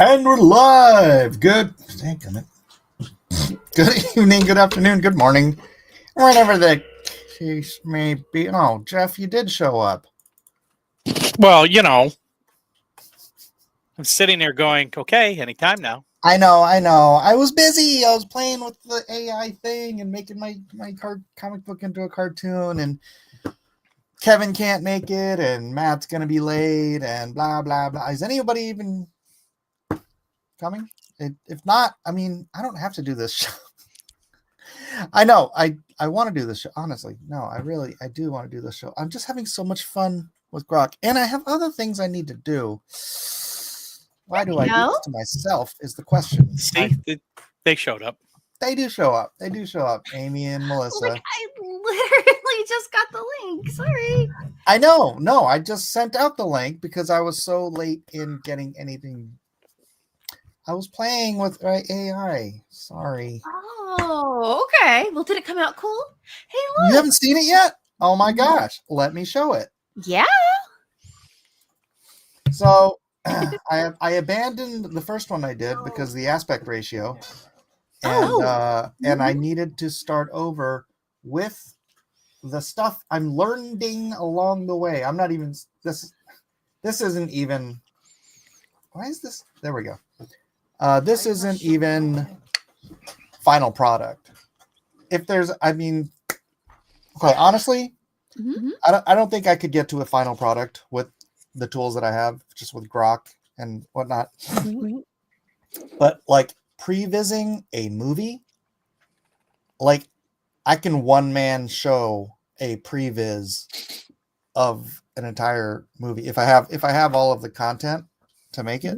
And we're live. Good evening, good afternoon, good morning, whenever the case may be. Oh, Jeff, you did show up. Well, you know, I'm sitting there going, okay, anytime now. I know. I was busy. I was playing with the AI thing and making my comic book into a cartoon, and Kevin can't make it, and Matt's going to be late, and blah, blah, blah. Is anybody even coming? If not, I mean, I don't have to do this show. I know. I want to do this show. Honestly, no, I do want to do this show. I'm just having so much fun with Grok, and I have other things I need to do. Why do I do this to myself is the question. See, they showed up. They do show up. Amy and Melissa. Like, I literally just got the link. Sorry. I know. No, I just sent out the link because I was so late in getting anything. I was playing with AI. Sorry. Oh, okay. Well, did it come out cool? Hey, look. You haven't seen it yet? Oh my gosh. Let me show it. Yeah. So I abandoned the first one I did because of the aspect ratio. And I needed to start over with the stuff I'm learning along the way. I'm not even this isn't even. Why is this? There we go. This isn't even final product. If there's, I mean, okay, honestly, I don't think I could get to a final product with the tools that I have, just with Grok and whatnot. But like prevising a movie, like I can one-man show a previs of an entire movie if I have all of the content to make it.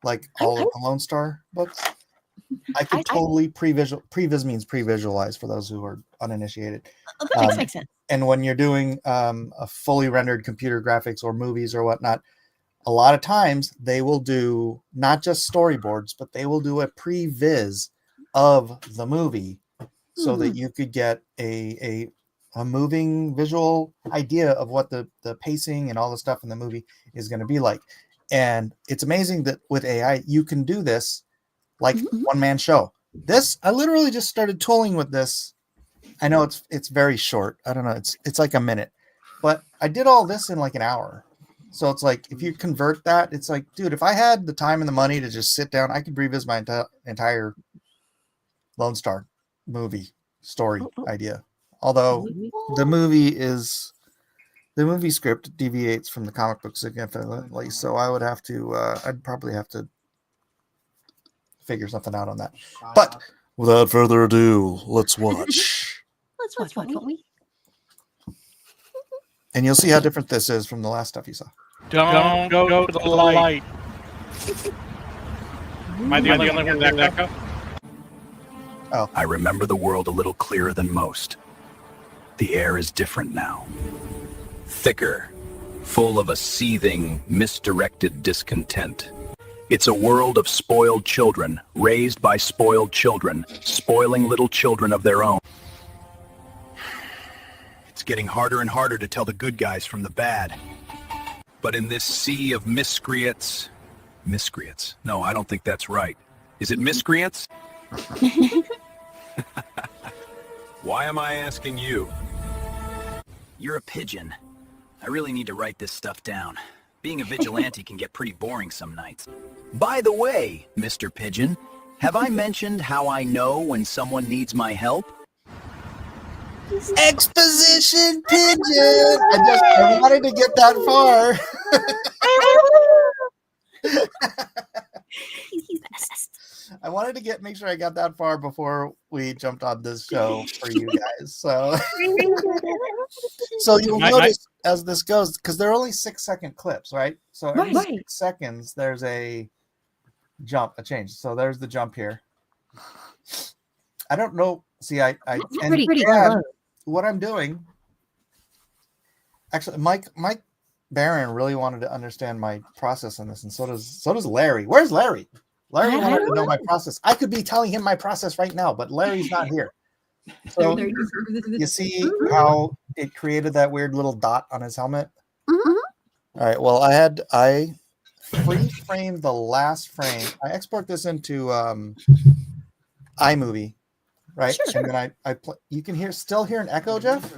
Like all of the Lone Star books, I could totally previs means pre-visualize for those who are uninitiated. Oh, that makes sense. And when you're doing a fully rendered computer graphics or movies or whatnot, a lot of times they will do not just storyboards, but they will do a previs of the movie so that you could get a moving visual idea of what the pacing and all the stuff in the movie is going to be like. And it's amazing that with AI, you can do this like one-man show. This, I literally just started tooling with this. I know it's very short. I don't know. It's like a minute. But I did all this in like an hour. So it's like, if you convert that, it's like, dude, if I had the time and the money to just sit down, I could revisit my entire Lone Star movie story idea. Although the movie script deviates from the comic book significantly, so I would have to, I'd probably have to figure something out on that. But without further ado, let's watch. Let's watch, won't we? And you'll see how different this is from the last stuff you saw. Don't go to the light. Am I the only one with that echo? Oh. I remember the world a little clearer than most. The air is different now. Thicker, full of a seething, misdirected discontent. It's a world of spoiled children, raised by spoiled children, spoiling little children of their own. It's getting harder and harder to tell the good guys from the bad. But in this sea of miscreants... No, I don't think that's right. Is it miscreants? Why am I asking you? You're a pigeon. I really need to write this stuff down. Being a vigilante can get pretty boring some nights. By the way, Mr. Pigeon, have I mentioned how I know when someone needs my help? Exposition pigeon! I wanted to get that far. He's best. I wanted to make sure I got that far before we jumped on this show for you guys. So you'll notice as this goes, because they're only 6-second clips, right? So every 6 seconds, there's a change. So there's the jump here. I don't know. See, what I'm doing. Actually, Mike Barron really wanted to understand my process in this, and so does Larry. Where's Larry? Larry wanted to know my process. I could be telling him my process right now, but Larry's not here. So you see how it created that weird little dot on his helmet? All right. Well, I freeze frame the last frame. I export this into iMovie, right? Sure. And then I play. You can still hear an echo, Jeff?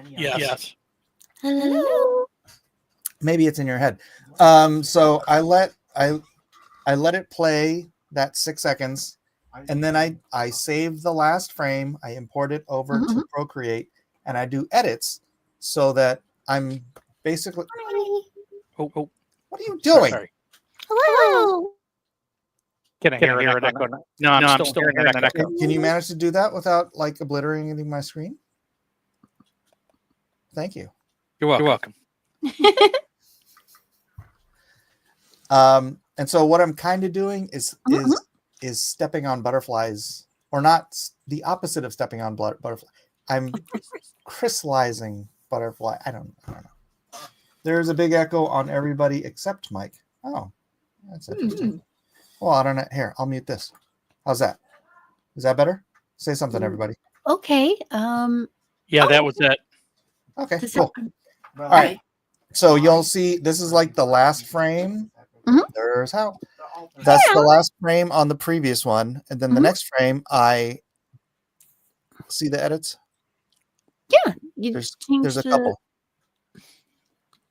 Yes. Hello. Maybe it's in your head. So I let it play that 6 seconds, and then I save the last frame. I import it over to Procreate, and I do edits so that I'm basically. Oh, What are you doing? sorry. Hello. Can I hear an echo? No, I'm still hearing an echo. Can you manage to do that without like obliterating my screen? Thank you. You're welcome. And so what I'm kind of doing is stepping on butterflies, or not the opposite of stepping on butterfly. I'm crystallizing butterfly. I don't know. There's a big echo on everybody except Mike. Oh, that's interesting. Well, I don't know. Here, I'll mute this. How's that? Is that better? Say something, everybody. Okay. Yeah, that was it. Okay, cool. All right. So you'll see this is like the last frame. There's how. That's the last frame on the previous one. And then the next frame, I see the edits. Yeah. There's a couple.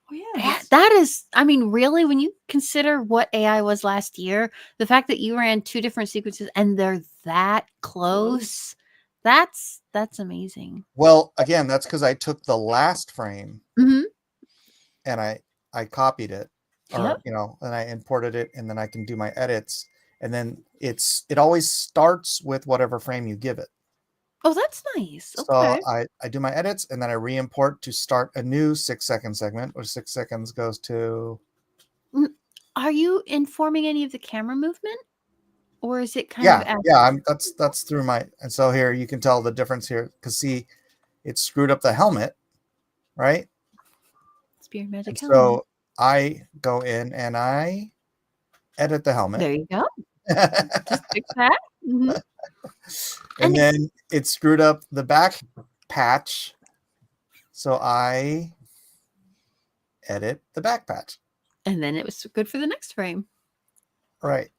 Oh, yeah. That is, I mean, really, when you consider what AI was last year, the fact that you ran 2 different sequences and they're that close, that's amazing. Well, again, that's because I took the last frame and I copied it, or and I imported it, and then I can do my edits, and then it always starts with whatever frame you give it. Oh, that's nice. So Okay. I do my edits, and then I re-import to start a new 6-second segment, where 6 seconds goes to. Are you informing any of the camera movement, or is it kind of? Yeah. That's through my, and so here you can tell the difference here, because see, it screwed up the helmet, right? Spear magic And helmet. so I go in and I edit the helmet. There you go. Just fix that. And then it screwed up the back patch. So I edit the back patch. And then it was good for the next frame. Right.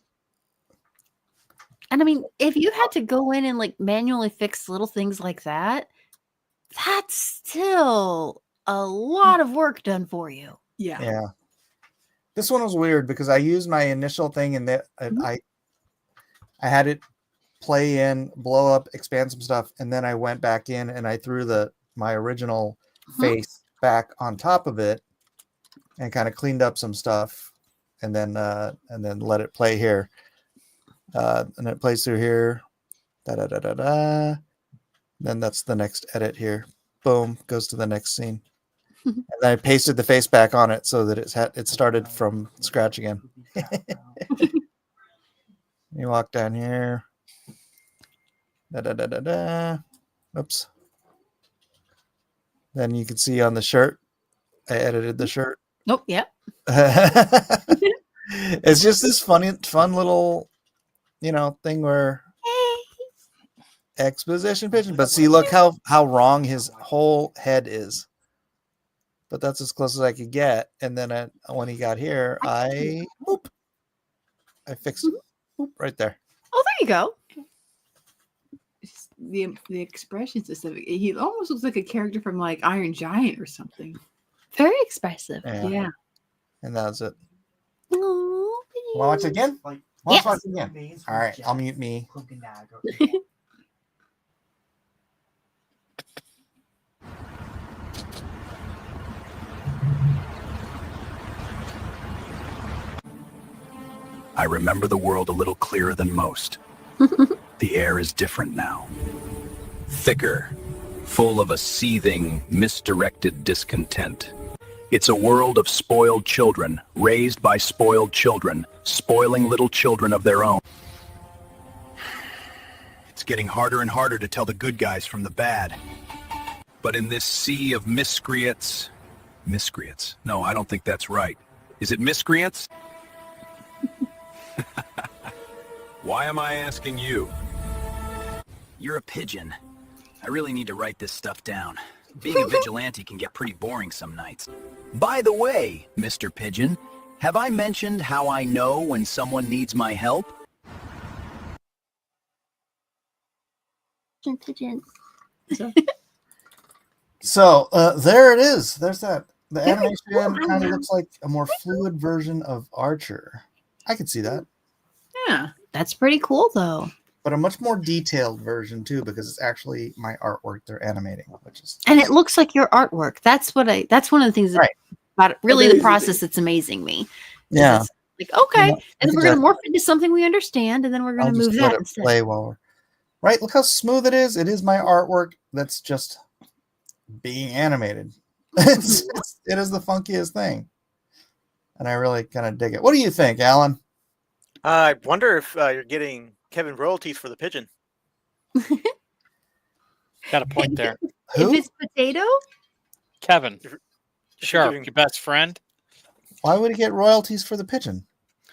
And I mean, if you had to go in and like manually fix little things like that, that's still a lot of work done for you. Yeah. This one was weird because I used my initial thing and I had it play in, blow up, expand some stuff, and then I went back in and I threw my original face back on top of it and kind of cleaned up some stuff, and then let it play here. And it plays through here. Then that's the next edit here. Boom, goes to the next scene. And then I pasted the face back on it so that it started from scratch again. You walk down here. Oops. Then you can see on the shirt, I edited the shirt. Nope. Yeah. It's just this fun little, thing where exposition pitching. But see, look how wrong his whole head is. But that's as close as I could get. And then when he got here, I fixed it right there. Oh, there you go. The expressions and stuff. He almost looks like a character from like Iron Giant or something. Very expressive. Yeah. And that's it. Oh, Want to watch it again? Yes. Watch it again. All right, I'll mute me. I remember the world a little clearer than most. The air is different now. Thicker, full of a seething, misdirected discontent. It's a world of spoiled children, raised by spoiled children, spoiling little children of their own. It's getting harder and harder to tell the good guys from the bad. But in this sea of miscreants... No, I don't think that's right. Is it miscreants? Why am I asking you? You're a pigeon. I really need to write this stuff down. Being a vigilante can get pretty boring some nights. By the way, Mr. Pigeon, Have I mentioned how I know when someone needs my help? Pigeon. So there it is. There's that. The Very animation cool. kind of looks like a more fluid version of Archer. I could see that, Yeah. That's pretty cool, though. but a much more detailed version too, because it's actually my artwork they're animating, which is And it looks like your artwork. That's one of the things Right. about it, really the is- process that's amazing me. is yeah. it's like, okay, You know, and I we're could going to morph into something we understand, and then we're going I'll to just move let that it instead. play while we're right. Look how smooth it is. It is my artwork that's just being animated. It is the funkiest thing, and I really kind of dig it. What do you think, Alan? I wonder if you're getting Kevin royalties for the pigeon. Got a point there. If Who? it's potato, Kevin, If sure, you're your best friend. Why would he get royalties for the pigeon?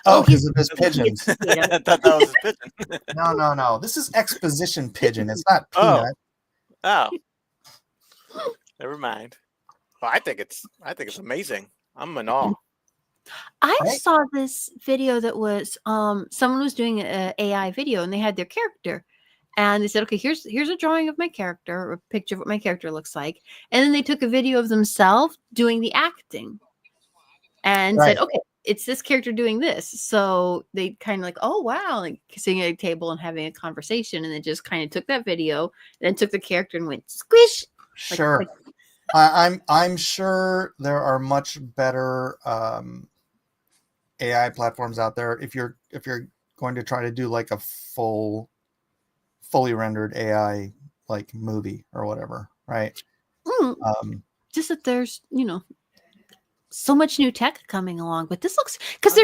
Oh, because of his pigeons. I thought that was his pigeon. No. This is exposition pigeon. It's not Oh. peanut. Oh, never mind. Well, I think it's amazing. I'm in awe. I Right. saw this video that was someone was doing an AI video, and they had their character, and they said, okay, here's a drawing of my character, or a picture of what my character looks like, and then they took a video of themselves doing the acting, and said, Right. okay, it's this character doing this. So they kind of like, oh wow, like sitting at a table and having a conversation, and then just kind of took that video, and then took the character and went squish. Sure. I'm sure there are much better AI platforms out there. If you're going to try to do like a fully rendered AI like movie or whatever, right? Just that there's so much new tech coming along, but this looks, because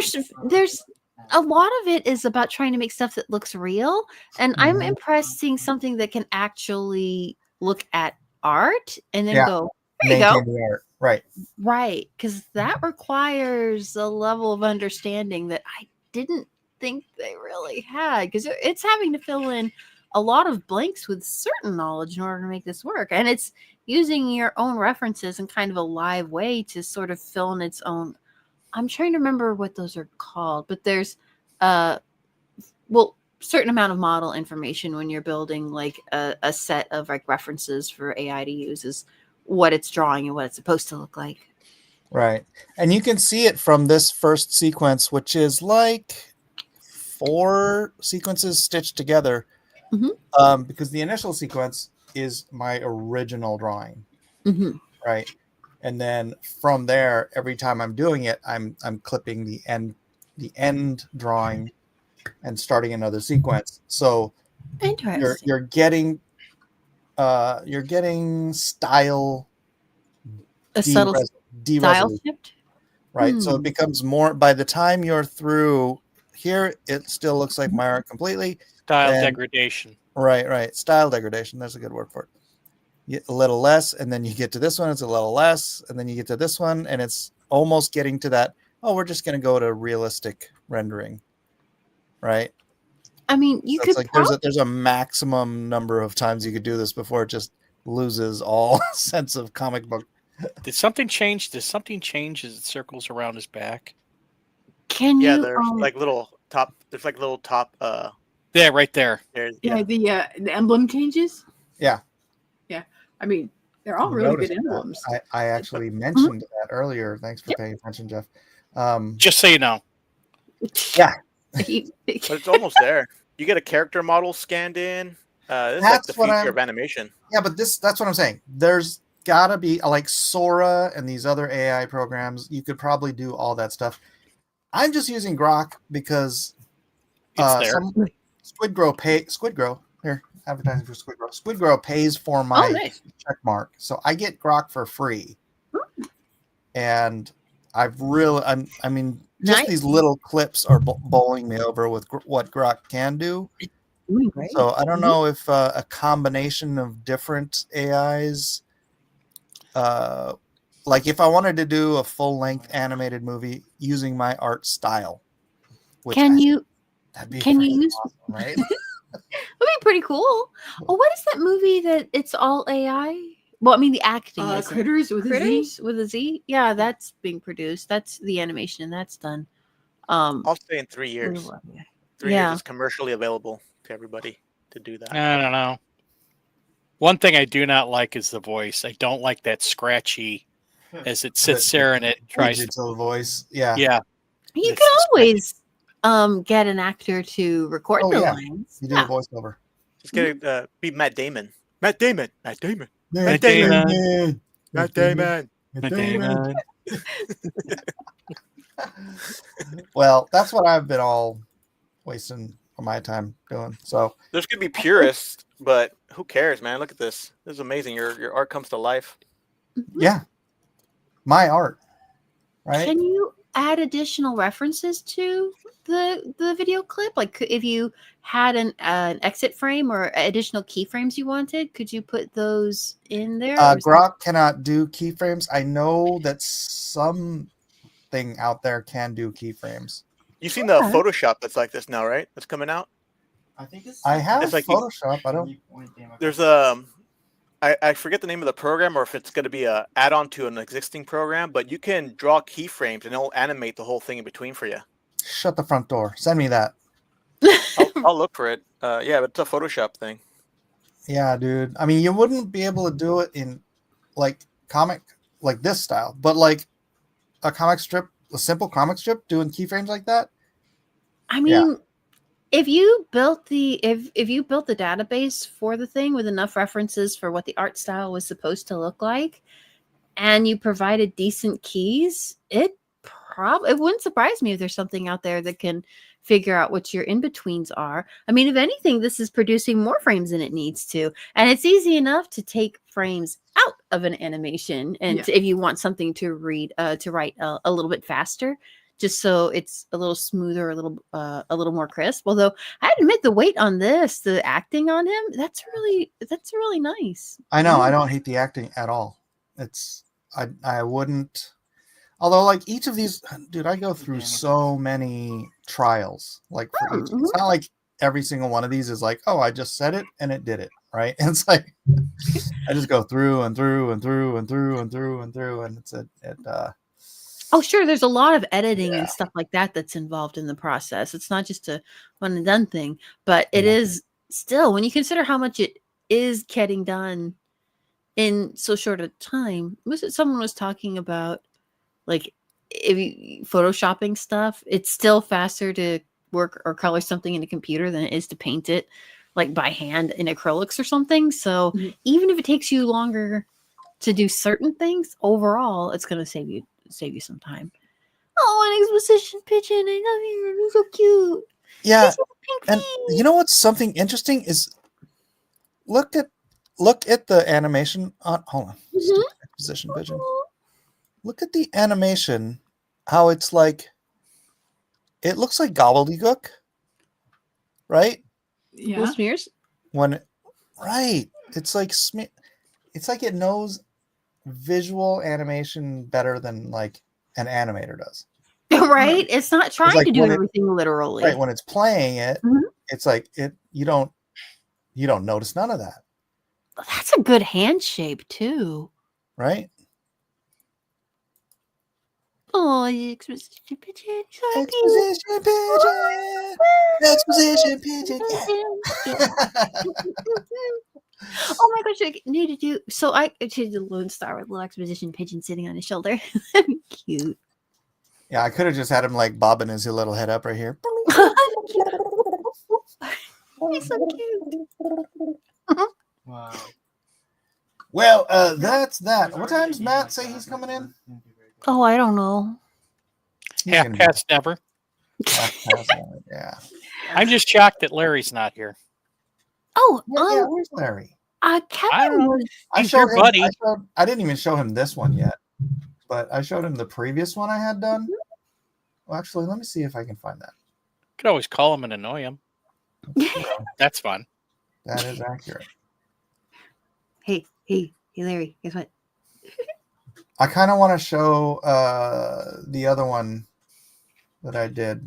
there's a lot of it is about trying to make stuff that looks real, and I'm Mhm. impressed seeing something that can actually look at art and then Yeah. go, there you go. Maintain the art. Right. Right, because that requires a level of understanding that I didn't think they really had, because it's having to fill in a lot of blanks with certain knowledge in order to make this work, and it's using your own references in kind of a live way to sort of fill in its own. I'm trying to remember what those are called, but there's certain amount of model information when you're building like a set of like references for AI to use is what it's drawing and what it's supposed to look like. Right. And you can see it from this first sequence, which is like 4 sequences stitched together. Mhm. Because the initial sequence is my original drawing. Mm-hmm. Right. And then from there, every time I'm doing it, I'm clipping the end drawing and starting another sequence. So Interesting. you're getting style A subtle style de-resolution, shift. right? So it becomes more, by the time you're through here, it still looks like my art completely. Style Then- degradation. Right. Style degradation. There's a good word for it. A little less, and then you get to this one, it's a little less, and then you get to this one, and it's almost getting to that, oh, we're just going to go to realistic rendering, right? I mean, you So could it's like there's a maximum number of times you could do this before it just loses all sense of comic book. Did something change? Does something change as it circles around his back? Can Yeah, you? there's like little top. There's like little top. Yeah, right there. Yeah, the emblem changes. Yeah. I mean, they're all You really noticed good that. emblems. I actually mentioned that earlier. Thanks for paying attention, Jeff. Just so you know. Yeah. But it's almost there. You get a character model scanned in. This is like That's the what future of animation. Yeah, but that's what I'm saying. There's gotta be like Sora and these other AI programs. You could probably do all that stuff. I'm just using Grok because It's there. Squidgrow here, advertising for Squidgrow. Squidgrow pays for my nice. check mark, so I get Grok for free. And I've really, I mean, just Nice. these little clips are bowling me over with what Grok can do. Doing great. So I don't know if a combination of different AIs, like if I wanted to do a full-length animated movie using my art style, which Can I- you that'd be can you freaking use- awesome, right? That'd be pretty cool. Oh, what is that movie that it's all AI? Well, I mean, the acting. isn't. Critters with a Z. Critters with a Z. Yeah, that's being produced. That's the animation, and that's done. I'll say in 3 years. 3 Yeah. years is commercially available to everybody to do that. I don't know. One thing I do not like is the voice. I don't like that scratchy as it sits there and it tries to. Digital voice. Yeah. Yeah. You It's can scratchy. always get an actor to record Oh, the yeah. lines. You do Yeah. a voiceover. Just get it, be Matt Damon. Matt Damon. Matt Damon. Matt Damon. Matt Damon. Matt Damon. Well, that's what I've been all wasting my time doing. So There's gonna be purists, but who cares, man? Look at this. This is amazing. Your art comes to life. yeah, my art, right? Can you add additional references to the video clip? Like, if you had an exit frame or additional keyframes you wanted, could you put those in there? Or is Grok cannot do keyframes. I know that something out there can do keyframes. You've seen the Okay. Photoshop that's like this now, right? That's coming out. I think it's. I have It's like Photoshop. I don't. There's I forget the name of the program or if it's going to be a add-on to an existing program, but you can draw keyframes and it'll animate the whole thing in between for you. Shut the front door. Send me that. I'll look for it. Yeah, but it's a Photoshop thing. Yeah, dude. I mean, you wouldn't be able to do it in like comic like this style, but like a comic strip, a simple comic strip, doing keyframes like that. I mean, if you built the if you built the database for the thing with enough references for what the art style was supposed to look like, and you provided decent keys, it wouldn't surprise me if there's something out there that can figure out what your in-betweens are. I mean, if anything, this is producing more frames than it needs to. And it's easy enough to take frames out of an animation. And if you want something to read, to write a little bit faster, just so it's a little smoother, a little more crisp. Although I admit the weight on this, the acting on him, that's really nice. I know. I don't hate the acting at all. It's I wouldn't. Although, like each of these, dude, I go through so many trials. Like for each, it's not like every single one of these is like, oh, I just said it and it did it, right? And it's like I just go through and through and through and through and through and through, and it's Oh, sure. There's a lot of editing and stuff like that that's involved in the process. It's not just a one and done thing, but it is still, when you consider how much it is getting done in so short a time. Someone was talking about, like, if you photoshopping stuff, it's still faster to work or color something in a computer than it is to paint it like by hand in acrylics or something. So even if it takes you longer to do certain things, overall, it's going to save you some time. Oh, an exposition pigeon! I love you. You're so cute. yeah. And you know what's something interesting is look at the animation on. Hold on, exposition pigeon. Look at the animation, how it's like. It looks like gobbledygook, right? Yeah. Smears. It's like it's like it knows visual animation better than like an animator does. Right? It's not trying like to do when everything literally. Right, when it's playing it, it's like you don't notice none of that. That's a good hand shape too. Right? Oh, exposition pigeon. Exposition pigeon. Exposition pigeon. Oh my gosh, I need to do so. I did the Lone Star with a little exposition pigeon sitting on his shoulder. That'd be cute. Yeah, I could have just had him like bobbing his little head up right here. He's so cute. Wow. Well, that's that. What time's Matt say he's coming in? Oh, I don't know. Half past never. Yeah. I'm just shocked that Larry's not here. Oh, Yeah, where's Larry? Kevin was. I He's your showed him, buddy. I didn't even show him this one yet, but I showed him the previous one I had done. Well, actually, let me see if I can find that. Could always call him and annoy him. That's fun. That is accurate. Hey, Larry, guess what? I kind of want to show the other one that I did.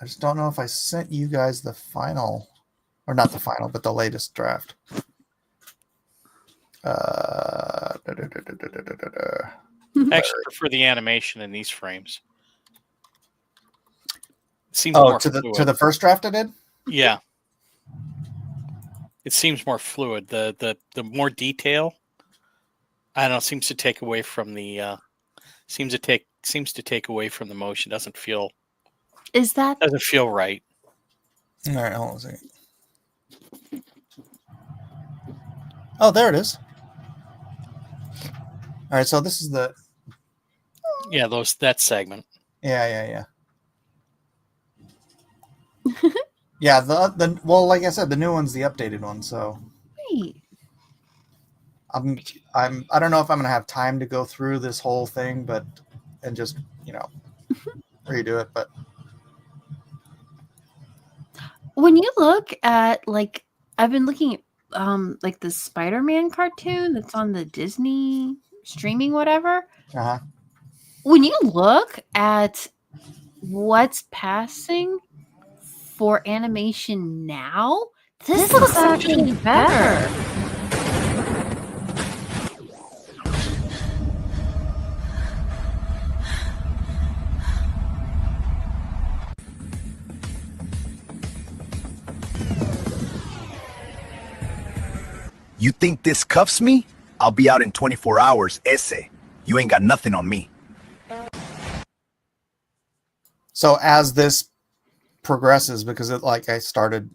I just don't know if I sent you guys the final, or not the final, but the latest draft. Da, da, da, da, da, da, da, da. I actually prefer the animation in these frames. It seems Oh, more to fluid. the first draft I did. Yeah. It seems more fluid. The more detail, I don't know, seems to take away from the seems to take away from the motion. Doesn't feel right. All right, hold on a second. Oh, there it is. All right, so this is the that segment. yeah. Yeah, the well, like I said, the new one's the updated one, so Right. I don't know if I'm gonna have time to go through this whole thing, and just redo it. But When you look at like, I've been looking at like the Spider-Man cartoon that's on the Disney streaming, whatever. When you look at what's passing for animation now, this looks actually better. You think this cuffs me? I'll be out in 24 hours, ese. You ain't got nothing on me. so as this progresses, because I started,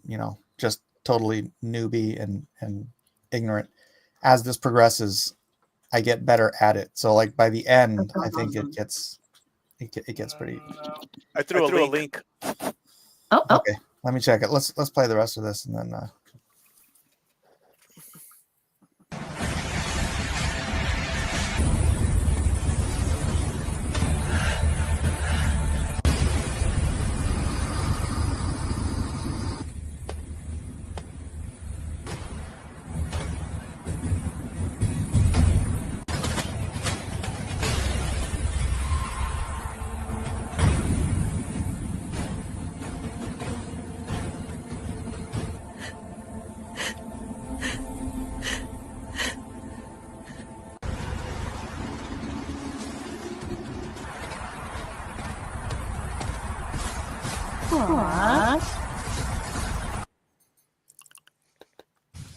just totally newbie and ignorant. As this progresses, I get better at it. So like by the end, I think it gets pretty. I threw a link. Oh. Okay, let me check it. Let's play the rest of this and then.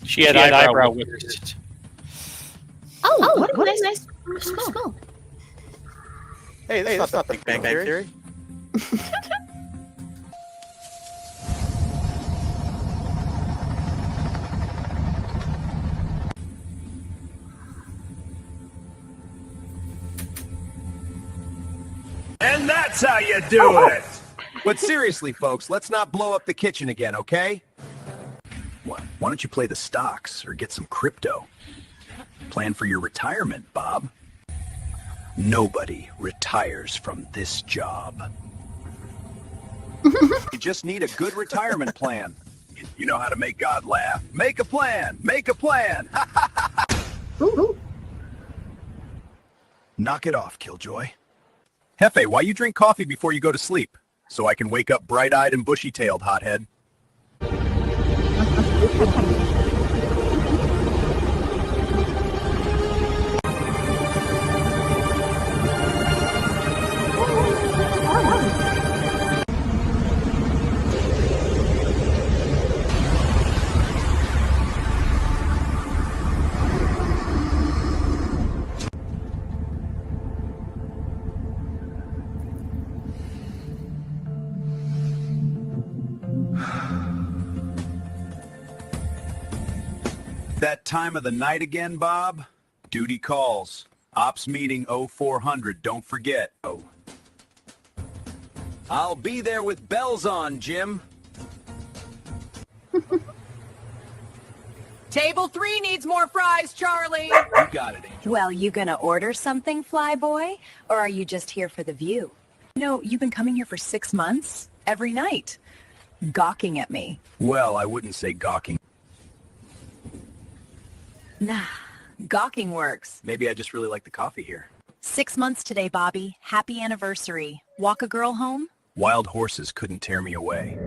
She had eyebrow whiskers. Oh, what a nice smell. Hey, that's not the Big Bang Theory. And that's how you do it! But seriously, folks, let's not blow up the kitchen again, okay? Why don't you play the stocks or get some crypto? Plan for your retirement, Bob. Nobody retires from this job. You just need a good retirement plan. You know how to make God laugh. Make a plan! Make a plan! Knock it off, Killjoy. Hefe, why you drink coffee before you go to sleep? So I can wake up bright-eyed and bushy-tailed, hothead. That time of the night again, Bob? Duty calls. Ops meeting 0400, don't forget. Oh. I'll be there with bells on, Jim. Table 3 needs more fries, Charlie. You got it, Angel. Well, you gonna order something, Flyboy? Or are you just here for the view? No, you've been coming here for 6 months, every night, gawking at me. Well, I wouldn't say gawking. Nah, gawking works. Maybe I just really like the coffee here. 6 months today, Bobby. Happy anniversary. Walk a girl home? Wild horses couldn't tear me away.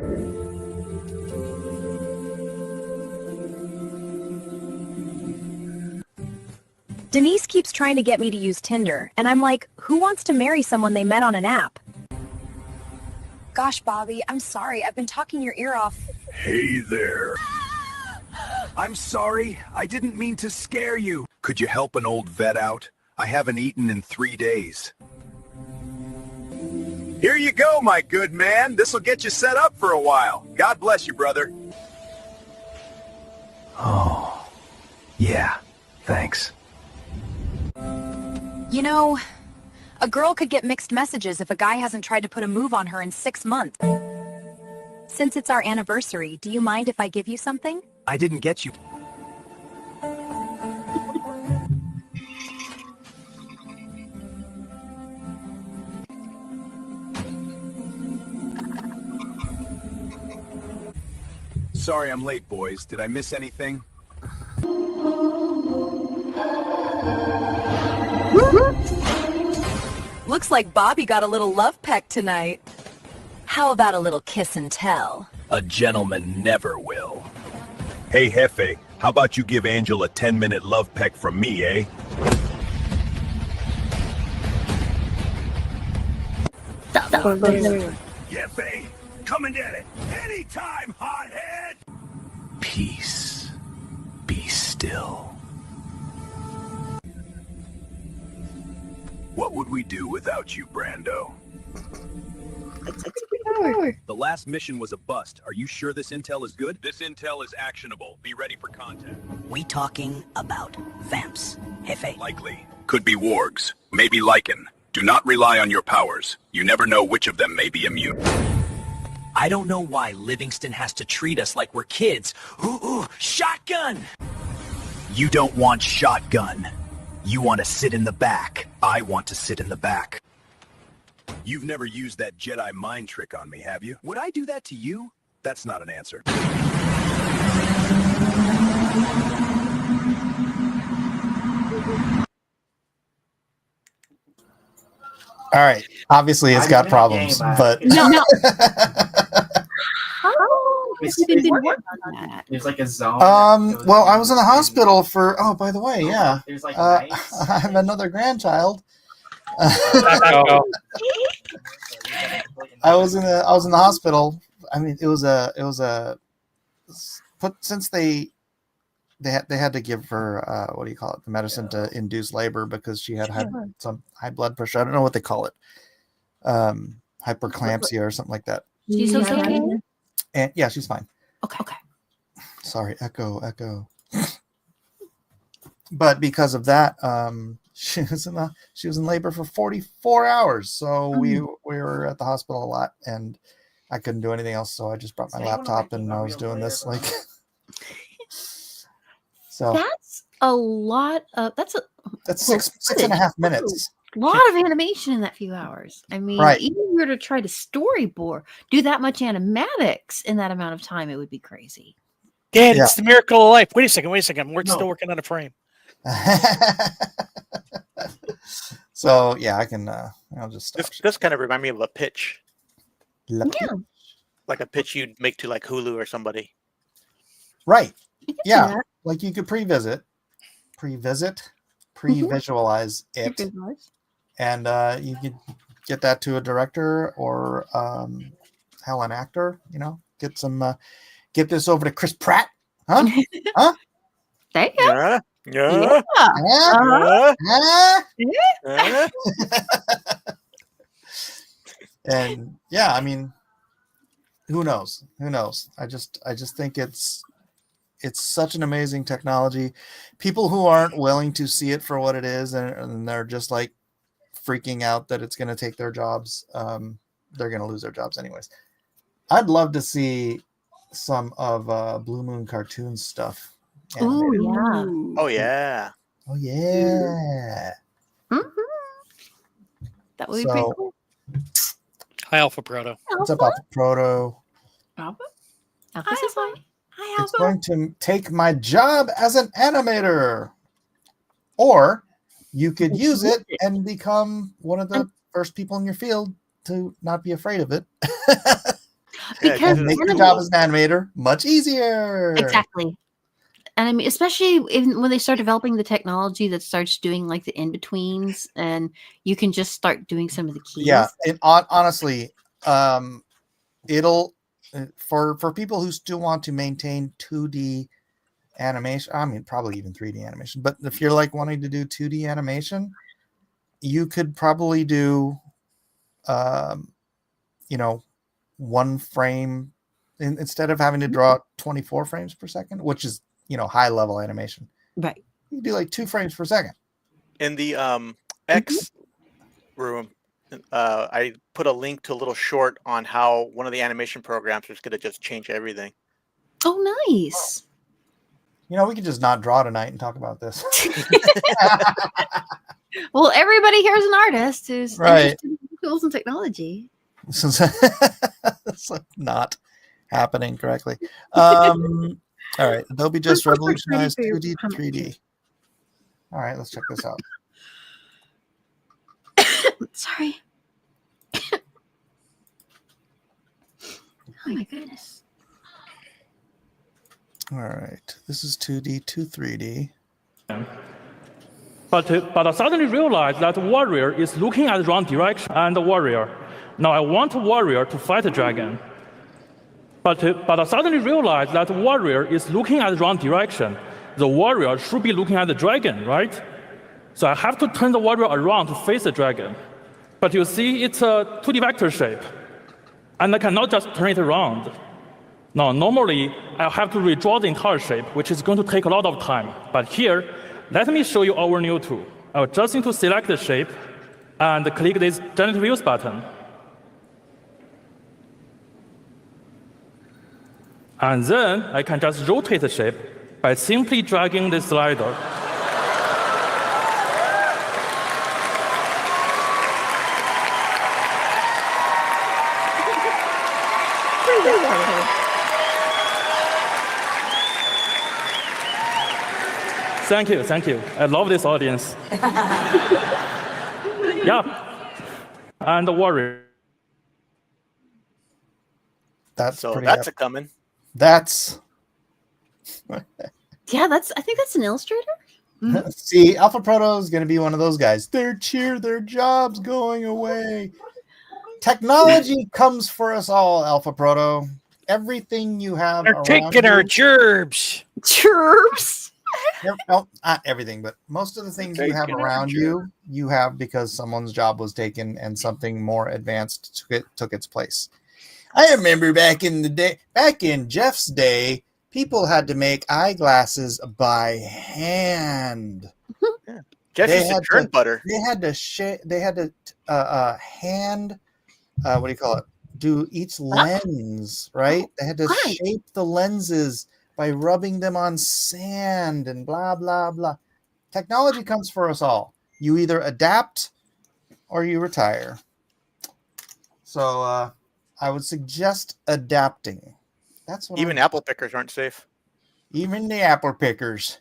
Denise keeps trying to get me to use Tinder, and I'm like, who wants to marry someone they met on an app? Gosh, Bobby, I'm sorry. I've been talking your ear off. Hey there. I'm sorry. I didn't mean to scare you. Could you help an old vet out? I haven't eaten in 3 days. Here you go, my good man. This'll get you set up for a while. God bless you, brother. Oh, yeah. Thanks. You know, a girl could get mixed messages if a guy hasn't tried to put a move on her in 6 months. Since it's our anniversary, do you mind if I give you something? I didn't get you. Sorry I'm late, boys. Did I miss anything? Looks like Bobby got a little love peck tonight. How about a little kiss and tell? A gentleman never will. Hey, Jefe, how about you give Angel a 10-minute love peck from me, eh? Jefe, come and get it. Anytime, hothead! Peace. Be still. What would we do without you, Brando? The last mission was a bust. Are you sure this intel is good? This intel is actionable. Be ready for contact. We talking about vamps, Jefe? Likely. Could be wargs. Maybe lichen. Do not rely on your powers. You never know which of them may be immune. I don't know why Livingston has to treat us like we're kids. Ooh, shotgun! You don't want shotgun. You want to sit in the back. I want to sit in the back. You've never used that Jedi mind trick on me, have you? Would I do that to you? That's not an answer. All right. Obviously, it's got problems, but No. There's like a zone. Well, I was in the hospital for. Oh, by the way, yeah. There's like I have another grandchild. Oh, I was in the hospital. I mean, it was a since they had to give her what do you call it, the medicine to induce labor because she had some high blood pressure. I don't know what they call it, hyperclampsia or something like that. She's okay. And yeah, she's fine. Okay. Sorry, echo. But because of that, she was in labor for 44 hours. So we were at the hospital a lot, and I couldn't do anything else. So I just brought my laptop and I was doing this like. So that's a lot of that's 6.5 minutes. A lot of animation in that few hours. I mean, Right. even if you were to try to storyboard, do that much animatics in that amount of time, it would be crazy. Dad, Yeah. it's the miracle of life. Wait a second. We're still working on a frame. So yeah, I can. I'll just stop. This kind of remind me of a pitch, Yeah. like a pitch you'd make to like Hulu or somebody. Right. You can do Yeah. that. Like you could pre-visualize it, and you could get that to a director or hell, an actor. You know, get this over to Chris Pratt, huh? Huh? There you go. Yeah. Yeah. Huh? Yeah. And yeah, I mean, who knows? I just think it's such an amazing technology. People who aren't willing to see it for what it is, and they're just like freaking out that it's going to take their jobs, they're going to lose their jobs anyways. I'd love to see some of Blue Moon Cartoons stuff. Ooh, animated. yeah. Oh yeah. Oh yeah. That would be pretty So- cool. Hi, Alpha Proto. What's up, Alpha Proto? Alpha? Alpha says hi. Hi, It's Alpha. going to take my job as an animator. Or you could use it and become one of the first people in your field to not be afraid of it. Because And make your job as an animator much easier. exactly. And I mean, especially when they start developing the technology that starts doing like the in betweens, and you can just start doing some of the keys. Yeah, honestly, it'll for people who still want to maintain 2D animation. I mean, probably even 3D animation. But if you're like wanting to do 2D animation, you could probably do, you know, one frame instead of having to draw 24 frames per second, which is, you know, high level animation. Right. You do like 2 frames per second. In the X room, I put a link to a little short on how one of the animation programs is going to just change everything. Oh, nice. You know, we could just not draw tonight and talk about this. Well, everybody here is an artist who's Right. interested in tools and technology. It's like not happening correctly. All right, Adobe just revolutionized 2D to 3D. All right, let's check this out. Sorry. Oh my goodness. All right, this is 2D to 3D. But I suddenly realized that warrior is looking at the wrong direction, and the warrior. Now I want warrior to fight a dragon. But I suddenly realized that warrior is looking at the wrong direction. The warrior should be looking at the dragon, right? So I have to turn the warrior around to face the dragon. But you see, it's a 2D vector shape. And I cannot just turn it around. Now, normally, I'll have to redraw the entire shape, which is going to take a lot of time. But here, let me show you our new tool. I'll just need to select the shape and click this Generate Views button. And then I can just rotate the shape by simply dragging the slider. Thank you, thank you. I love this audience. Yeah. And the warrior. That's So pretty that's epic. a coming. That's Yeah, I think that's an illustrator. see, Alpha Proto is going to be one of those guys. Their job's going away. Technology comes for us all, Alpha Proto. Everything you have They're around taking our you- gerbs. Chirps. No, not everything, but most of the things you have Taking our around you, you have because someone's job was taken and something more advanced took its place. I remember back in Jeff's day, people had to make eyeglasses by hand. Jeff They used to had churn butter. They had to hand, what do you call it? Do each lens, right? They had to Right. shape the lenses by rubbing them on sand and blah, blah, blah. Technology comes for us all. You either adapt or you retire. So I would suggest adapting. That's what Even I'm- apple pickers aren't safe. even the apple pickers.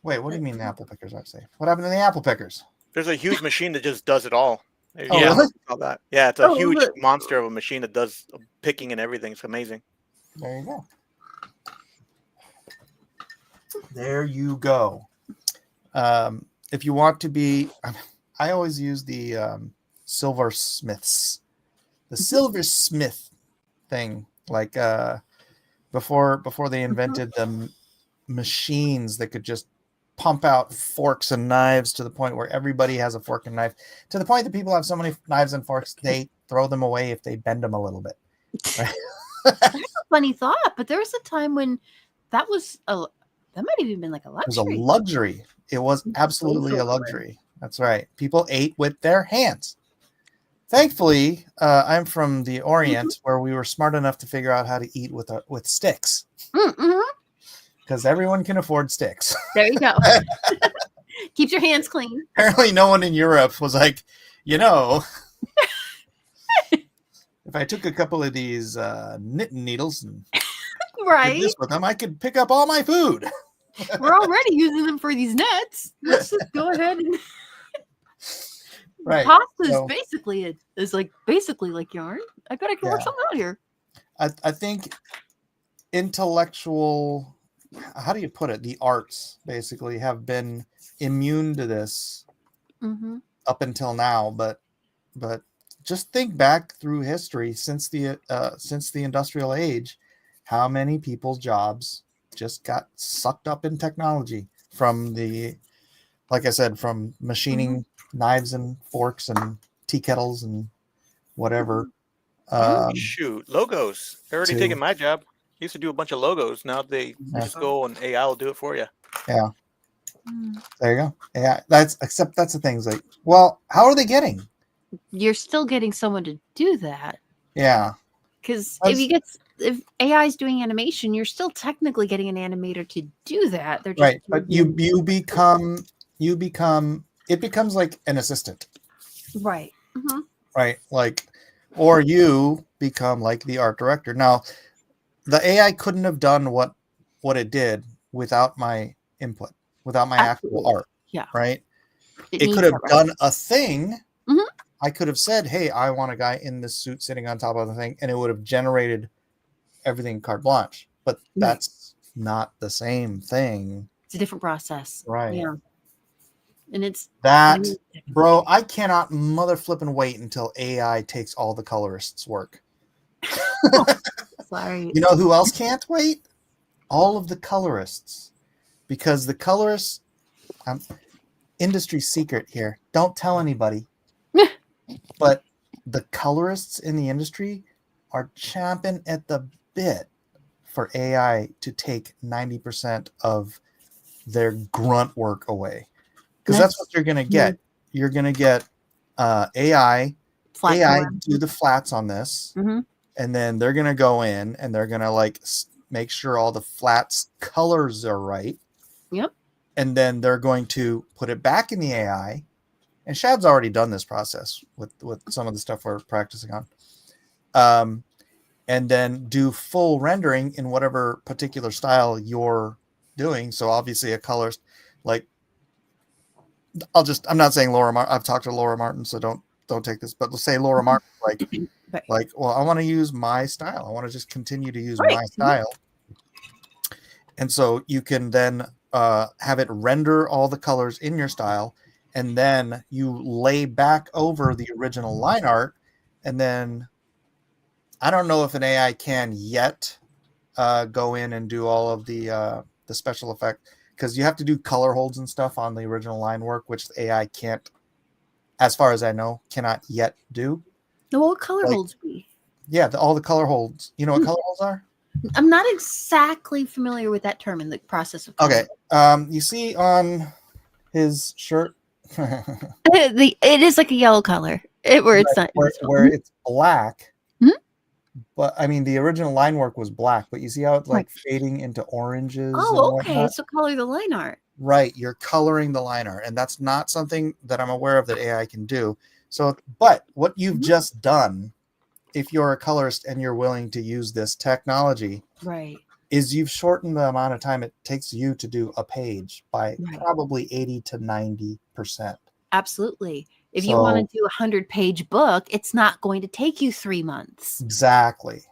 Wait, what do you mean the apple pickers aren't safe? What happened to the apple pickers? There's a huge machine that just does it all. Oh, Yeah, really? all that. Yeah, it's a Oh, huge look. monster of a machine that does picking and everything. It's amazing. There you go. There you go. If you want to be, I always use the silversmiths, the silversmith thing. Like before they invented the machines that could just pump out forks and knives to the point where everybody has a fork and knife. To the point that people have so many knives and forks they throw them away if they bend them a little bit. Right? That's a funny thought, but there was a time when that might have even been like a It was a luxury. luxury. It was absolutely a luxury. That's right. People ate with their hands. Thankfully, I'm from the Orient, where we were smart enough to figure out how to eat with sticks, Mm-hmm. because everyone can afford sticks. There you go. Keeps your hands clean. Apparently, no one in Europe was like, if I took a couple of these knitting needles and did Right. this with them, I could pick up all my food. We're already using them for these nets. Let's just go ahead and Right. pasta is So- basically like yarn. I bet I can work Yeah. something out here. I think intellectual how do you put it? The arts basically have been immune to this up until now, but just think back through history since the industrial age, how many people's jobs just got sucked up in technology from like I said, from machining knives and forks and tea kettles and whatever. Shoot, logos. They're already taking my job. Used to do a bunch of logos. Now they just go and AI will do it for you. Yeah. There you go. Yeah, that's the things like, well, how are they getting? You're still getting someone to do that. Yeah. Because if AI is doing animation, you're still technically getting an animator to do that. They're just right, but it becomes like an assistant. Right. Right, like, or you become like the art director. Now, the AI couldn't have done what it did without my input, without my actual art. Yeah. Right. It could have done a thing. I could have said, hey, I want a guy in this suit sitting on top of the thing, and it would have generated everything carte blanche. But that's not the same thing. It's a different process. Right. Yeah. And it's that, bro, I cannot mother flipping wait until AI takes all the colorists' work. Sorry. You know who else can't wait? All of the colorists. Because the colorists, industry secret here, don't tell anybody. But the colorists in the industry are champing at the bit for AI to take 90% of their grunt work away. Because that's what you're going to get. You're going to get AI do the flats on this. And then they're going to go in and they're going to like make sure all the flats colors are right. Yep. And then they're going to put it back in the AI. And Shad's already done this process with some of the stuff we're practicing on. And then do full rendering in whatever particular style you're doing. So obviously a colorist, like, I'm not saying Laura Martin. I've talked to Laura Martin, so don't take this, but let's say Laura Martin, like, well, I want to use my style. I want to just continue to use my style. And so you can then have it render all the colors in your style, and then you lay back over the original line art. And then I don't know if an AI can yet go in and do all of the special effect, because you have to do color holds and stuff on the original line work, which the AI can't, as far as I know, cannot yet do. No, what color holds be? Yeah, all the color holds. You know what color holds are? I'm not exactly familiar with that term in the process of color. Okay. You see on his shirt? It is like a yellow color. Where it's black. But I mean, the original line work was black, but you see how it's like fading into oranges. Oh, okay. So color the line art. Right. You're coloring the line art, and that's not something that I'm aware of that AI can do. So, but what you've just done, if you're a colorist and you're willing to use this technology, right, is you've shortened the amount of time it takes you to do a page by probably 80 to 90%. Absolutely. If you want to do 100-page book, it's not going to take you 3 months. Exactly.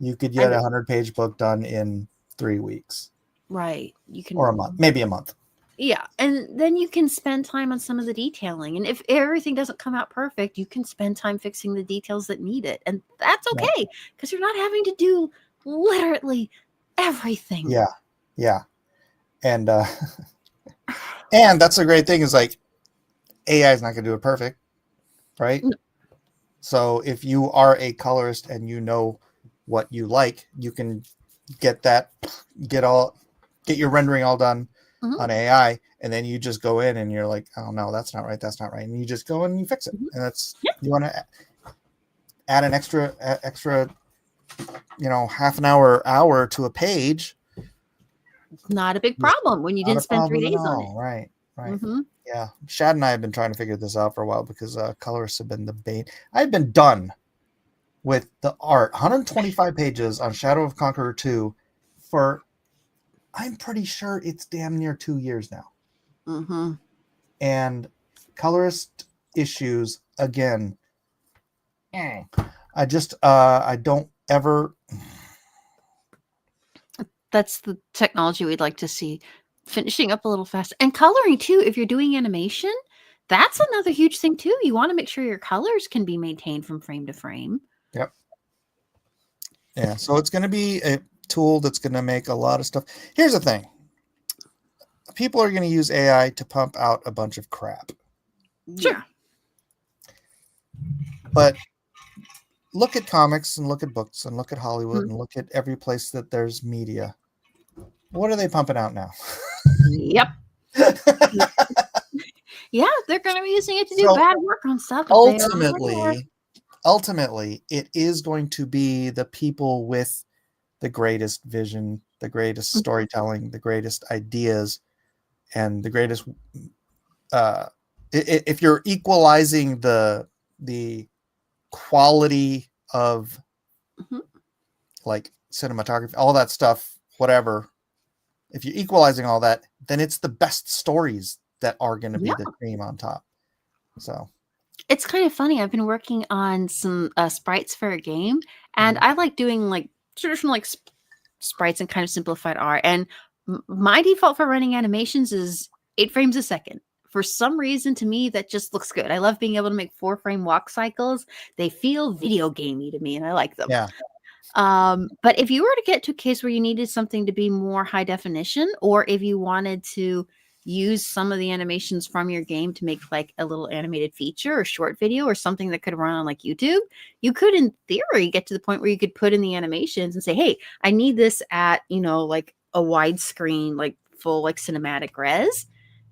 You could get a 100-page book done in 3 weeks. Right. You can, or a month, maybe a month. Yeah. And then you can spend time on some of the detailing. And if everything doesn't come out perfect, you can spend time fixing the details that need it. And that's okay, because you're not having to do literally everything. Yeah. Yeah. And and that's a great thing, is like, AI is not going to do it perfect, right? No. So if you are a colorist and you know what you like, you can get your rendering all done on AI, and then you just go in and you're like, oh no, that's not right, and you just go in and you fix it. And that's you want to add an extra, half an hour to a page. Not a big problem when you didn't spend 3 days on it. Right. Yeah, Shad and I have been trying to figure this out for a while, because colorists have been the bane. I've been done with the art, 125 pages on Shadow of Conqueror 2 for, I'm pretty sure it's damn near 2 years now. And colorist issues, again, I don't ever, That's the technology we'd like to see. Finishing up a little faster. And coloring too, if you're doing animation, that's another huge thing too. You want to make sure your colors can be maintained from frame to frame. Yep. Yeah, so it's going to be a tool that's going to make a lot of stuff. Here's the thing. People are going to use AI to pump out a bunch of crap. Sure. But look at comics and look at books and look at Hollywood and look at every place that there's media. What are they pumping out now? Yep. Yeah, they're going to be using it to do So, bad work on stuff. if they are- ultimately, it is going to be the people with the greatest vision, the greatest storytelling, the greatest ideas, and the greatest. If you're equalizing the quality of like cinematography, all that stuff, whatever. If you're equalizing all that, then it's the best stories that are going to be the cream on top. So it's kind of funny. I've been working on some sprites for a game, and I like doing like traditional like sprites and kind of simplified art. And my default for running animations is 8 frames a second. For some reason, to me, that just looks good. I love being able to make 4-frame walk cycles. They feel video gamey to me, and I like them. Yeah. But if you were to get to a case where you needed something to be more high definition, or if you wanted to use some of the animations from your game to make like a little animated feature or short video or something that could run on like YouTube, you could in theory get to the point where you could put in the animations and say, hey, I need this at, like a widescreen, like full like cinematic res,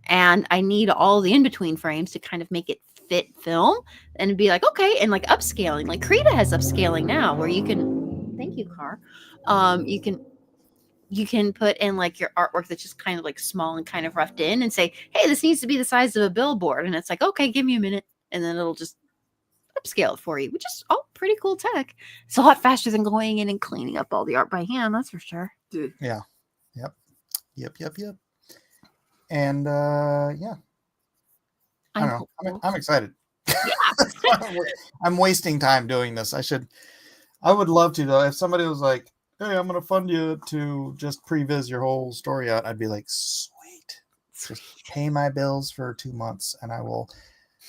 and I need all the in-between frames to kind of make it fit film, and it'd be like, okay, and like upscaling, like Krita has upscaling now where you can, thank you, Car, you can put in like your artwork that's just kind of like small and kind of roughed in and say, hey, this needs to be the size of a billboard. And it's like, okay, give me a minute. And then it'll just upscale it for you, which is all pretty cool tech. It's a lot faster than going in and cleaning up all the art by hand. That's for sure. Dude. Yeah. Yep. And yeah. I don't know. I'm excited. Yeah. I'm wasting time doing this. I would love to though. If somebody was like, hey, I'm going to fund you to just previs your whole story out, I'd be like, sweet. Just pay my bills for 2 months and I will.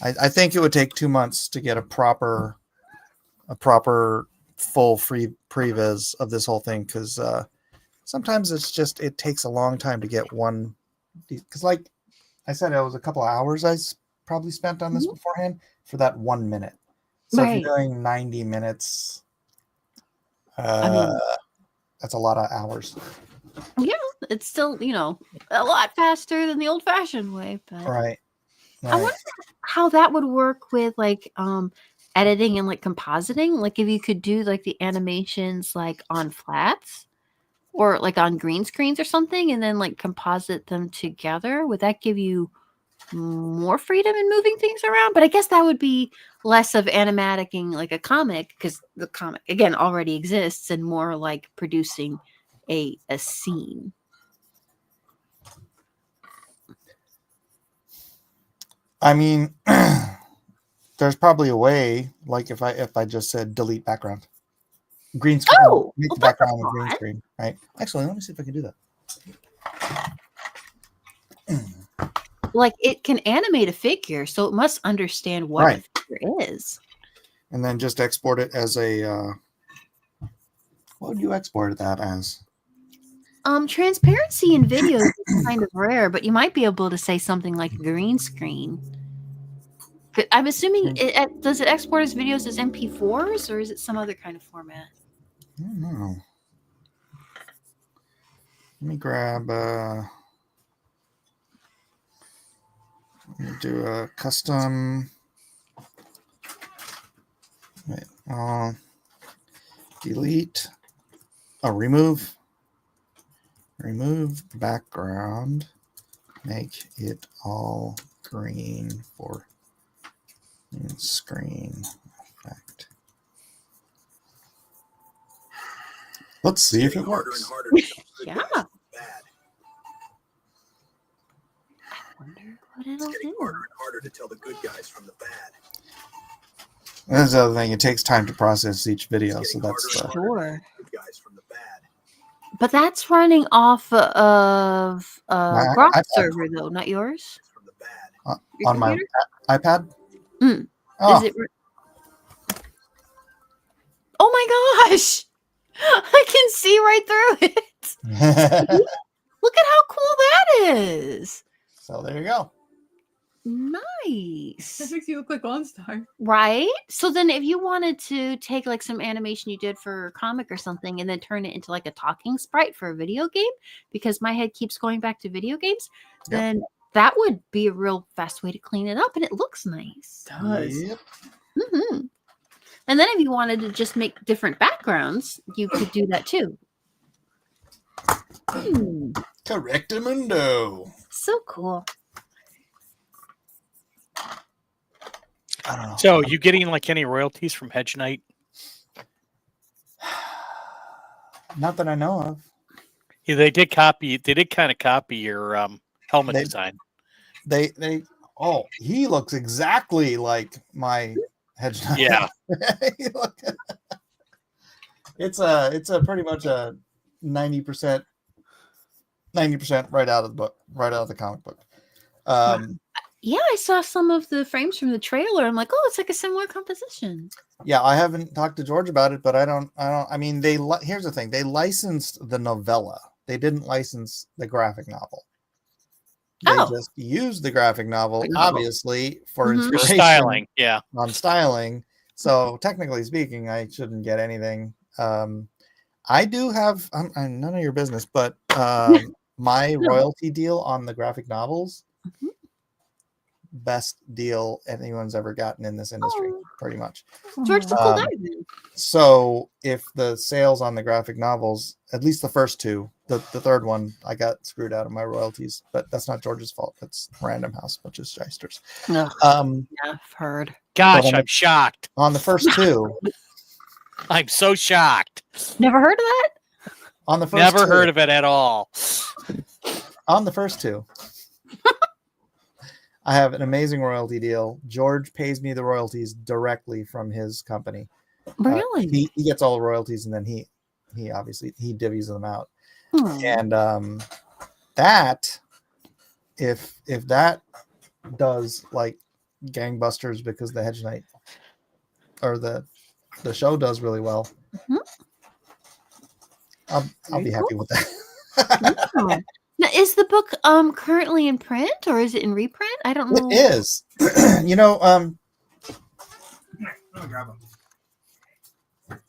I think it would take 2 months to get a proper full free previs of this whole thing, because sometimes it takes a long time to get one. Because like I said, it was a couple of hours I probably spent on this beforehand for that 1 minute. So if you're doing 90 minutes, that's a lot of hours. Yeah, it's still, a lot faster than the old-fashioned way. But Right. I wonder how that would work with like editing and like compositing. Like if you could do like the animations like on flats or like on green screens or something, and then like composite them together. Would that give you more freedom in moving things around? But I guess that would be less of animaticing like a comic, because the comic again already exists, and more like producing a scene. I mean, there's probably a way, like if I just said delete background, green screen, make the background a green screen, right? Actually, let me see if I can do that. Like it can animate a figure, so it must understand what a figure is. And then just export it as a. What would you export that as? Transparency in videos is kind of rare, but you might be able to say something like green screen. But I'm assuming does it export as videos as MP4s, or is it some other kind of format? I don't know. Let me grab. Let me do a custom. Wait. Delete. Oh, remove. Remove background. Make it all green for screen effect. Let's see if it works. Yeah. I wonder what it'll do. Harder and harder to tell the good guys from the bad. That's the other thing. It takes time to process each video, so that's sure. But that's running off of My Grok iPad. server, though, not yours. Your On my computer? iPad. Mm. Oh, Is it? Oh my gosh! I can see right through it. Look at how cool that is. so there you go. Nice. That makes you look like OnStar. Right? So then if you wanted to take like some animation you did for a comic or something and then turn it into like a talking sprite for a video game, because my head keeps going back to video games, Yep. then that would be a real fast way to clean it up and it looks nice. It does. Yep. Mm-hmm. And then if you wanted to just make different backgrounds, you could do that too. Correctamundo. So cool. I don't know. So, you getting like any royalties from Hedge Knight? Not that I know of. Yeah, they did kind of copy your helmet design. They he looks exactly like my Hedge Knight. Yeah. It's a pretty much a 90% right out of the book, right out of the comic book. Yeah, I saw some of the frames from the trailer. I'm like, oh, it's like a similar composition. Yeah, I haven't talked to George about it, but I mean, here's the thing. They licensed the novella. They didn't license the graphic novel. They just used the graphic novel, obviously, for inspiration. For styling, yeah. On styling. So technically speaking, I shouldn't get anything. I do have, I'm none of your business, but my royalty deal on the graphic novels, best deal anyone's ever gotten in this industry, pretty much. George's a cool guy. So if the sales on the graphic novels, at least the first two, the third one, I got screwed out of my royalties, but that's not George's fault. That's Random House, which is shysters. Yeah, I've heard. Gosh, I'm shocked. On the first two. I'm so shocked. Never heard of that? On the first Never two, heard of it at all. On the first two. I have an amazing royalty deal. George pays me the royalties directly from his company. Really? He gets all the royalties, and then he obviously divvies them out. And that, if that does like gangbusters because the Hedge Knight or the show does really well, I'll be happy with that. Now, is the book currently in print or is it in reprint? I don't know. It is. Let me grab them.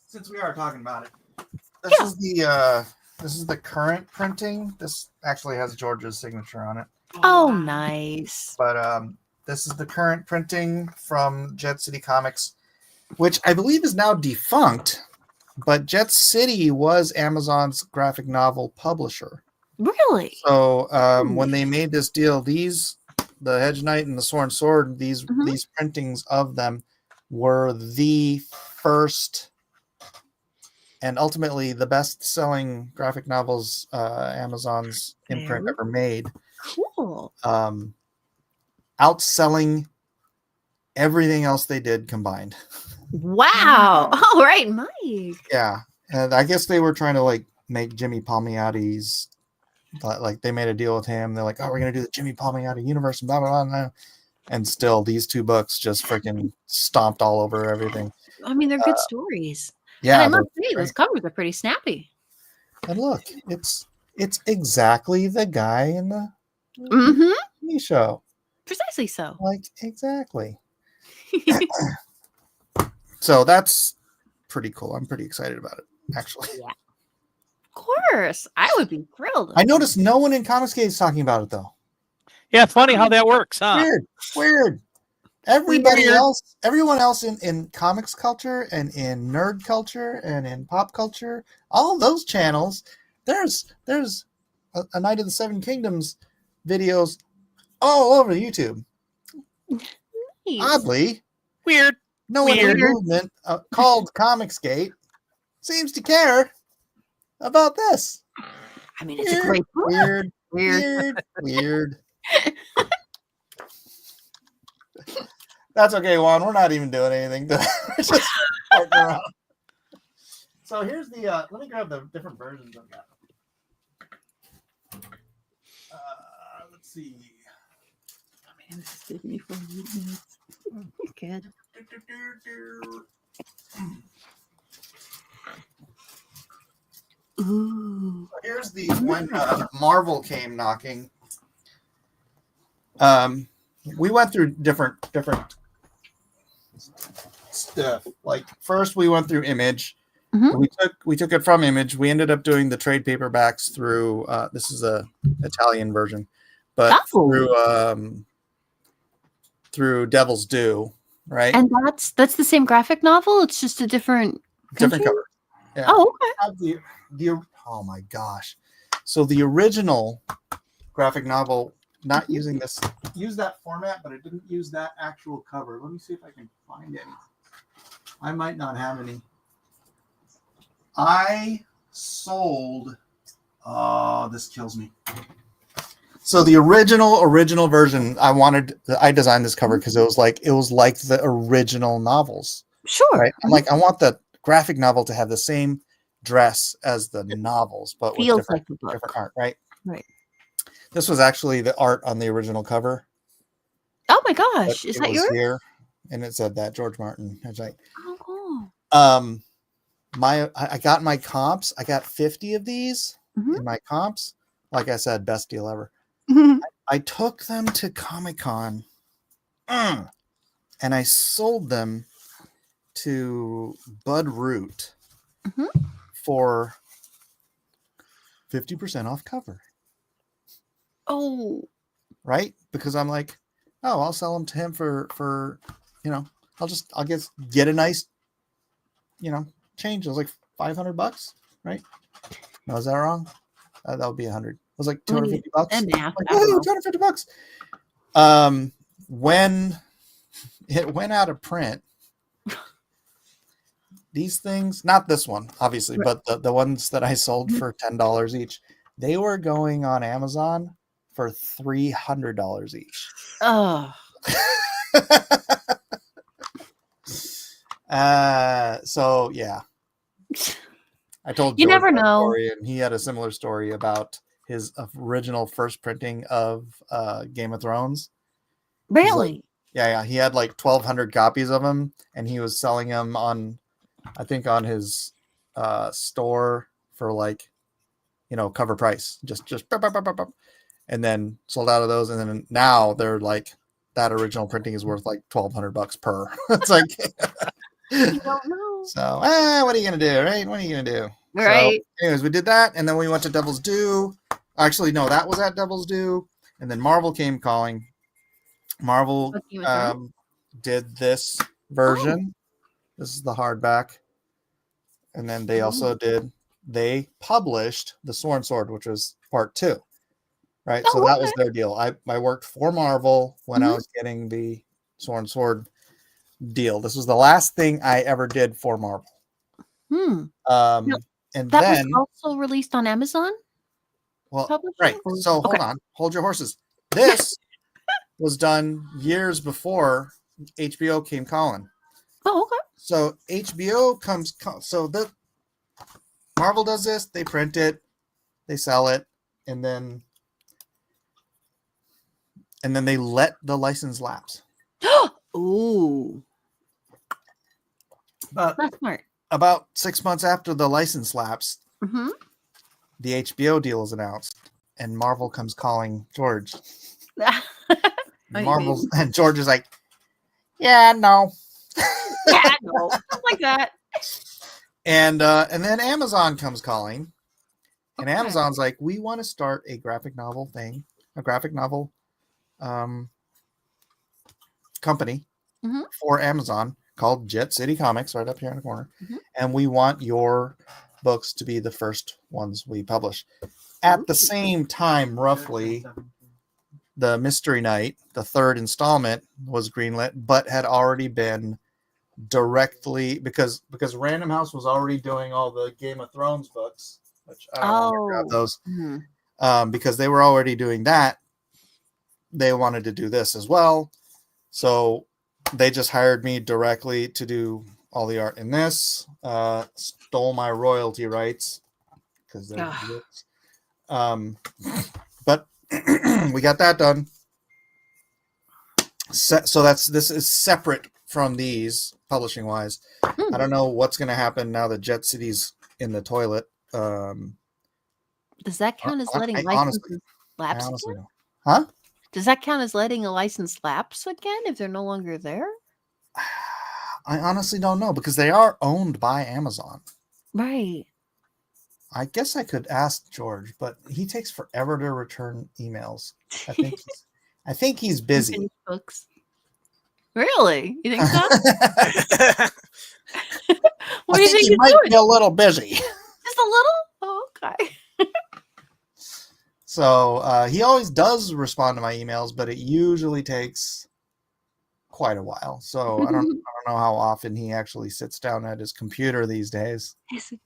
Since we are talking about it, this is the current printing. This actually has George's signature on it. Oh, nice. But this is the current printing from Jet City Comics, which I believe is now defunct. But Jet City was Amazon's graphic novel publisher. Really? So when they made this deal, the Hedge Knight and the Sworn Sword, these printings of them were the first and ultimately the best-selling graphic novels Amazon's imprint ever made. Cool. Outselling everything else they did combined. Wow. All right, Mike. Yeah. And I guess they were trying to like make Jimmy Palmiotti's, like they made a deal with him. They're like, oh, we're going to do the Jimmy Palmiotti universe and blah, blah, blah. And still these two books just freaking stomped all over everything. I mean, they're good stories. Yeah. And I must say, those covers are pretty snappy. And look, it's exactly the guy in the TV show. Precisely so. Like, exactly. So that's pretty cool. I'm pretty excited about it, actually. Yeah. Of course. I would be thrilled. I noticed no one in Comicsgate is talking about it, though. Yeah, funny how that works, huh? Weird. Everyone else in comics culture and in nerd culture and in pop culture, all those channels, there's a Night of the Seven Kingdoms videos all over YouTube. Nice. Oddly, weird. No one in the movement called Comicsgate seems to care about this. I mean, it's a great book. Weird. That's okay, Juan. We're not even doing anything. We're just farting around. So here's the. Let me grab the different versions I've got. Let's see. Oh, man, this is taking me 4 minutes. Good. Ooh. Here's the when Marvel came knocking. We went through different stuff. Like first we went through Image. Mhm. We took it from Image. We ended up doing the trade paperbacks through this is a Italian version, but through Devil's Due, right? And that's the same graphic novel. It's just a different country? Cover. Yeah. Oh, okay. Oh my gosh. So the original graphic novel, not using this, use that format, but it didn't use that actual cover. Let me see if I can find any. I might not have any. I sold. Oh, this kills me. So the original version, I designed this cover because it was like the original novels. Sure. Right. I'm like, I want the graphic novel to have the same dress as the novels, but with different art, right? Right. This was actually the art on the original cover. Oh my gosh. Is that yours? Here, and it said that George Martin. I was like, oh, cool. I got my comps. I got 50 of these in my comps. Like I said, best deal ever. I took them to Comic-Con and I sold them to Bud Root for 50% off cover. Oh, right? Because I'm like, oh, I'll sell them to him for I'll get a nice, change. It was like $500, right? No, is that wrong? That would be 100. It was like $250. Yeah, like, woo, $250. When it went out of print, these things, not this one, obviously, but the ones that I sold for $10 each, they were going on Amazon for $300 each. Oh. So yeah. I told you George never that know. Story, and he had a similar story about his original first printing of Game of Thrones. Really? Yeah. He had like 1,200 copies of them, and he was selling them on his store for like, cover price, just and then sold out of those, and then now they're like that original printing is worth like $1,200 per. It's like. You don't know. So, what are you gonna do, right? What are you gonna do? Right. So, anyways, we did that, and then we went to Devil's Due. Actually, no, that was at Devil's Due, and then Marvel came calling. Marvel did this version. This is the hardback, and then they also they published the Sworn Sword, which was part 2, right? So that was their deal. I worked for Marvel when I was getting the Sworn Sword deal. This was the last thing I ever did for Marvel. And that then was also released on Amazon. Well, right. So hold your horses. This was done years before HBO came calling. Oh, okay. So HBO comes. So the Marvel does this. They print it, they sell it, and then they let the license lapse. Ooh. But that's smart. About 6 months after the license lapsed, the HBO deal is announced, and Marvel comes calling George. And George is like, "Yeah, no, yeah, no, something like that." And then Amazon comes calling, and Amazon's like, "We want to start a graphic novel thing, a graphic novel company for Amazon called Jet City Comics, right up here in the corner, and we want your books to be the first ones we publish." At the same time, roughly, the Mystery Knight, the 3rd installment, was greenlit, but had already been directly because Random House was already doing all the Game of Thrones books, which I don't want to grab those, because they were already doing that. They wanted to do this as well, so they just hired me directly to do all the art in this. Stole my royalty rights because they're but we got that done. So this is separate from these publishing wise. I don't know what's going to happen now that Jet City's in the toilet. Does that count as letting licenses lapse again? Huh? Does that count as letting a license lapse again if they're no longer there? I honestly don't know because they are owned by Amazon. Right. I guess I could ask George, but he takes forever to return emails. I think he's busy. Books. Really? You think so? What do you think he he's might doing? be a little busy. Just a little? Oh, okay. So he always does respond to my emails, but it usually takes quite a while. So I don't know how often he actually sits down at his computer these days.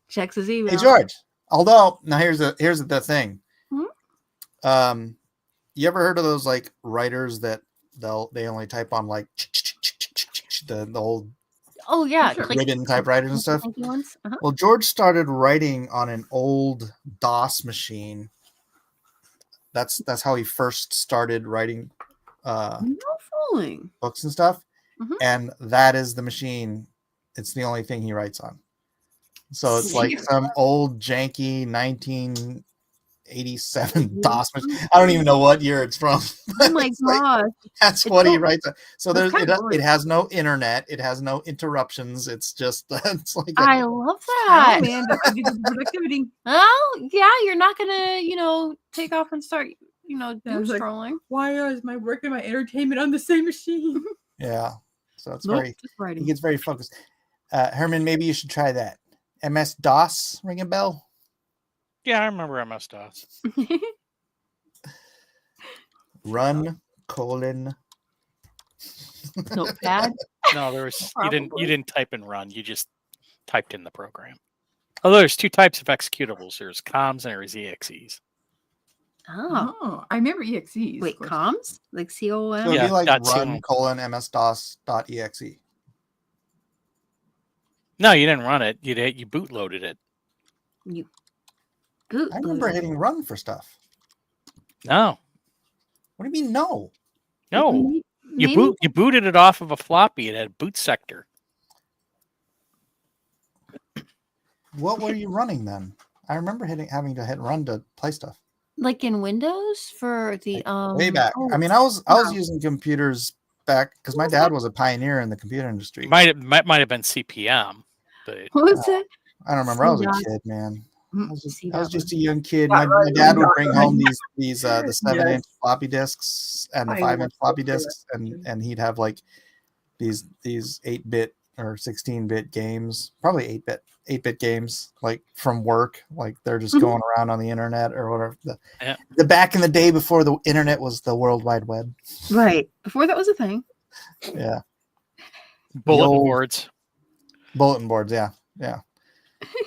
Checks his email. Hey George. Although now here's the thing. You ever heard of those like writers that they only type on like the old ribbon typewriters and stuff? Well, George started writing on an old DOS machine. That's how he first started writing books and stuff. And that is the machine. It's the only thing he writes on. So it's like some old janky 1987 DOS machine. I don't even know what year it's from. Oh my god! That's what he writes on. So it has no internet. It has no interruptions. It's just it's like I love that. Oh, man, that's productivity. Oh yeah, you're not gonna take off and start doom scrolling. Why is my work and my entertainment on the same machine? Yeah. So it's he gets very focused. Herman, maybe you should try that. MS DOS, ring a bell? Yeah, I remember MS DOS. Run : Notepad. No, there was you didn't type in run. You just typed in the program. Although there's two types of executables. There's comms and there's exes. Oh, I remember exes. Wait, comms? Like COM? So it'd be like run : MS-DOS.exe. No, you didn't run it. You bootloaded it. You I remember hitting run for stuff. No. What do you mean no? No. You booted it off of a floppy. It had boot sector. What were you running then? I remember having to hit run to play stuff. Like in Windows for the way back. I mean, I was using computers back because my dad was a pioneer in the computer industry. Might have been CPM, but what was it? I don't remember. I was a kid, man. I was just a young kid. My dad would bring home these the 7-inch floppy disks and the 5-inch floppy disks, and he'd have like these 8-bit or 16-bit games, probably 8-bit games, like from work, like they're just going around on the internet or whatever. The back in the day before the internet was the World Wide Web, right? Before that was a thing. Yeah. Bulletin boards, yeah.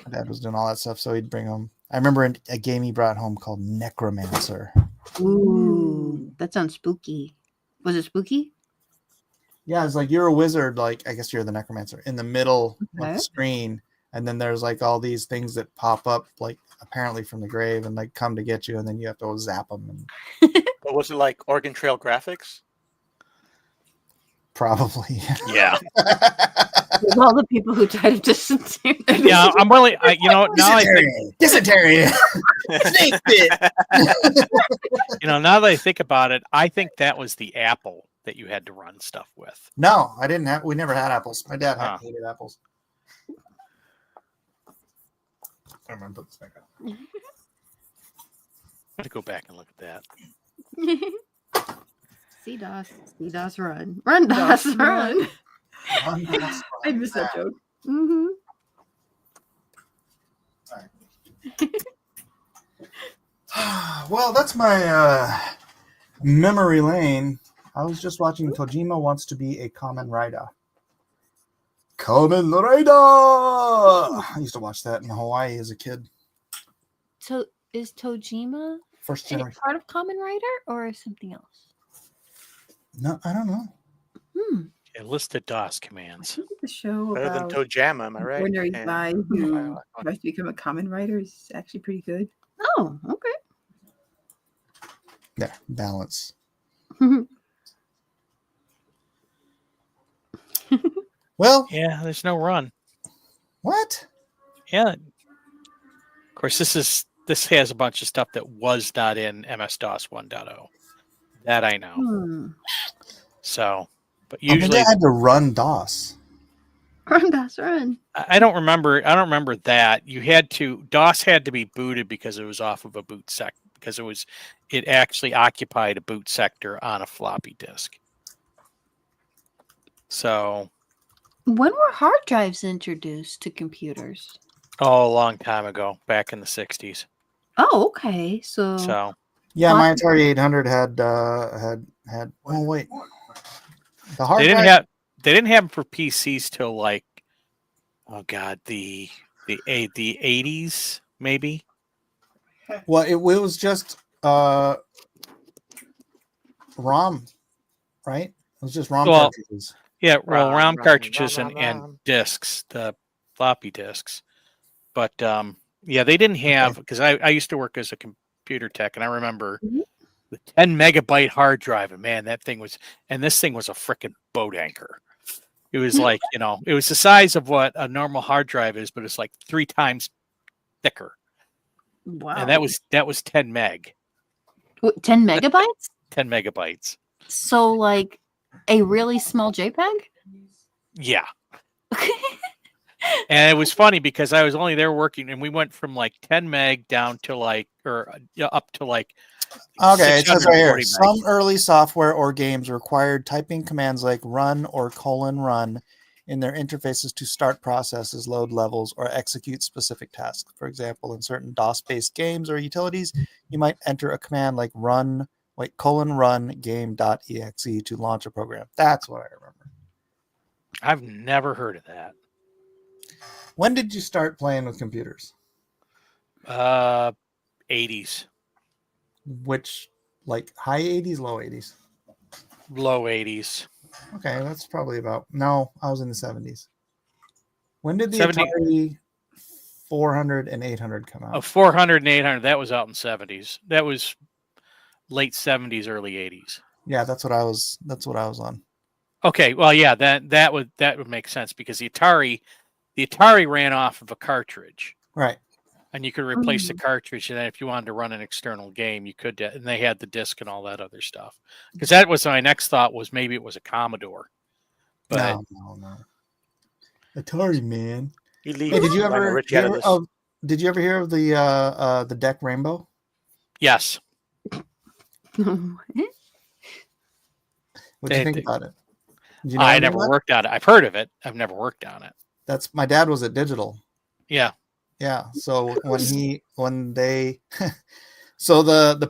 My dad was doing all that stuff, so he'd bring home. I remember a game he brought home called Necromancer. Ooh, that sounds spooky. Was it spooky? Yeah, it's like you're a wizard, like I guess you're the necromancer in the middle of the screen, and then there's like all these things that pop up, like apparently from the grave, and like come to get you, and then you have to zap them. And But was it like Oregon Trail graphics? Probably. Yeah. With all the people who died of dysentery. Yeah, I'm really, now dysentery, snake bit. Now that I think about it, I think that was the apple that you had to run stuff with. No, I didn't have. We never had apples. My dad hated apples. I'm gonna put this back up. I'm gonna go back and look at that. CDOS, run. Run, DOS, run. I missed that joke. Mm-hmm. Well, that's my memory lane. I was just watching Kojima Wants to Be a Kamen Rider. Kamen Rider! I used to watch that in Hawaii as a kid. So is Tojima First generation part of Kamen Rider or something else? No, I don't know. Yeah, list the DOS commands. The show Better than about Tojama, am I right? ordinary And- guy who tries to become a common writer is actually pretty good. Oh, okay. There, balance. Well, Yeah, there's no run. What? Yeah. Of course, this has a bunch of stuff that was not in MS-DOS 1.0. That I know. So, but usually I had to run DOS. Run, DOS, run. I don't remember that. DOS had to be booted because it was off of a boot sector, because it actually occupied a boot sector on a floppy disk. So, when were hard drives introduced to computers? a long time ago, back in the 60s. Oh, okay. So yeah, my Atari 800 had. Oh wait, the hard drive. They didn't have them for PCs till like, oh god, the 80s maybe. Well, it was just ROM, right? It was just ROM cartridges. Yeah, well, ROM cartridges and discs, the floppy disks. But yeah, they didn't have, because I used to work as a computer tech, and I remember the 10 megabyte hard drive, and man, this thing was a freaking boat anchor. It was like, it was the size of what a normal hard drive is, but it's like 3 times thicker. Wow. And that was 10 meg. 10 megabytes? 10 megabytes. So like a really small JPEG? Yeah. And it was funny because I was only there working, and we went from like 10 meg down to like, up to like. Okay, it says right here, some early software or games required typing commands like run or :run in their interfaces to start processes, load levels, or execute specific tasks. For example, in certain DOS-based games or utilities, you might enter a command like run game.exe to launch a program. That's what I remember. I've never heard of that. When did you start playing with computers? 80s. Which, like high 80s, low 80s? Low 80s. Okay, that's probably about. No, I was in the 70s. When did the 70... Atari 400 and 800 come out? 400 and 800. That was out in the 70s. That was late 70s, early 80s. Yeah, that's what I was on. Okay, well, yeah, that would make sense because the Atari ran off of a cartridge, right? And you could replace the cartridge, and then if you wanted to run an external game, you could. And they had the disc and all that other stuff. Because that was my next thought, was maybe it was a Commodore. But no. Atari, man. Hey, did you ever hear of the DEC Rainbow? Yes. What do you think about it? You know I never worked on it. I've heard of it. I've never worked on it. My dad was at Digital. Yeah. Yeah. So the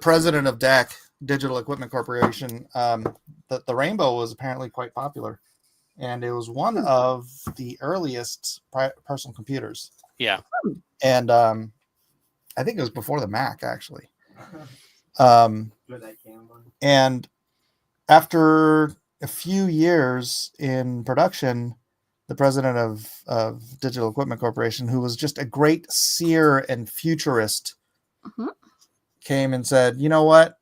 president of DEC, Digital Equipment Corporation, the Rainbow was apparently quite popular, and it was one of the earliest personal computers. Yeah. And I think it was before the Mac, actually. And after a few years in production, the president of Digital Equipment Corporation, who was just a great seer and futurist, came and said, "You know what?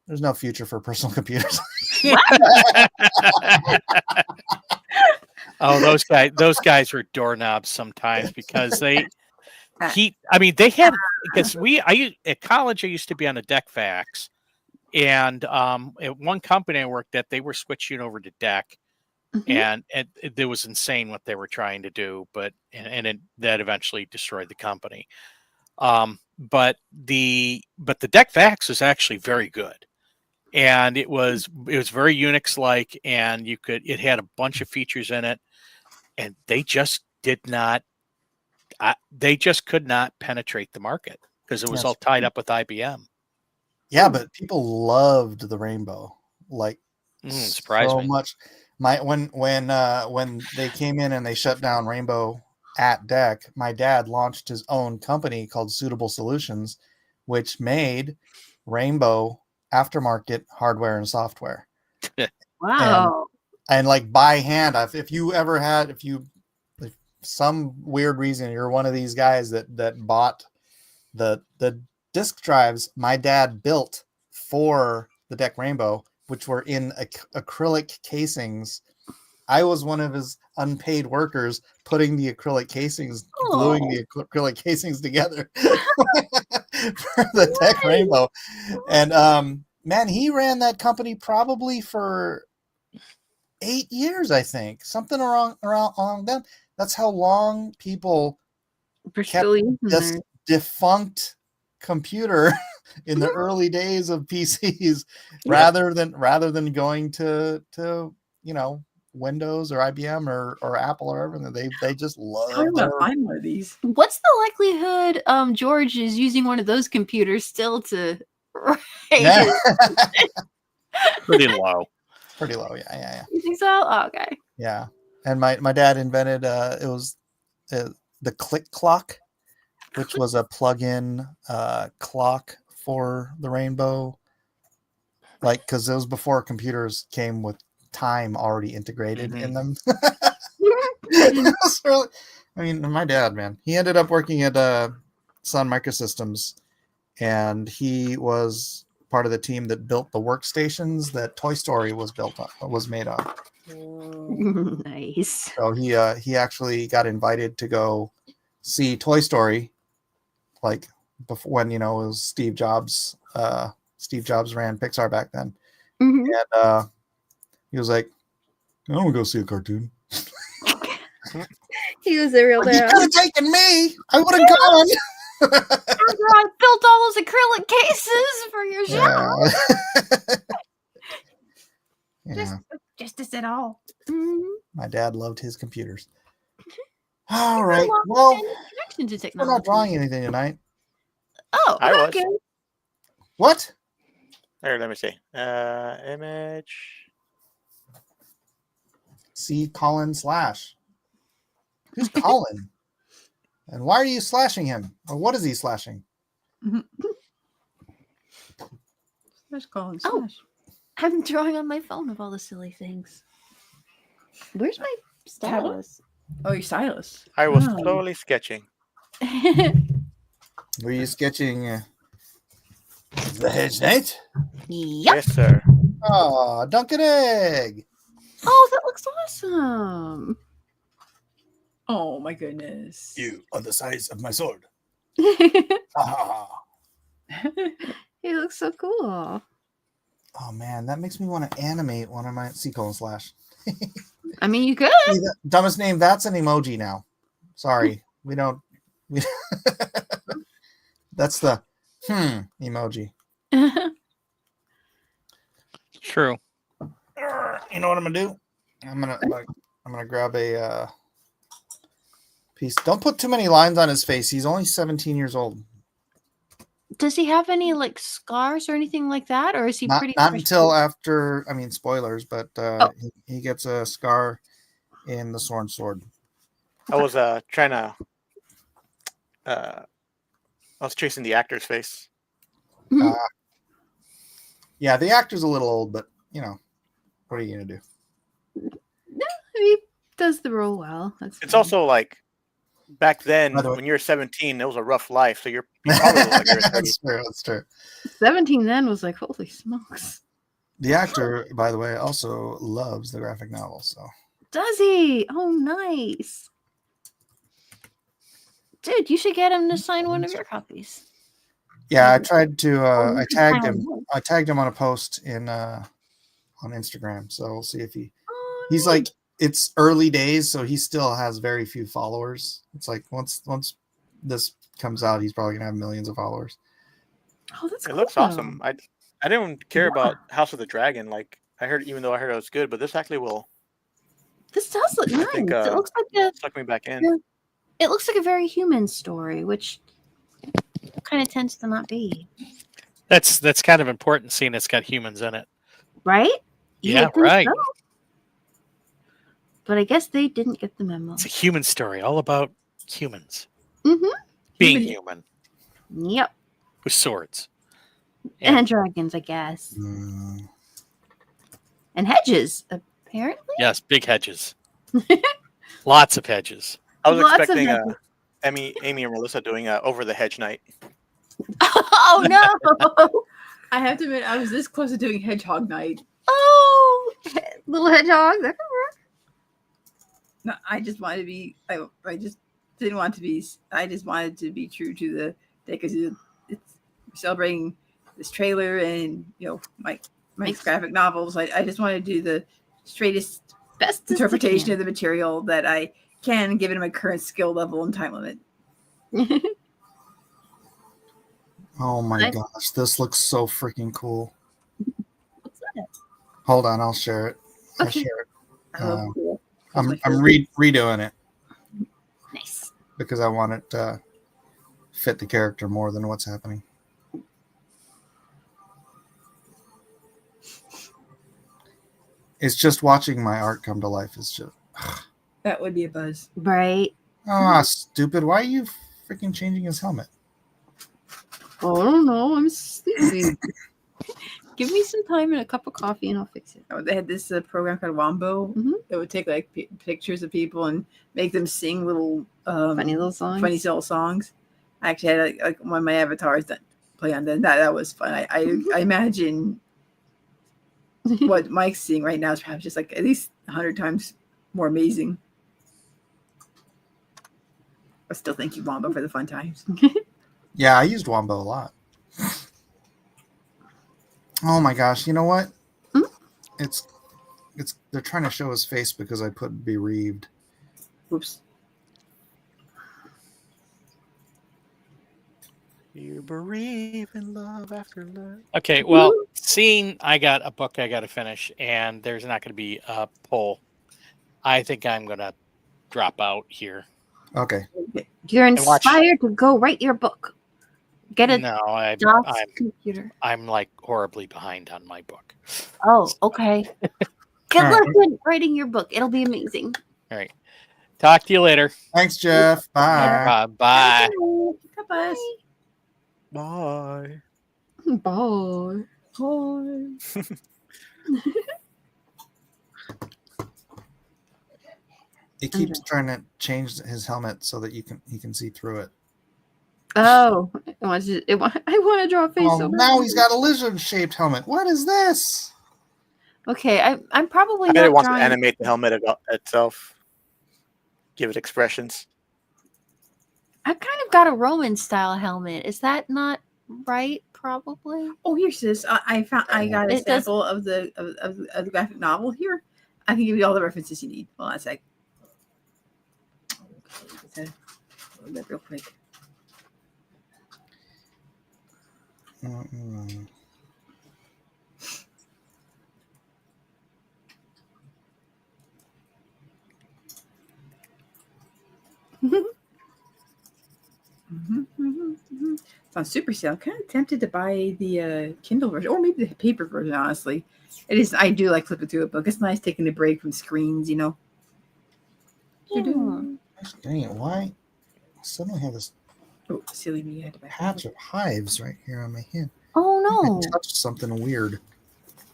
There's no future for personal computers." Oh, those guys were doorknobs sometimes because they had, because at college I used to be on a DEC fax, and at one company I worked at, they were switching over to DEC. And it was insane what they were trying to do, but that eventually destroyed the company. But the DEC fax was actually very good, and it was very Unix-like, and it had a bunch of features in it, and they just could not penetrate the market because it was all tied up with IBM. Yeah, but people loved the Rainbow surprised me. much. When they came in and they shut down Rainbow at DEC, my dad launched his own company called Suitable Solutions, which made Rainbow aftermarket hardware and software. Wow. And like by hand, if some weird reason you're one of these guys that bought the disk drives, my dad built for the deck Rainbow, which were in acrylic casings. I was one of his unpaid workers putting the acrylic casings, gluing the acrylic casings together for the deck Rainbow. And man, he ran that company probably for 8 years, I think. Something around then. That's how long people kept this defunct computer in the early days of PCs rather than going to Windows or IBM or Apple or everything. They just love find one of these. What's the likelihood George is using one of those computers still to Yeah. Pretty low. Pretty low, yeah. You think so? Oh, okay. Yeah. And my dad invented it was the click clock, which was a plug-in clock for the Rainbow. Like, because it was before computers came with time already integrated in them. It was really, I mean, my dad, man, he ended up working at Sun Microsystems, and he was part of the team that built the workstations that Toy Story was made on. Nice. So he actually got invited to go see Toy Story, like before when it was Steve Jobs. Steve Jobs ran Pixar back then, and he was like, "I want to go see a cartoon." He was a real You dad. could have taken me. I would have gone. After I built all those acrylic cases for your show. Yeah. Just as it all. My dad loved his computers. All right. Well, connection to we're technology. not drawing anything tonight. Oh, I was. okay. What? There, let me see. Image. See Colin slash. Who's Colin? And why are you slashing him? Or what is he slashing? Let's call him Oh. Slash. I'm drawing on my phone of all the silly things. Where's my stylus? Oh, your stylus. I was Oh. slowly sketching. Were you sketching the Hedge Knight? Yep. Yes, sir. Oh, Dunkin' Egg. Oh, that looks awesome. Oh my goodness. You are the size of my sword. He Ah. looks so cool. Oh man, that makes me want to animate one of my Colin slash. I mean, you could. See, the dumbest name. That's an emoji now. Sorry, we don't. That's the emoji. True. You know what I'm gonna do? I'm gonna grab a piece. Don't put too many lines on his face. He's only 17 years old. Does he have any like scars or anything like that, or is he pretty? Not fresh until too? after. I mean, spoilers, but he gets a scar in the Sworn Sword. I was trying to. I was tracing the actor's face. Yeah, the actor's a little old, but what are you gonna do? No, he does the role well. It's also like back then By the way- when you're 17, it was a rough life. So you probably look like you're 30. That's true. That's true. 17 then was like, holy smokes. The actor, by the way, also loves the graphic novel. So Does he? Oh, nice. Dude, you should get him to sign one of your copies. yeah, I tried to. I you can tagged find him. one. I tagged him on a post on Instagram. So we'll see if Oh, he's nice. like. It's early days, so he still has very few followers. It's like once this comes out, he's probably gonna have millions of followers. Oh, that's It cool. looks awesome. I didn't care about House of the Dragon. Like even though I heard it was good, but this actually will This does look nice. think, It looks like suck me back in. it looks like a very human story, which kind of tends to not be. That's kind of important, seeing it's got humans in it. Right? You Yeah, would think right. so. But I guess they didn't get the memo. It's a human story, all about humans Mm-hmm. being human Yep. with swords. And dragons, I guess. And hedges, apparently. Yes, big hedges. Lots of hedges. I was Lots of expecting hedges. Amy and Melissa doing Over the Hedge Night. Oh no! I have to admit, I was this close to doing Hedgehog Knight. Oh, little hedgehog. That could work. No, I just wanted to be. I just didn't want to be. I just wanted to be true to the because it's celebrating this trailer and my Makes- graphic novels. I just want to do the straightest, Best interpretation of the material that I can, given my current skill level and time limit. Oh my gosh, this looks so freaking cool. What's that? Hold on, I'll share it. I'll Okay. share it. Oh, cool. I'm redoing it Nice. because I want it to fit the character more than what's happening. It's just watching my art come to life is just That would be a buzz. Right. stupid. Why are you freaking changing his helmet? Oh, I don't know. I'm sleeping. Give me some time and a cup of coffee and I'll fix it. Oh, they had this program called Wombo that would take like pictures of people and make them sing little Funny little songs. Funny little songs. I actually had like one of my avatars that play on that. That was fun. I imagine what Mike's seeing right now is perhaps just like at least 100 times more amazing. I still thank you, Wombo, for the fun times. Yeah, I used Wombo a lot. Oh my gosh, you know what? It's they're trying to show his face because I put bereaved. Oops. You bereave in love after love. Okay, well, seeing I got a book I got to finish, and there's not going to be a poll, I think I'm going to drop out here. Okay. You're And watch- inspired to go write your book. Get a No, DOS computer. I'm like horribly behind on my book. Oh, okay. Good All luck right. with writing your book. It'll be amazing. All right. Talk to you later. Thanks, Jeff. Bye. Bye. Goodbye. Bye. Bye. Bye. He keeps trying to change his helmet so that he can see through it. Oh, I want to draw a face. Oh, so now bad. he's got a lizard-shaped helmet. What is this? Okay, I'm probably I bet not it wants drawing. to animate the helmet itself. Give it expressions. I've kind of got a Roman style helmet. Is that not right? Probably. Oh, here, sis. I got a It does- sample of the graphic novel here. I can give you all the references you need. Hold on a sec. Okay, load that real quick. It's on super sale. I'm kind of tempted to buy the Kindle version, or maybe the paper version. Honestly, it is. I do like flipping through a book. It's nice taking a break from screens. You know. Yeah. Dang it! Why? I suddenly have this Oh, silly me! I had to buy patch of hives right here on my hand. Oh no. I touched something weird.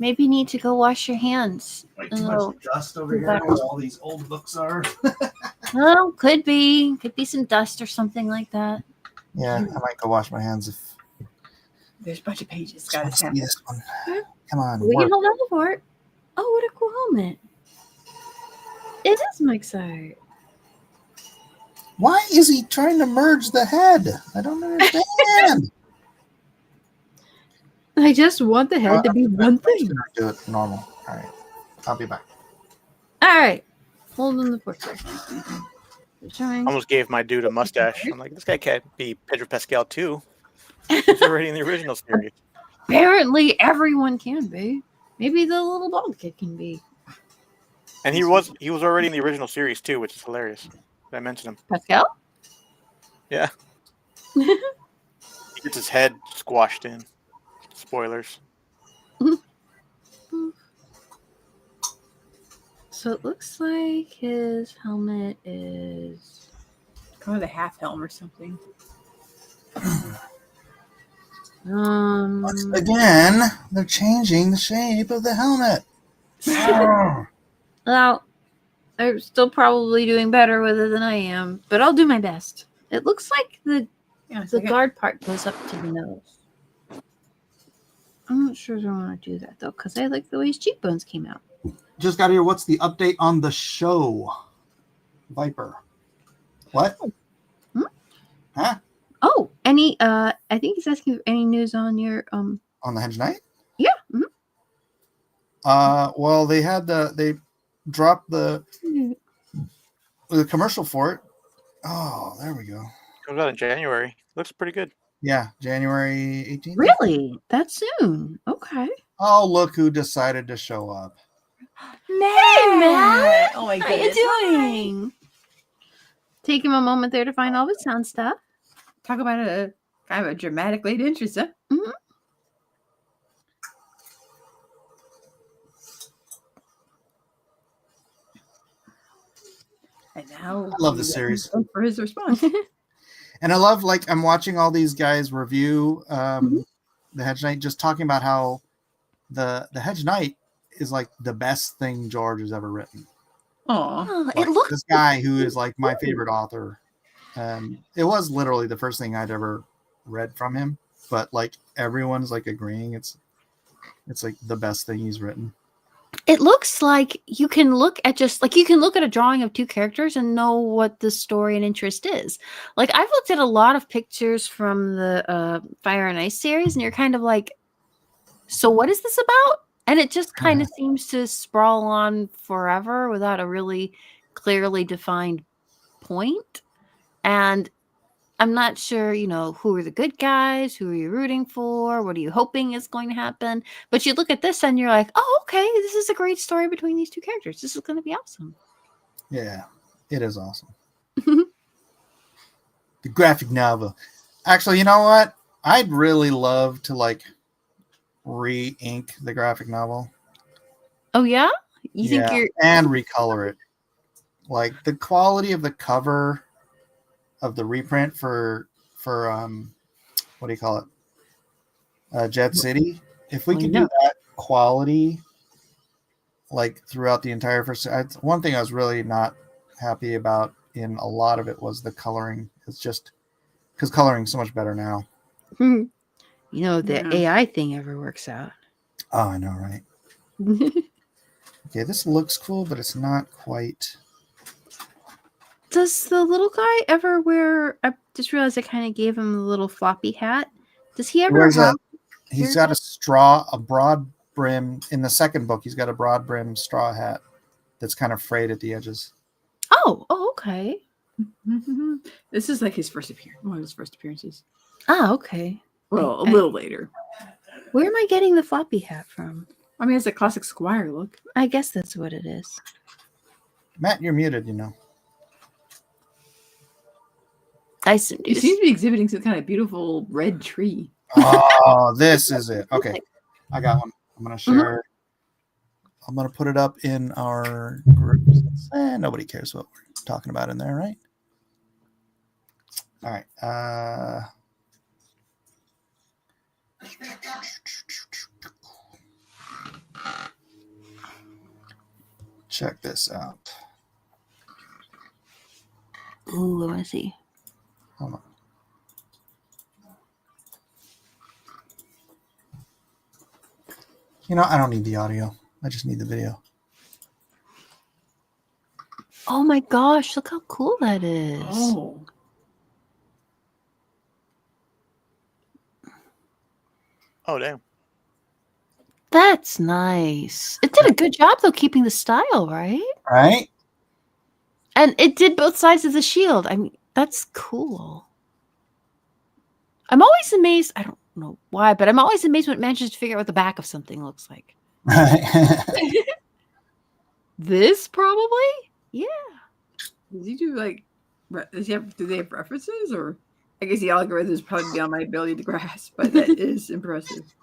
Maybe you need to go wash your hands. Like And too it'll- much dust over here back- where all these old books are. Well, could be some dust or something like that. Yeah, I might go wash my hands if. There's a bunch of pages. Just Got wanna a see sample. this one. Come on, We can work. hold on for it. Oh, what a cool helmet! It is Mike's art. Why is he trying to merge the head? I don't understand. I just want the head to be one I'm thing. gonna do it normal. All right, I'll be back. All right, hold on the fort there. We're trying. Almost gave my dude a mustache. I'm like, this guy can't be Pedro Pascal too. He's already in the original series. Apparently, everyone can be. Maybe the little bald kid can be. And he was already in the original series too, which is hilarious. Did I mention him? Pascal? Yeah. He gets his head squashed in. Spoilers. So it looks like his helmet is. Kind of the half helm or something. Once again, they're changing the shape of the helmet. Well, they're still probably doing better with it than I am, but I'll do my best. It looks like the guard part goes up to the nose. I'm not sure I want to do that though, because I like the way his cheekbones came out. Just got here. What's the update on the show? Viper. What? Huh? Oh, any I think he's asking for any news on your On the Hedge Knight? Yeah. Well, they dropped the commercial for it. Oh, there we go. Comes out in January. Looks pretty good. Yeah, January 18th. Really? That soon? Okay. Oh, look who decided to show up. Hey, Matt! Oh my How you goodness. doing? Take him a moment there to find all his sound stuff. Talk about a kind of a dramatic late entrance, huh? Mm-hmm. And now I love this series. For his response. And I love, like, I'm watching all these guys review the Hedge Knight, just talking about how the Hedge Knight is like the best thing George has ever written. Oh, Like, it looks this guy who is like my favorite author. It was literally the first thing I'd ever read from him, but like everyone's like agreeing it's like the best thing he's written. It looks like you can look at a drawing of two characters and know what the story and interest is. Like I've looked at a lot of pictures from the Fire and Ice series, and you're kind of like, so what is this about? And it just kind of seems to sprawl on forever without a really clearly defined point. And I'm not sure, who are the good guys? Who are you rooting for? What are you hoping is going to happen? But you look at this and you're like, oh, okay, this is a great story between these two characters. This is going to be awesome. Yeah, it is awesome. The graphic novel. Actually, you know what? I'd really love to like re-ink the graphic novel. Oh, yeah? You think you're... And recolor it. Like the quality of the cover of the reprint for what do you call it? Jet City. If we could do that quality like throughout the entire first, one thing I was really not happy about in a lot of it was the coloring. It's just because coloring is so much better now. The AI thing ever works out. Oh, I know, right? Okay, this looks cool, but it's not quite. Does the little guy ever wear? I just realized I kind of gave him a little floppy hat. Does he ever have? He's got a broad brim in the second book. He's got a broad brim straw hat that's kind of frayed at the edges. Oh, okay. This is like his first appearance. One of his first appearances. Ah, okay. Well, a little later. Where am I getting the floppy hat from? I mean, it's a classic Squire look. I guess that's what it is. Matt, you're muted, He seems to be exhibiting some kind of beautiful red tree. Oh, this is it. Okay. I got one. I'm going to share. I'm going to put it up in our groups. Nobody cares what we're talking about in there, right? All right. Check this out. Ooh, I want to see. Hold on. I don't need the audio. I just need the video. Oh my gosh, look how cool that is. Oh. Oh, damn. That's nice. It did a good job, though, keeping the style, right? Right? And it did both sides of the shield. I mean, that's cool. I'm always amazed. I don't know why, but I'm always amazed when it manages to figure out what the back of something looks like. This probably? Yeah. Does he do like? Do they have references, or I guess the algorithm is probably beyond my ability to grasp, but that is impressive.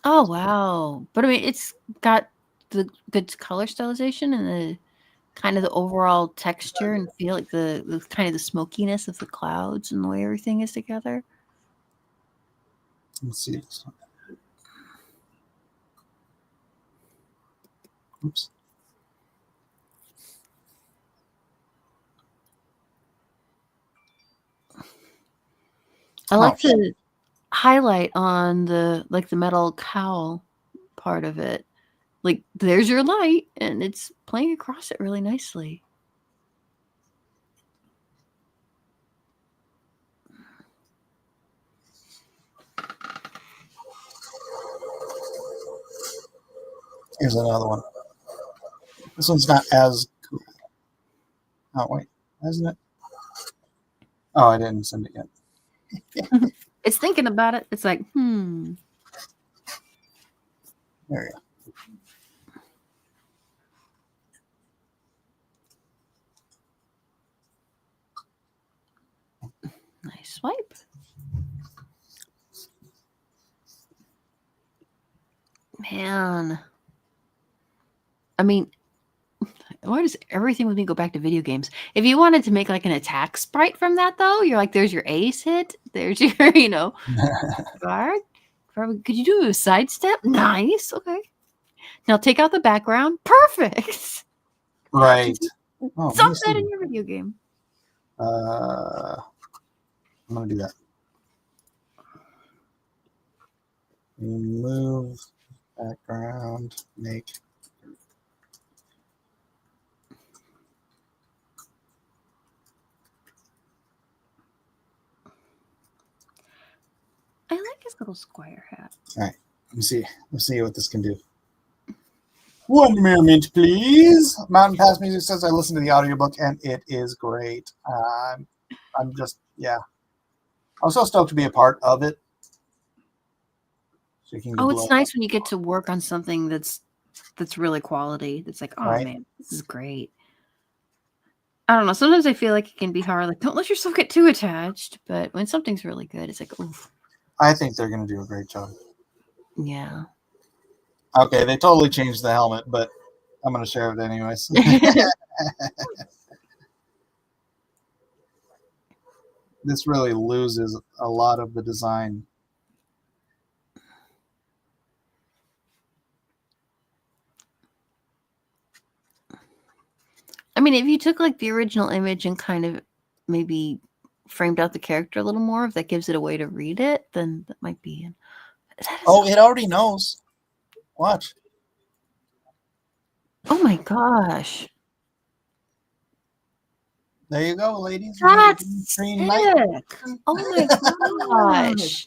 Oh wow! But I mean, it's got the good color stylization and the kind of the overall texture and feel, like the kind of the smokiness of the clouds and the way everything is together. Let's see this one. Oops. I like the highlight on the metal cowl part of it. Like, there's your light, and it's playing across it really nicely. Here's another one. This one's not as cool. Oh, wait. Isn't it? Oh, I didn't send it yet. It's thinking about it. It's like, There you go. Nice swipe. Man. I mean, why does everything with me go back to video games? If you wanted to make like an attack sprite from that, though, you're like, there's your ace hit. There's your, guard. Could you do a sidestep? Nice. Okay. Now take out the background. Perfect. Right. Dump that in your video game. I'm going to do that. Remove background, make. I like his little squire hat. All right. Let's see what this can do. 1 moment, please. Mountain Pass Music says I listened to the audiobook and it is great. I'm just, yeah. I'm so stoked to be a part of it. So it's nice when you get to work on something that's really quality. That's like, oh man, this is great. I don't know. Sometimes I feel like it can be hard. Like, don't let yourself get too attached. But when something's really good, it's like, oof. I think they're going to do a great job. Yeah. Okay, they totally changed the helmet, but I'm going to share it anyways. This really loses a lot of the design. I mean, if you took like the original image and kind of maybe framed out the character a little more, if that gives it a way to read it, then that might be in. Oh, it already knows. Watch. Oh my gosh. There you go, ladies. That's sick. Oh my gosh.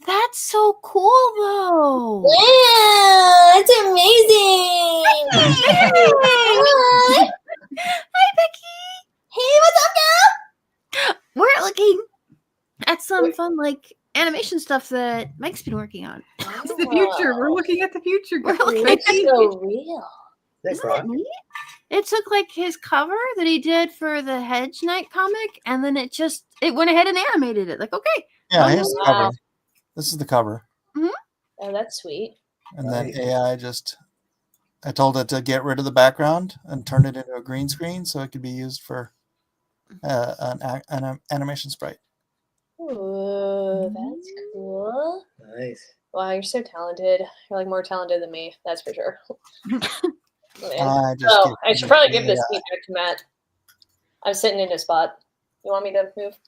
That's so cool, though. Yeah, it's amazing. Hi, Becky. Hey, what's up, girl? We're looking at some fun, like, animation stuff that Mike's been working on. It's the future. We're looking at the future. We're looking It's so real. Isn't that neat? It took like his cover that he did for the Hedge Knight comic, and then it went ahead and animated it. Like, okay. Yeah, here's the cover. This is the cover. Mm-hmm. Oh, that's sweet. And then AI I told it to get rid of the background and turn it into a green screen so it could be used for an animation sprite. Ooh, that's cool. Nice. Wow, you're so talented. You're like more talented than me, that's for sure. I should probably give this feedback to Matt. I'm sitting in his spot. You want me to move?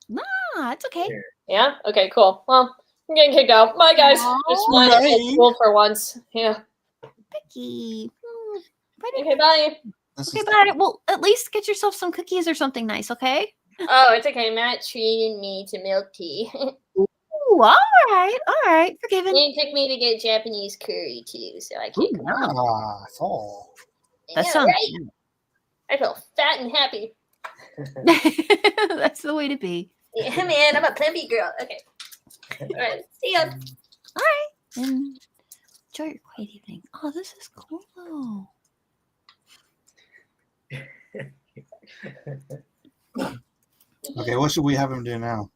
Nah, it's okay. Yeah? Okay, cool. Well, I'm getting kicked out. Bye, guys. Just wanted to play school for once. Yeah. Becky. Okay, bye. Okay, bye. Well, at least get yourself some cookies or something nice, okay? Oh, it's okay. Matt treated me to milk tea. Ooh, all right. Forgiven. He took me to get Japanese curry, too, so I can't come on. That sounds right. I feel fat and happy. That's the way to be. Yeah, man, I'm a plumpy girl. Okay. All right. See ya. All right. And enjoy your quiet evening. Oh, this is cool, though. Okay, what should we have him do now?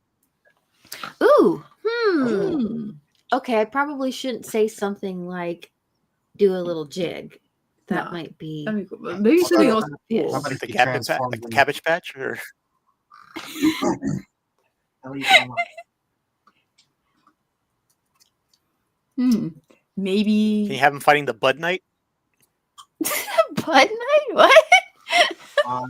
Ooh. Okay, I probably shouldn't say something like do a little jig. That might be. Maybe something else. Like the Cabbage Patch, or Maybe. Can you have him fighting the Bud Knight? Bud Knight? What?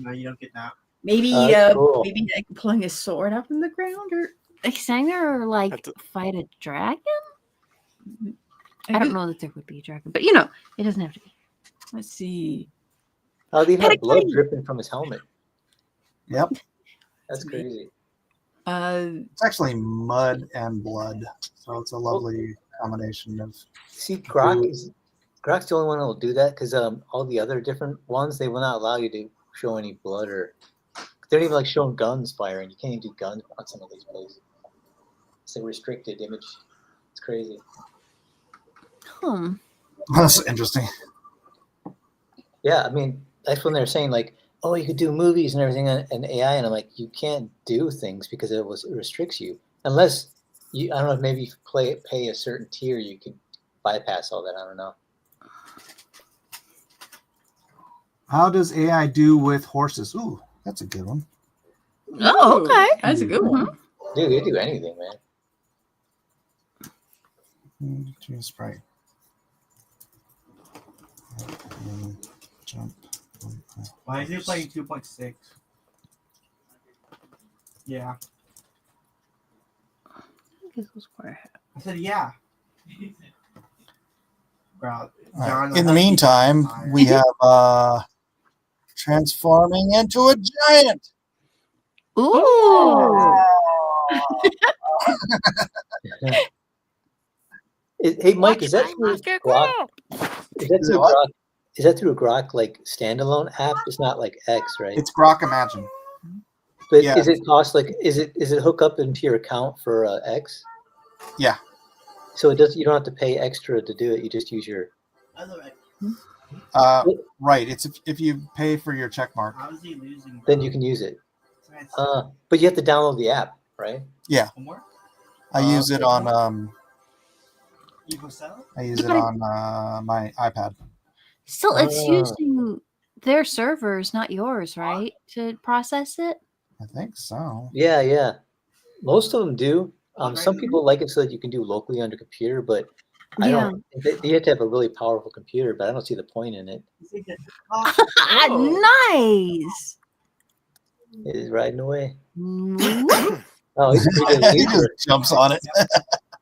No, you don't get that. Maybe cool. maybe like pulling his sword up in the ground, or like saying or like fight a dragon. I don't know that there would be a dragon, but it doesn't have to be. Let's see. Oh, they have blood dripping from his helmet. Yep. That's crazy. It's actually mud and blood, so it's a lovely combination of. See, Grok's the only one that will do that because all the other different ones they will not allow you to show any blood or they don't even like showing guns firing. You can't even do guns on some of these places. It's a restricted image. It's crazy. That's interesting. Yeah, I mean that's when they're saying like, oh, you could do movies and everything and AI, and I'm like, you can't do things because it restricts you unless you. I don't know. Maybe if you pay a certain tier, you could bypass all that. I don't know. How does AI do with horses? Ooh, that's a good one. Oh, okay. That's a good one. Dude, they do anything, man. Sprite. Jump. Why is he playing 2.6? Yeah. I said yeah. Bro, John, in the meantime, we have transforming into a giant. Ooh. Hey, Mike, is that through Grok? Is that through a Grok like standalone app? It's not like X, right? It's Grok Imagine. But is it cost like is it hook up into your account for X? Yeah. So it does. You don't have to pay extra to do it. You just use your. Right. It's if you pay for your check mark. How is he losing? Then you can use it. But you have to download the app, right? Yeah. I use it on my iPad. Still, it's using their servers, not yours, right? To process it. I think so. Yeah. Most of them do. Some people like it so that you can do locally on your computer, but I don't. You have to have a really powerful computer, but I don't see the point in it. Nice. It is riding away. Oh, he just jumps on it.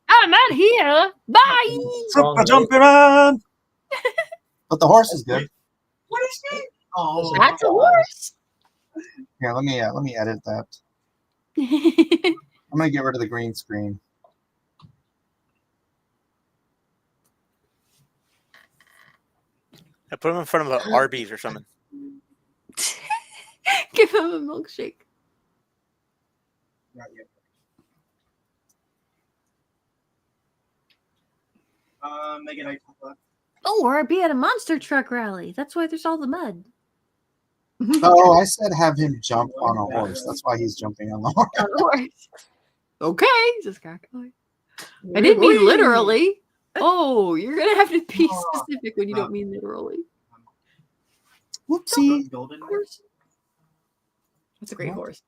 I'm out here. Bye. Super jumping man. But the horse is good. What is it? Oh, that's a horse. Here, let me edit that. I'm gonna get rid of the green screen. I put him in front of an Arby's or something. Give him a milkshake. Not yet. Megan, I Or be at a monster truck rally. That's why there's all the mud. Oh, I said have him jump on a horse. That's why he's jumping on the horse. Okay, just crack. I didn't mean literally. Oh, you're gonna have to be specific when you don't mean literally. Whoopsie. Golden horse. That's a great horse.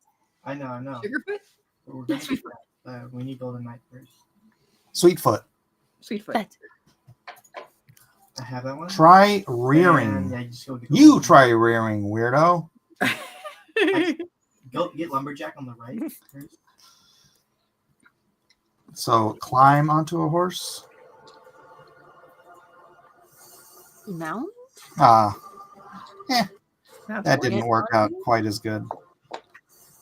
I know. Sugarfoot? We're gonna we need Golden Knight first. Sweetfoot. I have that one. Try rearing. You try rearing, weirdo. Go get lumberjack on the right first. So climb onto a horse. Mount? That didn't work out quite as good.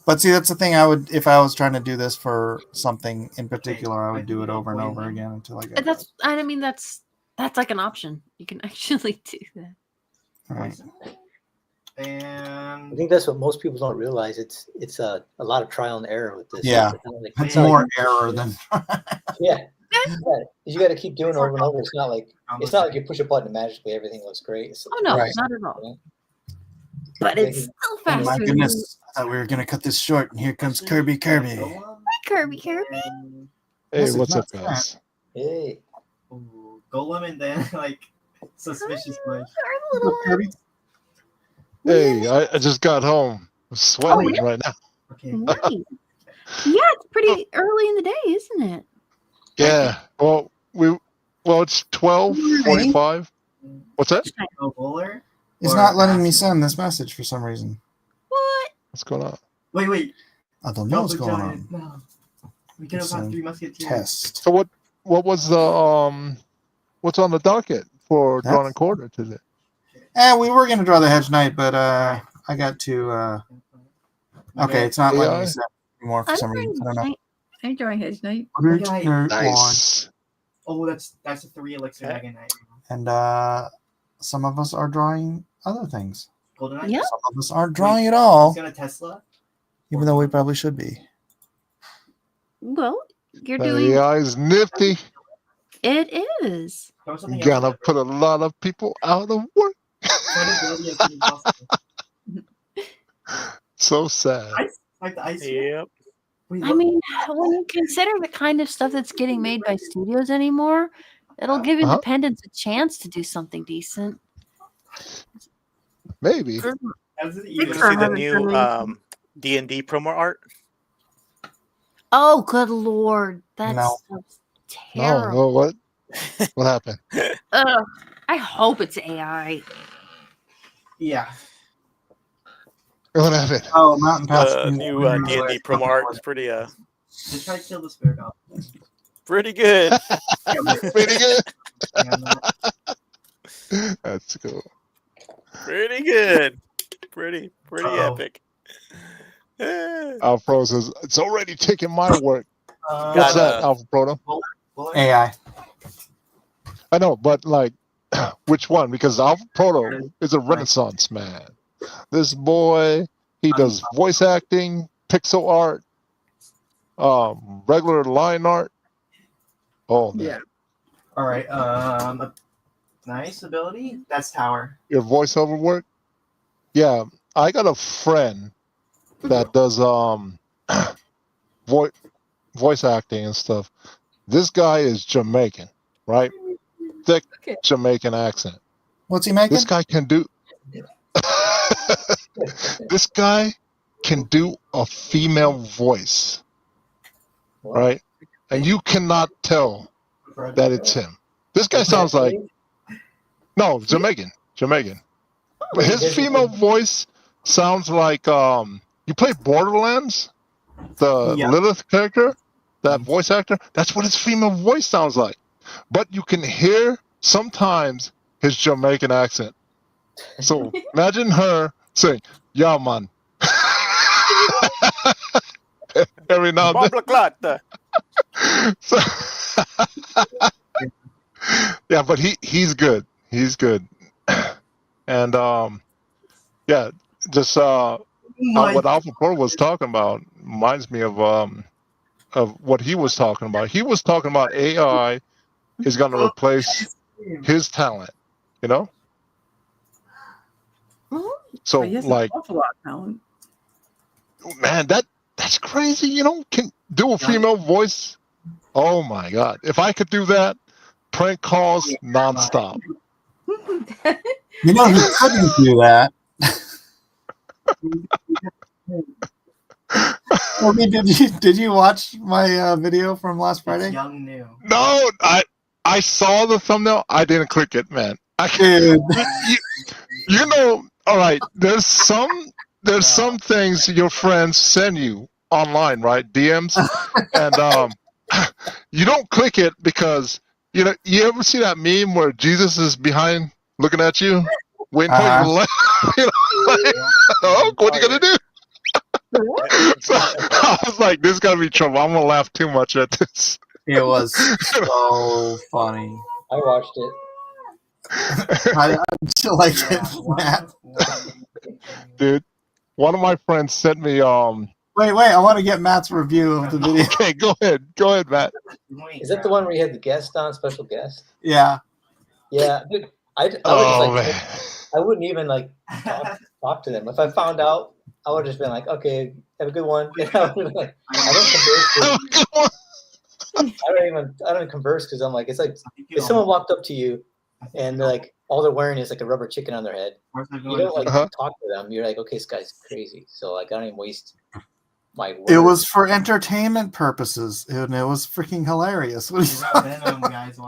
But see, that's the thing. I would, if I was trying to do this for something in particular, I would do it over and over again until I got. That's. I mean, that's like an option. You can actually do that. Right. And I think that's what most people don't realize. It's a lot of trial and error with this. Yeah, it's more error than. Yeah. You got to keep doing it over and over. It's not like you push a button and magically everything looks great. Oh no, not at all. But it's still faster. Oh my goodness! I thought we were gonna cut this short, and here comes Kirby. Hi, Kirby. Hey, what's up, guys? Hey. Ooh, Golem and then like suspicious bush. Kirby. Hey, I just got home. I'm sweating right now. Okay. Nice. Yeah, it's pretty early in the day, isn't it? Yeah. Well, it's 12:45. What's that? He's not letting me send this message for some reason. What? What's going on? Wait. I don't know what's going on. No. We could have It's a got 3 Musketeers. Test. So what was the what's on the docket for drawing a quarter today? We were gonna draw the Hedge Knight, but I got to. Okay, it's not letting me set anymore for some reason. I don't know. I'm drawing Hedge Knight. Nice. Oh, that's a 3 elixir Mega Knight. And some of us are drawing other things. Golden Knight? Yeah. Some of us aren't drawing at all. He's got a Tesla. Even though we probably should be. Well, you're The doing. AI is nifty. It is. Gonna put a lot of people out of work. So sad. Like the ice. Yep. I mean, when you consider the kind of stuff that's getting made by studios anymore, it'll give independents a chance to do something decent. Maybe. You can see the new D&D promo art. Oh, good lord, that's so terrible. No, what? What happened? I hope it's AI. Yeah. What happened? Oh, Mountain Pass. New D&D promo art is pretty They tried to kill the spirit goblin. pretty good. Pretty good. That's cool. Pretty good. Pretty epic. Alfro says it's already taking my work. What's Got, that, Alpha Proto? AI. I know, but like, which one? Because Alpha Proto is a Renaissance man. This boy, he does voice acting, pixel art, regular line art. Oh man. Yeah. All right. Nice ability. That's Tower. Your voiceover work? Yeah, I got a friend that does voice acting and stuff. This guy is Jamaican, right? Thick Jamaican accent. What's he making? This guy can do. This guy can do a female voice, right? And you cannot tell that it's him. This guy sounds like Jamaican. But his female voice sounds like you play Borderlands, the Lilith character, that voice actor. That's what his female voice sounds like. But you can hear sometimes his Jamaican accent. So imagine her saying, "Yeah, man." Every now and then. So, yeah, but he's good. He's good. And yeah, just what Alpha Pro was talking about reminds me of what he was talking about. He was talking about AI is going to replace his talent, you know? So like, man, that's crazy, you know? Can do a female voice. Oh my God. If I could do that, prank calls nonstop. You know who couldn't do that? Did you watch my video from last Friday? Young New. No, I saw the thumbnail. I didn't click it, man. You know, all right. There's some things your friends send you online, right? DMs, and you don't click it because you know. You ever see that meme where Jesus is behind, looking at you, waiting for you to laugh? You know, like, oh, what are you gonna do? So I was like, "This is gonna be trouble. I'm gonna laugh too much at this." It was so funny. I watched it. I still like it, Matt. Dude, one of my friends sent me Wait, I want to get Matt's review of the video. Okay, go ahead, Matt. Is that the one where you had the guest on, special guest? Yeah. Yeah, dude. I wouldn't even like talk to them. If I found out, I would have just been like, okay, have a good one. You know, like, I don't even converse because I'm like, it's like if someone walked up to you and they're like, all they're wearing is like a rubber chicken on their head. You don't like talk to them. You're like, okay, this guy's crazy. So like, I don't even waste my words. It was for entertainment purposes, and it was freaking hilarious.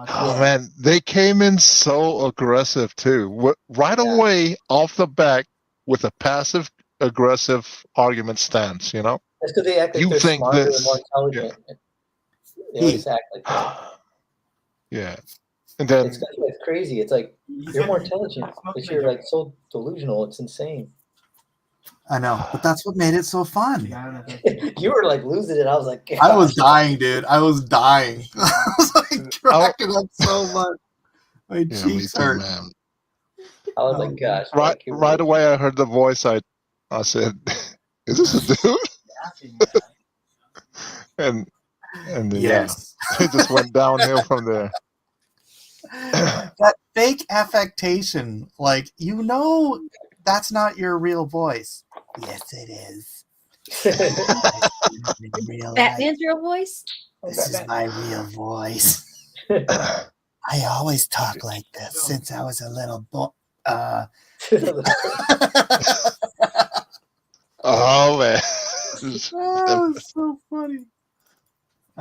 Oh man, they came in so aggressive too. Right away off the back with a passive aggressive argument stance. You know, That's because they act like you they're think smarter and this. more intelligent. They always act like that. Yeah, and then It's crazy. It's like you're more intelligent, but you're like so delusional. It's insane. I know, but that's what made it so fun. You were like losing it. I was like, I was gosh. dying, dude. I was dying. I was like cracking up so much. My me cheeks too, hurt. man. I was like, gosh. Right away, I heard the voice. I said, "Is this a dude?" and then, Yes. it just went downhill from there. That fake affectation, like that's not your real voice. Yes, it is. Batman's real voice? This is my real voice. I always talk like this since I was a little boy. Oh man, Oh, so funny.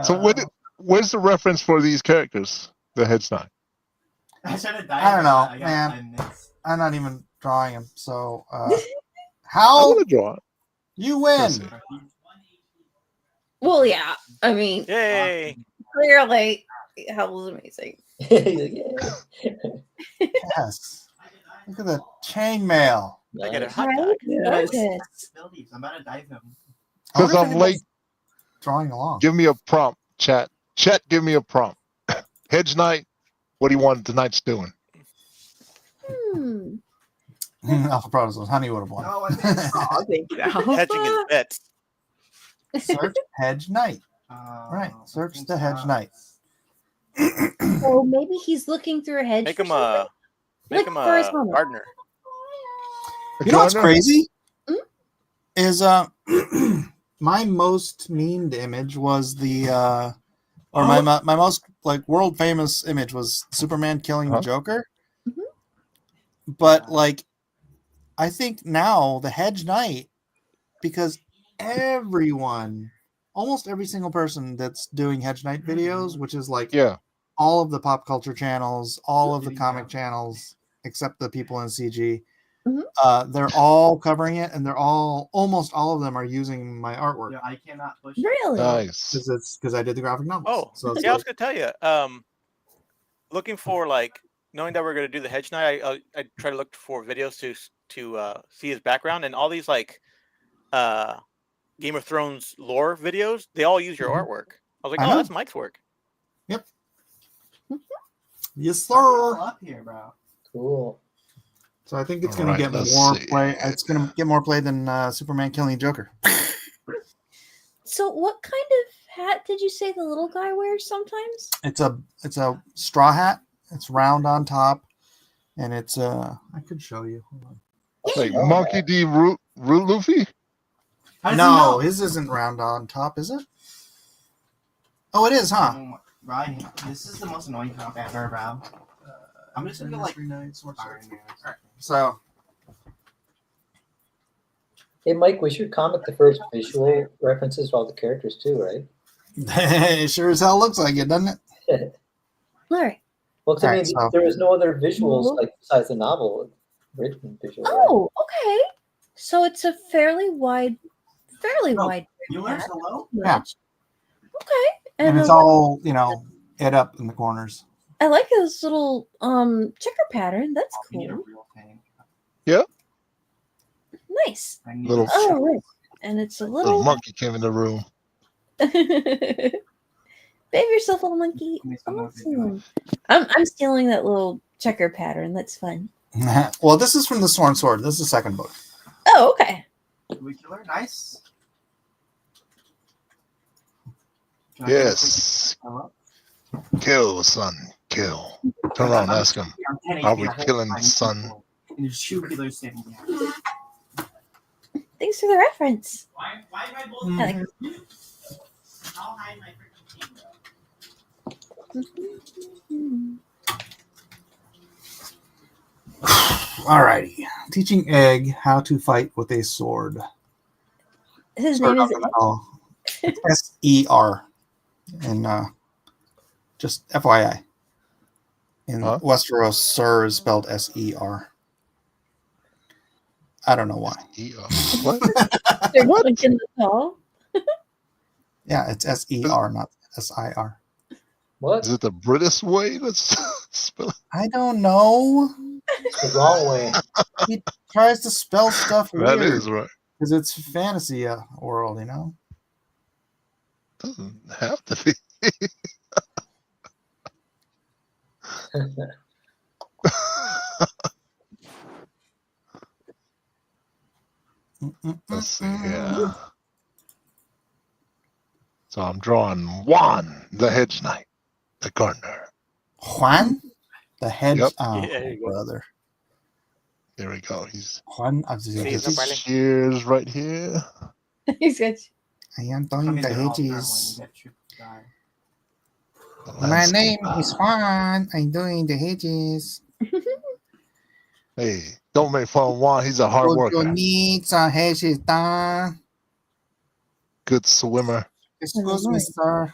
So where's the reference for these characters? The Hedge Knight. I don't know, man. I'm not even drawing him. So how I'm gonna draw it. You win. Well, yeah. I mean, Yay! Clearly, that was amazing. Yes. Look at the chainmail. I get a hot Right? dog. Gorgeous. I'm about to dive him. Because I'm late. Drawing along. Give me a prompt, chat. Chat, give me a prompt. Hedge Knight, what do you want tonight's doing? Alpha Protozoans. Honey would have won. Oh, thank you. Hedging his bets. Search Hedge Knight. Right. Search the Hedge Knight. Oh, maybe he's looking through a hedge. Make for him a something? Look for his moment. gardener. You know what's crazy? Is my most memed image was the or my most like world famous image was Superman killing the Joker. But like I think now the Hedge Knight, because almost every single person that's doing Hedge Knight videos, which is like all of the pop culture channels, all of the comic channels, except the people in CG, they're all covering it, and almost all of them are using my artwork. Yeah, I cannot push. Really? Nice. Because I did the graphic novels. Oh, So it's yeah, I like, was gonna tell you. Looking for knowing that we're gonna do the Hedge Knight, I try to look for videos to see his background, and all these Game of Thrones lore videos. They all use your artwork. I was like, oh, that's Mike's work. Yep. Yes, sir. Up here, bro. Cool. So I think it's All going to right, get let's more see. play. It's going to get more play than Superman killing Joker. So, what kind of hat did you say the little guy wears sometimes? It's a straw hat. It's round on top, and it's I could show you. Hold on. Like Monkey D. Root Luffy? No, his isn't round on top, is it? Oh, it is, huh? Ryan, this is the most annoying comp ever, bro. I'm just gonna like So, Hey, Mike, was your comic the first visual references to all the characters too, right? it sure as hell looks like it, doesn't it? All right. Well, 'cause, I All mean, right, so- there was no other visuals like besides the novel written visual. Oh, okay. So it's a fairly wide. Viewers, hello? Yeah. Okay. And it's I like- all it up in the corners. I like this little checker pattern. That's cool. Yeah. Nice. Little, Oh, right. And it's a little little. monkey came in the room. Behave yourself, little monkey. Awesome. I'm stealing that little checker pattern. That's fun. Well, this is from the Sworn Sword. This is the second book. Oh, okay. We kill her? Nice. Yes. Kill, son. Kill. Turn around, ask him. Are we killing, son? And there's two killers standing behind. Thanks for the reference. Why am I I like it. I'll hide my freaking game, Alrighty. Teaching Egg how to fight with a sword. His name is. S-E-R. And just FYI. In Westeros, Sir is spelled S-E-R. I don't know why. What? They're clicking the call. Yeah, it's SER, not SIR. What? Is it the British way? Let's spell it. I don't know. It's the wrong way. He tries to spell stuff That weird. is right. Because it's fantasy world, you know? Doesn't have to be. Let's see here. So I'm drawing Juan, the Hedge Knight, the gardener. Juan? The hedge? Yep. Oh, Yeah, there you go. brother. There we go. He's Juan Sí, no Abdulaziz. vale. cheers right here. He's good. I am doing the hedges. The My landscape. name is Juan. I'm doing the hedges. Hey, don't make fun of Juan. He's a hard Your worker. needs are hedges done. Good swimmer. Excuse me, sir.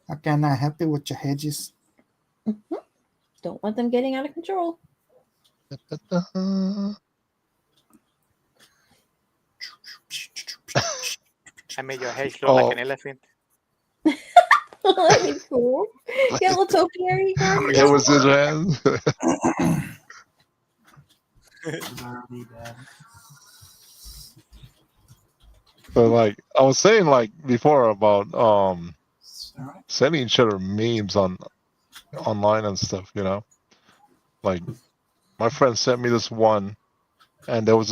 How can I help you with your hedges? Don't want them getting out of control. I made your head look like an elephant. That'd be cool. Get a little topiary. It was his hand. But like I was saying, like before about sending each other memes online and stuff, you know. Like my friend sent me this one, and there was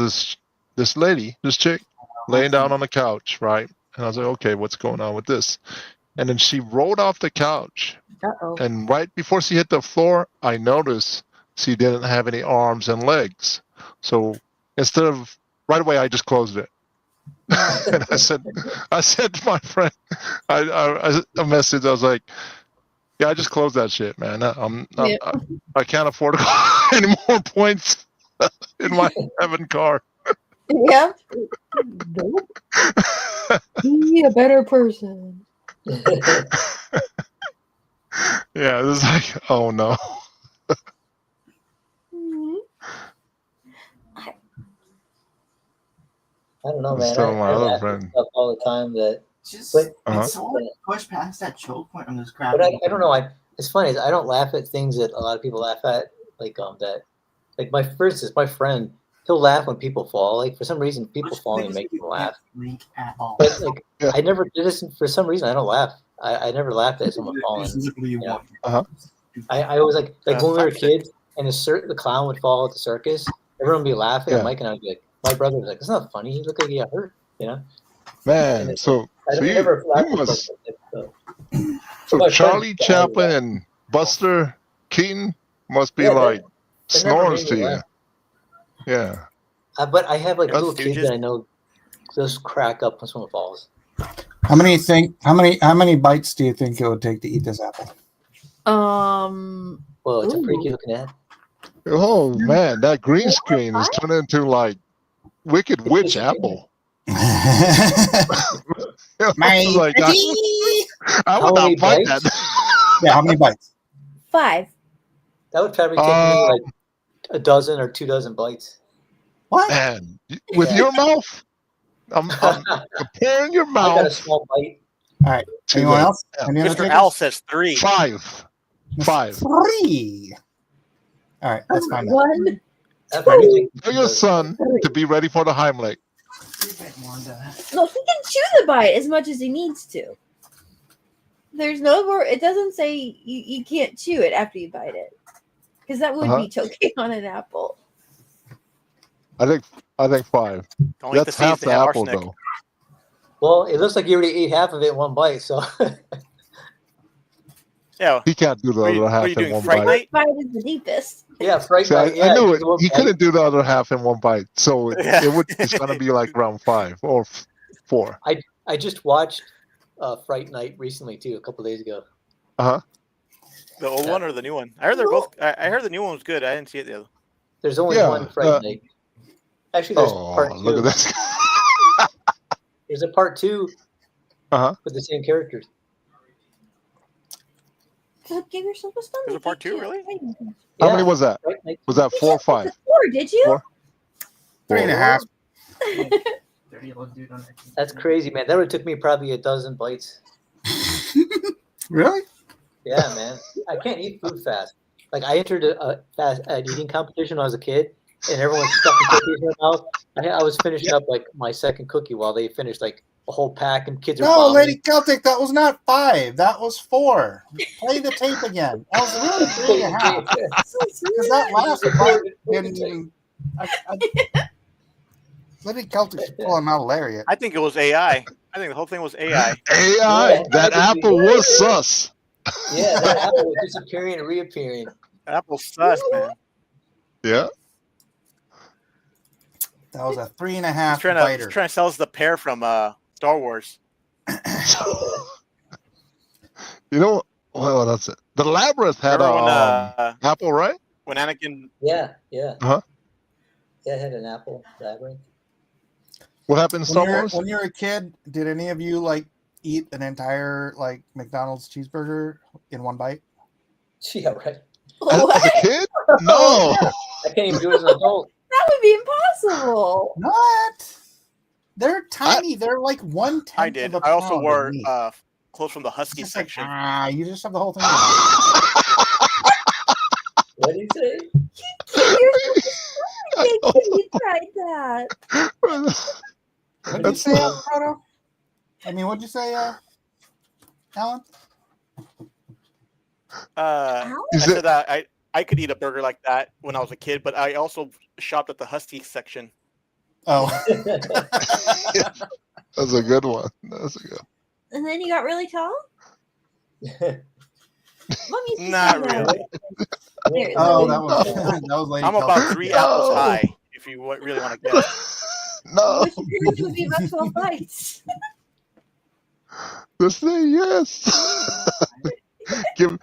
this lady, this chick, laying down on the couch, right? And I was like, okay, what's going on with this? And then she rolled off the couch, and right before she hit the floor, I noticed she didn't have any arms and legs. So instead of right away, I just closed it. And I said to my friend, a message. I was like, "Yeah, I just closed that shit, man. I can't afford to go any more points in my heaven card." Yep. Nope. Be a better person. Yeah, this is like, oh no. I don't know, Let's man. tell my I other laugh at friend. stuff all the time that. Just But, it's hard to push past that choke point on this crap. but I don't know. It's funny. I don't laugh at things that a lot of people laugh at, like for instance, my friend, he'll laugh when people fall. Like for some reason, people falling make him laugh. Link at all. But like, I never did this for some reason. I don't laugh. I never laughed at someone falling. You know? I always like when we were kids and the clown would fall at the circus. Everyone would be laughing. And Mike and I would be like, my brother was like, "It's not funny. He looked like he got hurt." You know. Man, so never you must. So Charlie Chaplin and Buster Keaton must be like snores to you. Yeah. But I have like little kids that I know just crack up when someone falls. How many bites do you think it would take to eat this apple? Well, it's a freaky looking ad. Oh man, that green screen is turning into like Wicked Witch apple. My I would not bite that. Yeah, how many bites? 5. That would probably take me like a dozen or 2 dozen bites. What? Man, with your mouth? I'm comparing your mouth. I got a small bite. All right. Anyone else? Any other Mr. takers? L says 3. 5. 3. All right, let's find out. 1. Tell your son to be ready for the Heimlich. No, he can chew the bite as much as he needs to. There's no more. It doesn't say you can't chew it after you bite it, because that would be choking on an apple. I think 5. That's half the apple though. Well, it looks like you already ate half of it in one bite, so. Yeah. He can't do the other half in one bite. Bite is the deepest. Yeah, Fright See, Night. I knew it. He couldn't do the other half in one bite, so it's gonna be like round 5 or 4. I just watched Fright Night recently too, a couple days ago. The old one or the new one? I heard they're both. I heard the new one was good. I didn't see it the other. There's only one Fright Night. Actually, there's part 2. Look at this. There's a part 2 with the same characters. Give yourself a stomach. There's a part 2, really? How many was that? Was that 4 or 5? 4, did you? 4? 3.5. That's crazy, man. That would have took me probably a dozen bites. Really? Yeah, man. I can't eat food fast. Like I entered an eating competition when I was a kid, and everyone stuffing cookies in their mouth. I was finishing up like my second cookie while they finished like a whole pack, and kids are No, vomiting. Lady Celtic, that was not 5. That was 4. Play the tape again. That was really 3.5. Because that last part didn't even. Lady Celtic's pulling out hilarious. I think it was AI. I think the whole thing was AI. AI. Yeah, that apple was sus. Yeah, that apple was disappearing and reappearing. Apple's sus, man. Yeah. That was a 3.5 He's biter. trying to sell us the pear from Star Wars. You know what? That's it. The Labyrinth had Remember when, apple, right? When Anakin. Yeah. Uh-huh. Yeah, it had an apple labyrinth. What happened in Star Wars? When you're a kid, did any of you like eat an entire like McDonald's cheeseburger in one bite? Yeah, right. As a kid? No. I can't even do it as an adult. That would be impossible. What? They're tiny. They're like 1/10. I did. Of a I also pound wore of meat. clothes from the Husky section. You just have the whole thing. What did you say? You tried that. What did you say, Proto? I mean, what'd you say, Alan? I said that I could eat a burger like that when I was a kid, but I also shopped at the Husky section. Oh. That's a good one. That's a good one. And then you got really tall? Not really. Oh, that was Lady I'm about 3 apples high, if you really want to guess. No. Which appears would be about 12 bites. Just say yes. Give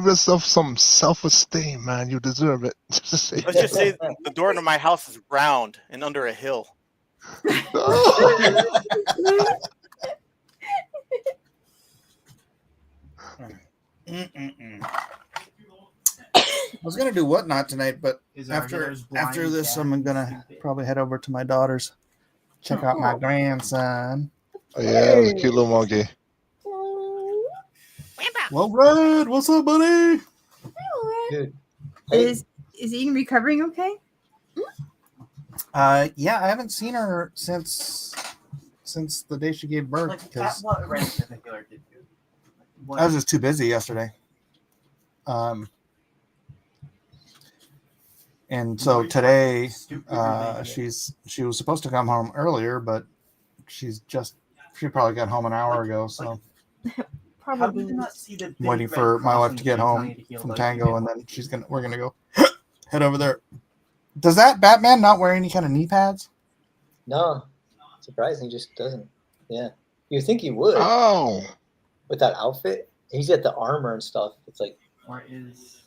yourself some self-esteem, man. You deserve it. Let's just say the door to my house is round and under a hill. I was gonna do Whatnot tonight, but Is after ours blind this, cat? I'm gonna probably head over to my daughter's, check out my grandson. Oh, yeah, it's a cute little monkey. Well, Red, what's up, buddy? Dude, Is Eden recovering okay? Yeah, I haven't seen her since the day she gave birth. Like, Because what rent particular did you? What- I was just too busy yesterday. And so today, she was supposed to come home earlier, but she probably got home an hour ago. So How did you not see the I'm big waiting red for my cross wife to get on home the heel from like Tango, you and then we're gonna go head over there. Does that Batman not wear any kind of knee pads? No, surprisingly, he just doesn't. Yeah, you think he would. Oh, with that outfit, he's got the armor and stuff. It's like, Or is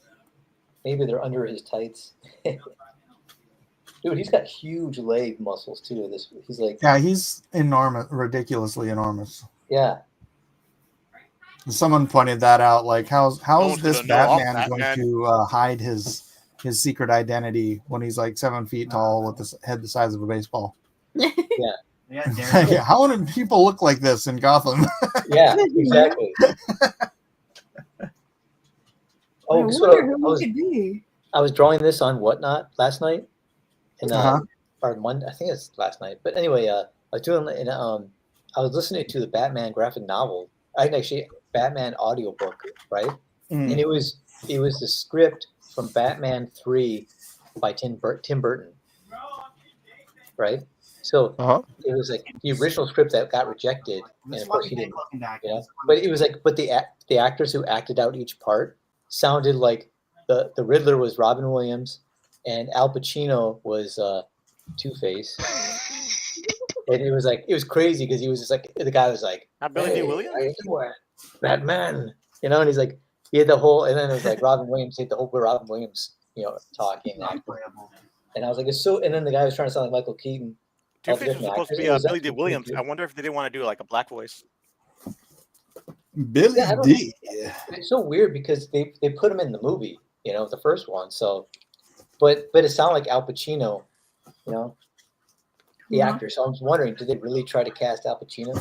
maybe they're under his tights. Dude, he's got huge leg muscles too. He's like, Yeah, he's enormous, ridiculously enormous. yeah. Someone pointed that out. Like, how's one's this gonna know I'm Batman going Batman. to hide his secret identity when he's like 7 feet tall with his head the size of a baseball? Yeah. Yeah, how do people look like this in Gotham? Yeah, exactly. Oh, I so wonder who he could be. I was drawing this on Whatnot last night, and Uh-huh. or Monday, I think it's last night. But anyway, I was doing, and I was listening to the Batman graphic novel. Actually, Batman audiobook, right? Mm. And it was the script from Batman 3 by Tim Burton, right? So it was like the original script that got rejected, and of course he didn't. Yeah, but it was like, but the actors who acted out each part sounded like the Riddler was Robin Williams, and Al Pacino was Two-Face. And it was crazy because he was just like, the guy was like, Not Billy D. "Hey, Williams? how you doing? Batman," and he's like, he had the whole, and then it was like Robin Williams, he had the whole Robin Williams, talking, acting. And I was like, it's so, and then the guy was trying to sound like Michael Keaton. Two-Face was supposed to be Billy D. Williams. I wonder if they didn't want to do like a black voice. Billy Yeah, I don't- D. It's so weird because they put him in the movie, the first one. So, but it sounded like Al Pacino, the actor. So I was wondering, did they really try to cast Al Pacino?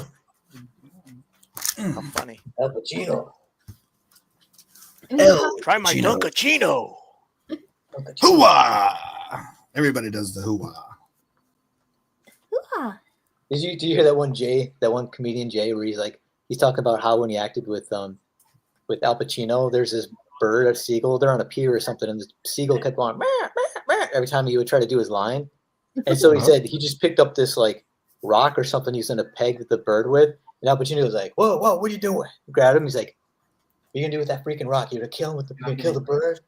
How funny. Al Pacino. Try my Chino. Dunkachino. Hooah! Everybody does the hooah. Did you hear that one comedian Jay, where he's talking about how when he acted with Al Pacino, there's this bird, a seagull, they're on a pier or something, and the seagull kept going "Meh, meh, meh," every time he would try to do his line. And so he said he just picked up this rock or something he's gonna peg the bird with, and Al Pacino was like, "Whoa, what are you doing?" He grabbed him. He's like, "What are you gonna do with that freaking rock? You're gonna kill him you gonna kill the bird?"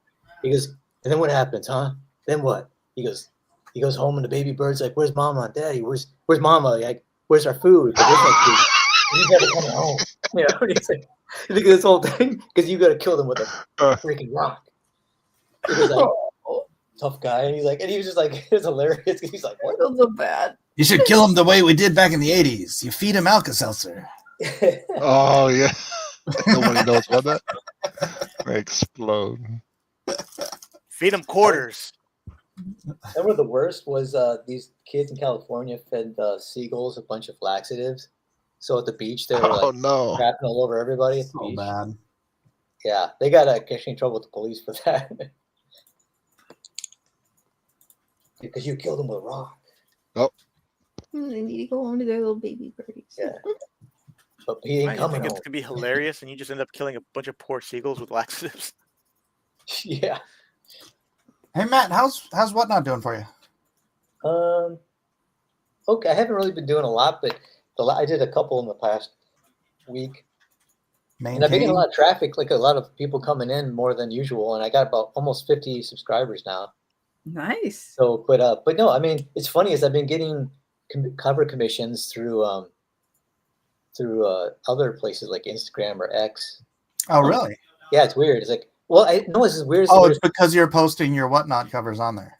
He goes, "And then what happens, huh? Then what?" He goes home and the baby bird's like, "Where's mama and daddy? Where's mama? Like, where's our food? There's no food. You gotta come home." He's like, you think of this whole thing because you gotta kill them with a freaking rock. He was like, tough guy, and he was just like, it's hilarious. He's like, what? That's so bad. You should kill him the way we did back in the 80s. You feed him Alka-Seltzer. Oh, yeah. Nobody knows about that. They explode. Feed him quarters. Remember the worst was these kids in California fed seagulls a bunch of laxatives. So at the beach, they were crapping all over everybody at the beach. Bad. Yeah, they got actually in trouble with the police for that. Because you killed them with a rock. Oh. They need to go home to their little baby birdies. Yeah. But he ain't I coming think home. it's gonna be hilarious, and you just end up killing a bunch of poor seagulls with laxatives. Yeah. Hey Matt, how's Whatnot doing for you? Okay, I haven't really been doing a lot, but I did a couple in the past week. And I've been getting a lot of traffic, like a lot of people coming in more than usual, and I got about almost 50 subscribers now. Nice. So, but no, I mean, it's funny is I've been getting cover commissions through other places like Instagram or X. Oh, really? Yeah, it's weird. It's like, well, I know it's as weird. It's because you're posting your Whatnot covers on there.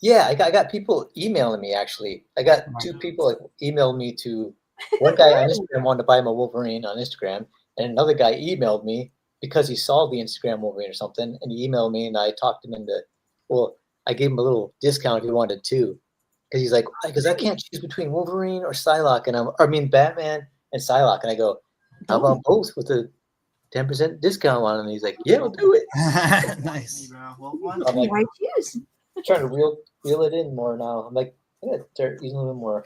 Yeah, I got people emailing me actually. I got two people emailed me to one guy on Instagram wanted to buy him a Wolverine on Instagram, and another guy emailed me because he saw the Instagram Wolverine or something, and he emailed me and I talked him into. Well, I gave him a little discount if he wanted to, because he's like, because I can't choose between Wolverine or Psylocke, and Batman and Psylocke, and I go, how about both with a 10% discount on it? And he's like, yeah, we'll do it. Nice. I'm like, Why choose? I'm trying to reel it in more now. I'm like, yeah, start using a little more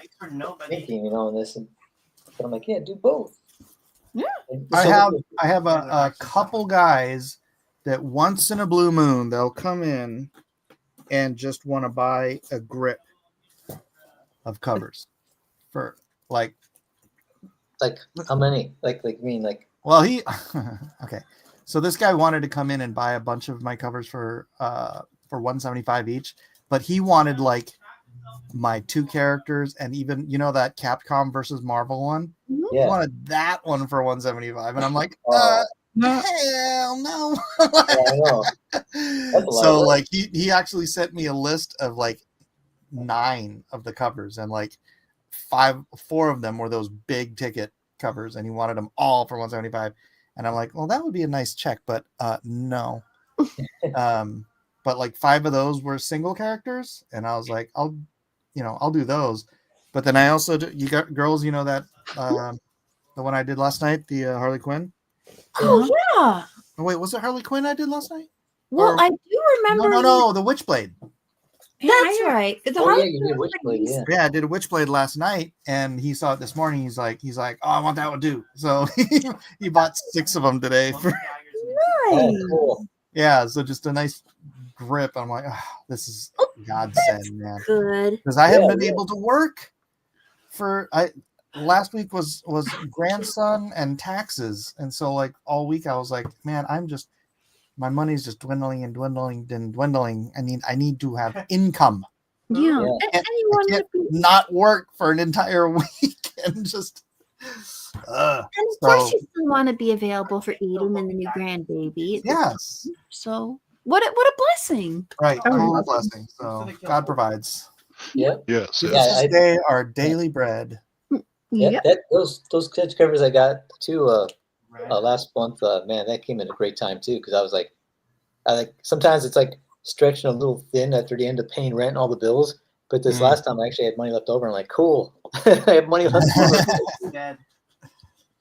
thinking, on this, but I'm like, yeah, do both. Yeah. I have a couple guys that once in a blue moon they'll come in and just want to buy a grip of covers for like how many? Well, he okay. So this guy wanted to come in and buy a bunch of my covers for $175 each, but he wanted like my two characters and even that Capcom versus Marvel one. Yeah. He wanted that one for $175, and I'm like, hell no. I know. So like he actually sent me a list of like 9 of the covers, and like 4 of them were those big ticket covers, and he wanted them all for $175. And I'm like, well, that would be a nice check, but no. But like 5 of those were single characters, and I was like, I'll do those. But then I also you got girls, that the one I did last night, the Harley Quinn. Oh yeah. Oh wait, was it Harley Quinn I did last night? Well, I do remember. No, the Witchblade. That's right. The Harley you did Witchblade, yeah, I did a Witchblade last night, and he saw it this morning. He's like, oh, I want that one too. So he bought 6 of them today. Nice. Oh, cool. Yeah, so just a nice grip. I'm like, this is godsend, man. Good. Because I haven't been able to work last week was grandson and taxes, and so like all week I was like, man, my money's just dwindling and dwindling and dwindling. I need to have income. Yeah. I can't not work for an entire week and just. And of course, you still want to be available for Eden and the new grandbaby. Yes. So what a blessing. Right. A blessing. So God provides. Yeah. Yes. This day our daily bread. Yeah. Those catch covers I got too. last month, man, that came at a great time too, because I was like, sometimes it's like stretching a little thin after the end of paying rent and all the bills. But this last time I actually had money left over. I'm like, cool, I have money left over.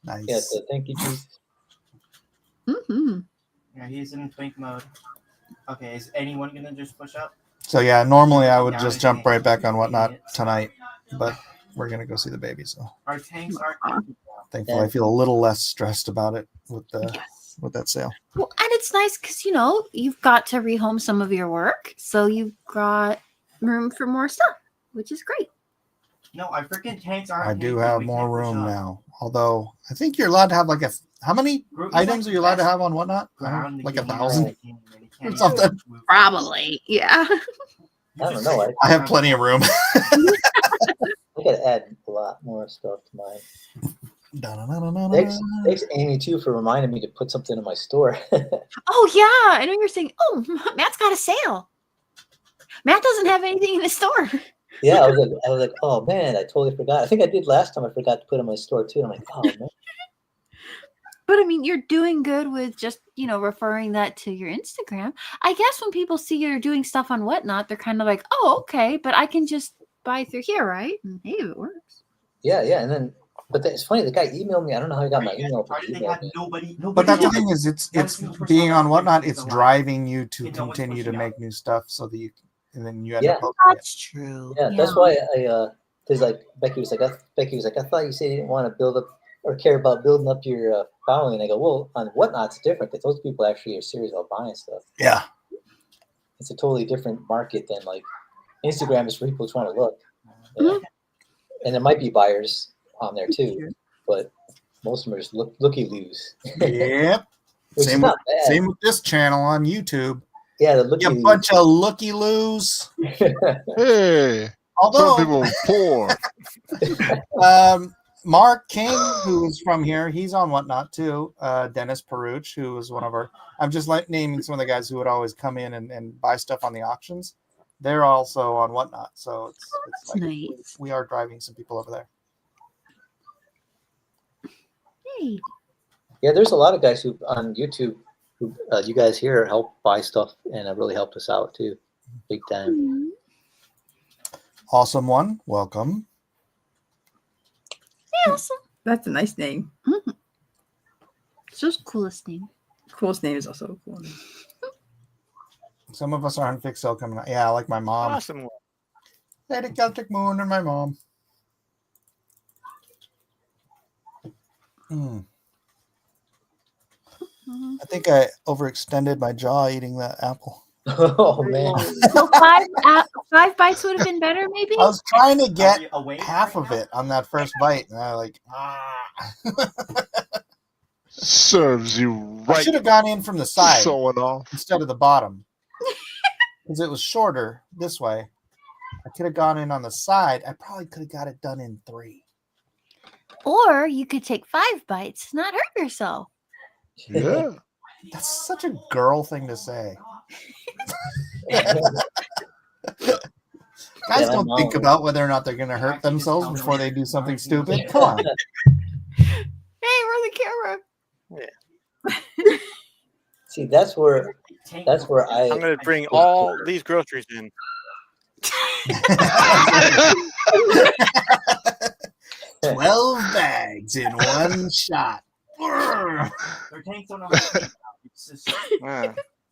Nice. Yeah, so thank you, Jesus. Yeah, he's in think mode. Okay, is anyone gonna just push up? So yeah, normally I would just jump right back on Whatnot tonight, but we're gonna go see the baby. So Our tanks are. thankfully, I feel a little less stressed about it with that sale. Well, and it's nice because you've got to rehome some of your work, so you've got room for more stuff, which is great. No, our freaking tanks aren't. I do have more room now, although I think you're allowed to have like how many items are you allowed to have on Whatnot? Like 1,000 or something. Probably, yeah. I don't know. I have plenty of room. I gotta add a lot more stuff to mine. Thanks, Amy, too, for reminding me to put something in my store. Oh yeah, I know you're saying. Oh, Matt's got a sale. Matt doesn't have anything in his store. Yeah, I was like, oh man, I totally forgot. I think I did last time. I forgot to put in my store too. And I'm like, oh man. But I mean, you're doing good with just referring that to your Instagram. I guess when people see you're doing stuff on Whatnot, they're kind of like, oh, okay, but I can just buy through here, right? And hey, it works. Yeah, and then. But it's funny. The guy emailed me. I don't know how he got my email. But that's the thing is, it's being on Whatnot. It's driving you to continue to make new stuff, so that you, and then you end up. That's true. Yeah, that's why because like Becky was like, I thought you said you didn't want to build up or care about building up your following. And I go, well, on Whatnot, it's different because those people actually are serious about buying stuff. Yeah, it's a totally different market than like Instagram is for people trying to look, and there might be buyers on there too, but most of them are just looky-loos. Yep. Same with this channel on YouTube. Yeah, the looky-loos. You bunch of looky-loos. Hey, although some people poor. Mark King, who's from here, he's on Whatnot too. Dennis Peruch, who was one of our. I'm just naming some of the guys who would always come in and buy stuff on the auctions. They're also on Whatnot, so it's like nice. We are driving some people over there. Hey. Yeah, there's a lot of guys who on YouTube who you guys here help buy stuff and have really helped us out too, big time. Awesome one, welcome. Yeah, awesome. That's a nice name. It's just the coolest name. Coolest name is also a cool name. Some of us are on Fix Sale coming out. Yeah, like my mom. Awesome. Lady Celtic Moon and my mom. I think I overextended my jaw eating that apple. Oh man! So 5 bites would have been better, maybe. I was trying to get half of it on that first bite, and I serves you right. I should have gone in from the side off. Instead of the bottom, because it was shorter this way. I could have gone in on the side. I probably could have got it done in 3. Or you could take 5 bites, not hurt yourself. Yeah. That's such a girl thing to say. Guys don't think about whether or not they're going to hurt themselves before they do something stupid. Come on. Hey, we're the camera. Yeah. See, that's where I'm going to bring all these groceries in. 12 bags in one shot. Their tanks don't know how to think. It's just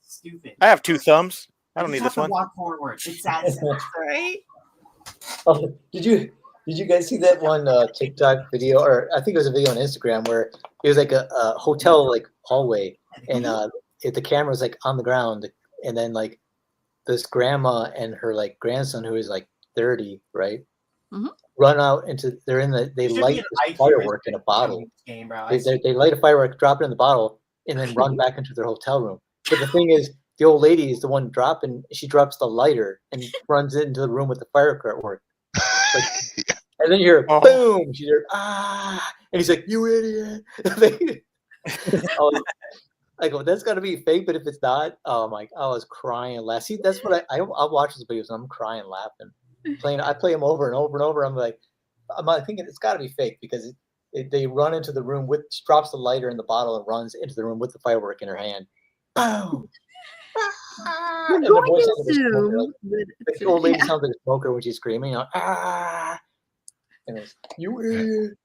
stupid. I have 2 thumbs. I don't need this one. Walk forward. It's that simple. Right? Oh, did you guys see that one TikTok video, or I think it was a video on Instagram where it was like a hotel like hallway, and the camera was like on the ground, and then like this grandma and her like grandson who is like 30, right? Mm-hmm. Run out they light this firework in a bottle. They light a firework, drop it in the bottle, and then run back into their hotel room. But the thing is, the old lady is the one dropping. She drops the lighter and runs into the room with the firework. Like, and then you hear boom. She's there, and he's like, "You idiot!" I go, that's got to be fake. But if it's not, oh my! I was crying and laughing. See, that's what I'll watch these videos and I'm crying, laughing. I play them over and over and over. I'm like thinking it's got to be fake because they run into the room with, she drops the lighter in the bottle and runs into the room with the firework in her hand. Boom! And the voice sounds like a smoker. Like the old lady sounds like a smoker when she's screaming. Ah! And it's, you idiot.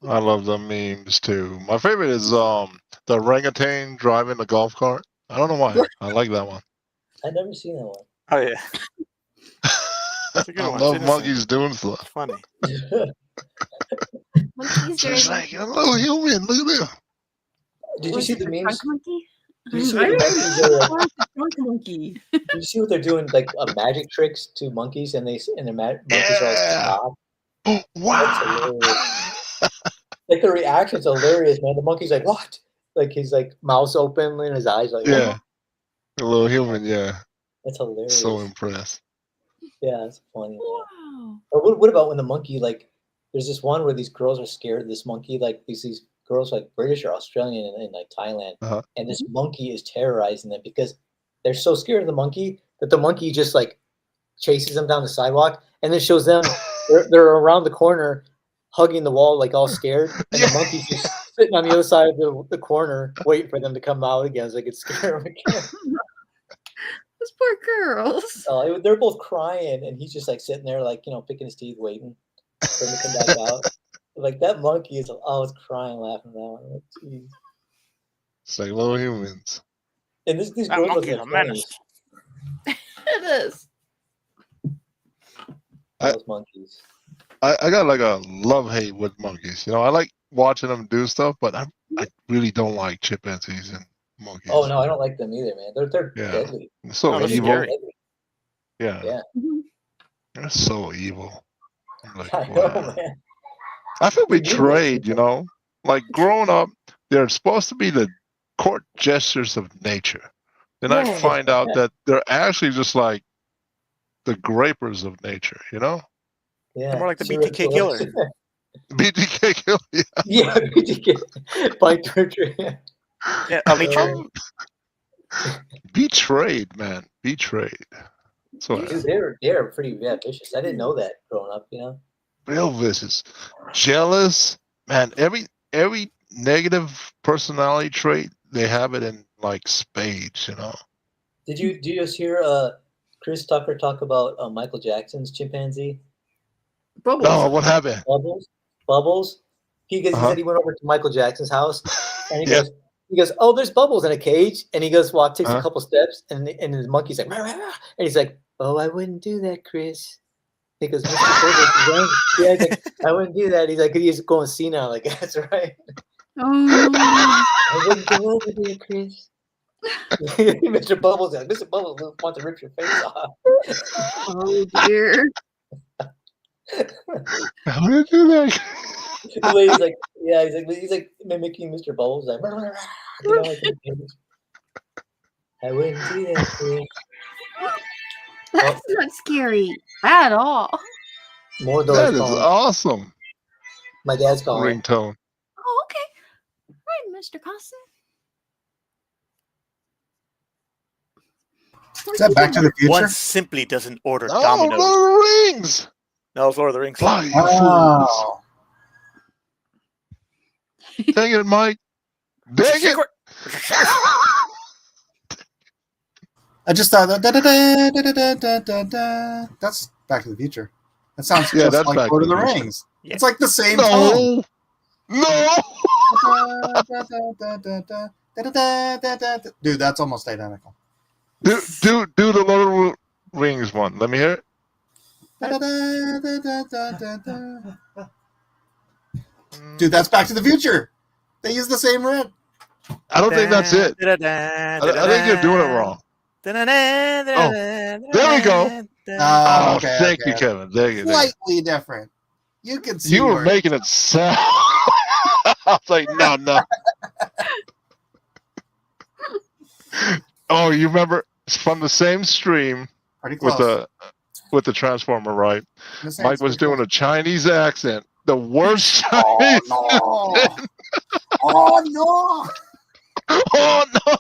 I love the memes too. My favorite is the orangutan driving the golf cart. I don't know why. I like that one. I've never seen that one. Oh yeah. That's a good I one. love It's monkeys doing stuff. It's funny. Monkeys Just like a little human. Look at them. Did you see the memes? Monkey? Did you see what the monkeys are? Monkey. Did you see what they're doing? Like magic tricks to monkeys, and monkeys are like stop. Wow! Like the reaction's hilarious, man. The monkey's like, what? Like he's like mouth open and his eyes like, Yeah, a little human. Yeah, that's hilarious. So impressed. Yeah, it's funny. Wow. Or what about when the monkey, like, there's this one where these girls are scared of this monkey, like these girls like British or Australian in like Thailand, and this monkey is terrorizing them because they're so scared of the monkey that the monkey just like chases them down the sidewalk and then shows them they're around the corner hugging the wall like all scared, and the monkey's just sitting on the other side of the corner waiting for them to come out again so they could scare them again. Those poor girls. They're both crying, and he's just like sitting there, like, you know, picking his teeth, waiting for them to come back out. Like that monkey is, I was crying laughing at that one. Like, geez. It's like little humans. And these That girls monkey's look a menace. It is. Those monkeys. I got like a love-hate with monkeys. You know, I like watching them do stuff, but I really don't like chimpanzees and monkeys. Oh no, I don't like them either, man. They're deadly. They're so they're evil. scary. Yeah. Mm-hmm. They're so evil. I'm like, I know, wow. man. I feel betrayed, you know? Like growing up, they're supposed to be the court gestures of nature. Then I find out that they're actually just like the grapers of nature, you know? Yeah. More like the BTK killer. BTK killer, yeah. Yeah, BTK. Bite torture. Yeah, Alicia. Betrayed, man. Betrayed. So Dude, they're pretty vicious. I didn't know that growing up, you know? real vicious. Jealous, man, every negative personality trait, they have it in like spades, you know. Did you just hear Chris Tucker talk about Michael Jackson's chimpanzee? Bubbles. No, what happened? Bubbles. He said he went over to Michael Jackson's house and he goes, oh, there's Bubbles in a cage, and he goes, takes a couple steps, and the monkey's like, rah, rah, rah. And he's like, oh, I wouldn't do that, Chris. He goes, Mr. Bubbles, yeah, like, I wouldn't do that. He's like, he's going senile, like, that's right. Oh. I wouldn't go over there, Chris. Mr. Bubbles, like, Mr. Bubbles wants to rip your face off. Oh dear. How did you do that? The way he's like mimicking Mr. Bubbles, like, you know, like, I wouldn't do that, Chris. That's not scary at all. More that is awesome. My dad's calling. Ringtone. Oh, okay. Right, Mr. Costin. Is that Back to the Future? One simply doesn't order Oh, Domino's. Lord of the Rings. No, it's Lord of the Rings. Fly, you Oh. fools. Dang it, Mike. Dang it. I just thought that that's Back to the Future. That sounds just that's like Back Lord to of the the Future. Rings. Yeah. It's like the same tone. No. Dude, that's almost identical. Do the Lord of the Rings one. Let me hear it. Dude, that's Back to the Future. They use the same riff. I don't think that's it. I think you're doing it wrong. Oh, there we go. Oh, okay, thank you, Kevin. There you go. Slightly different. You can see You were making it sound. I was like, no. Oh, you remember? It's from the same stream pretty close. with the Transformer, right? Mike was doing a Chinese accent. The worst Oh Chinese. no! Oh no! Oh no!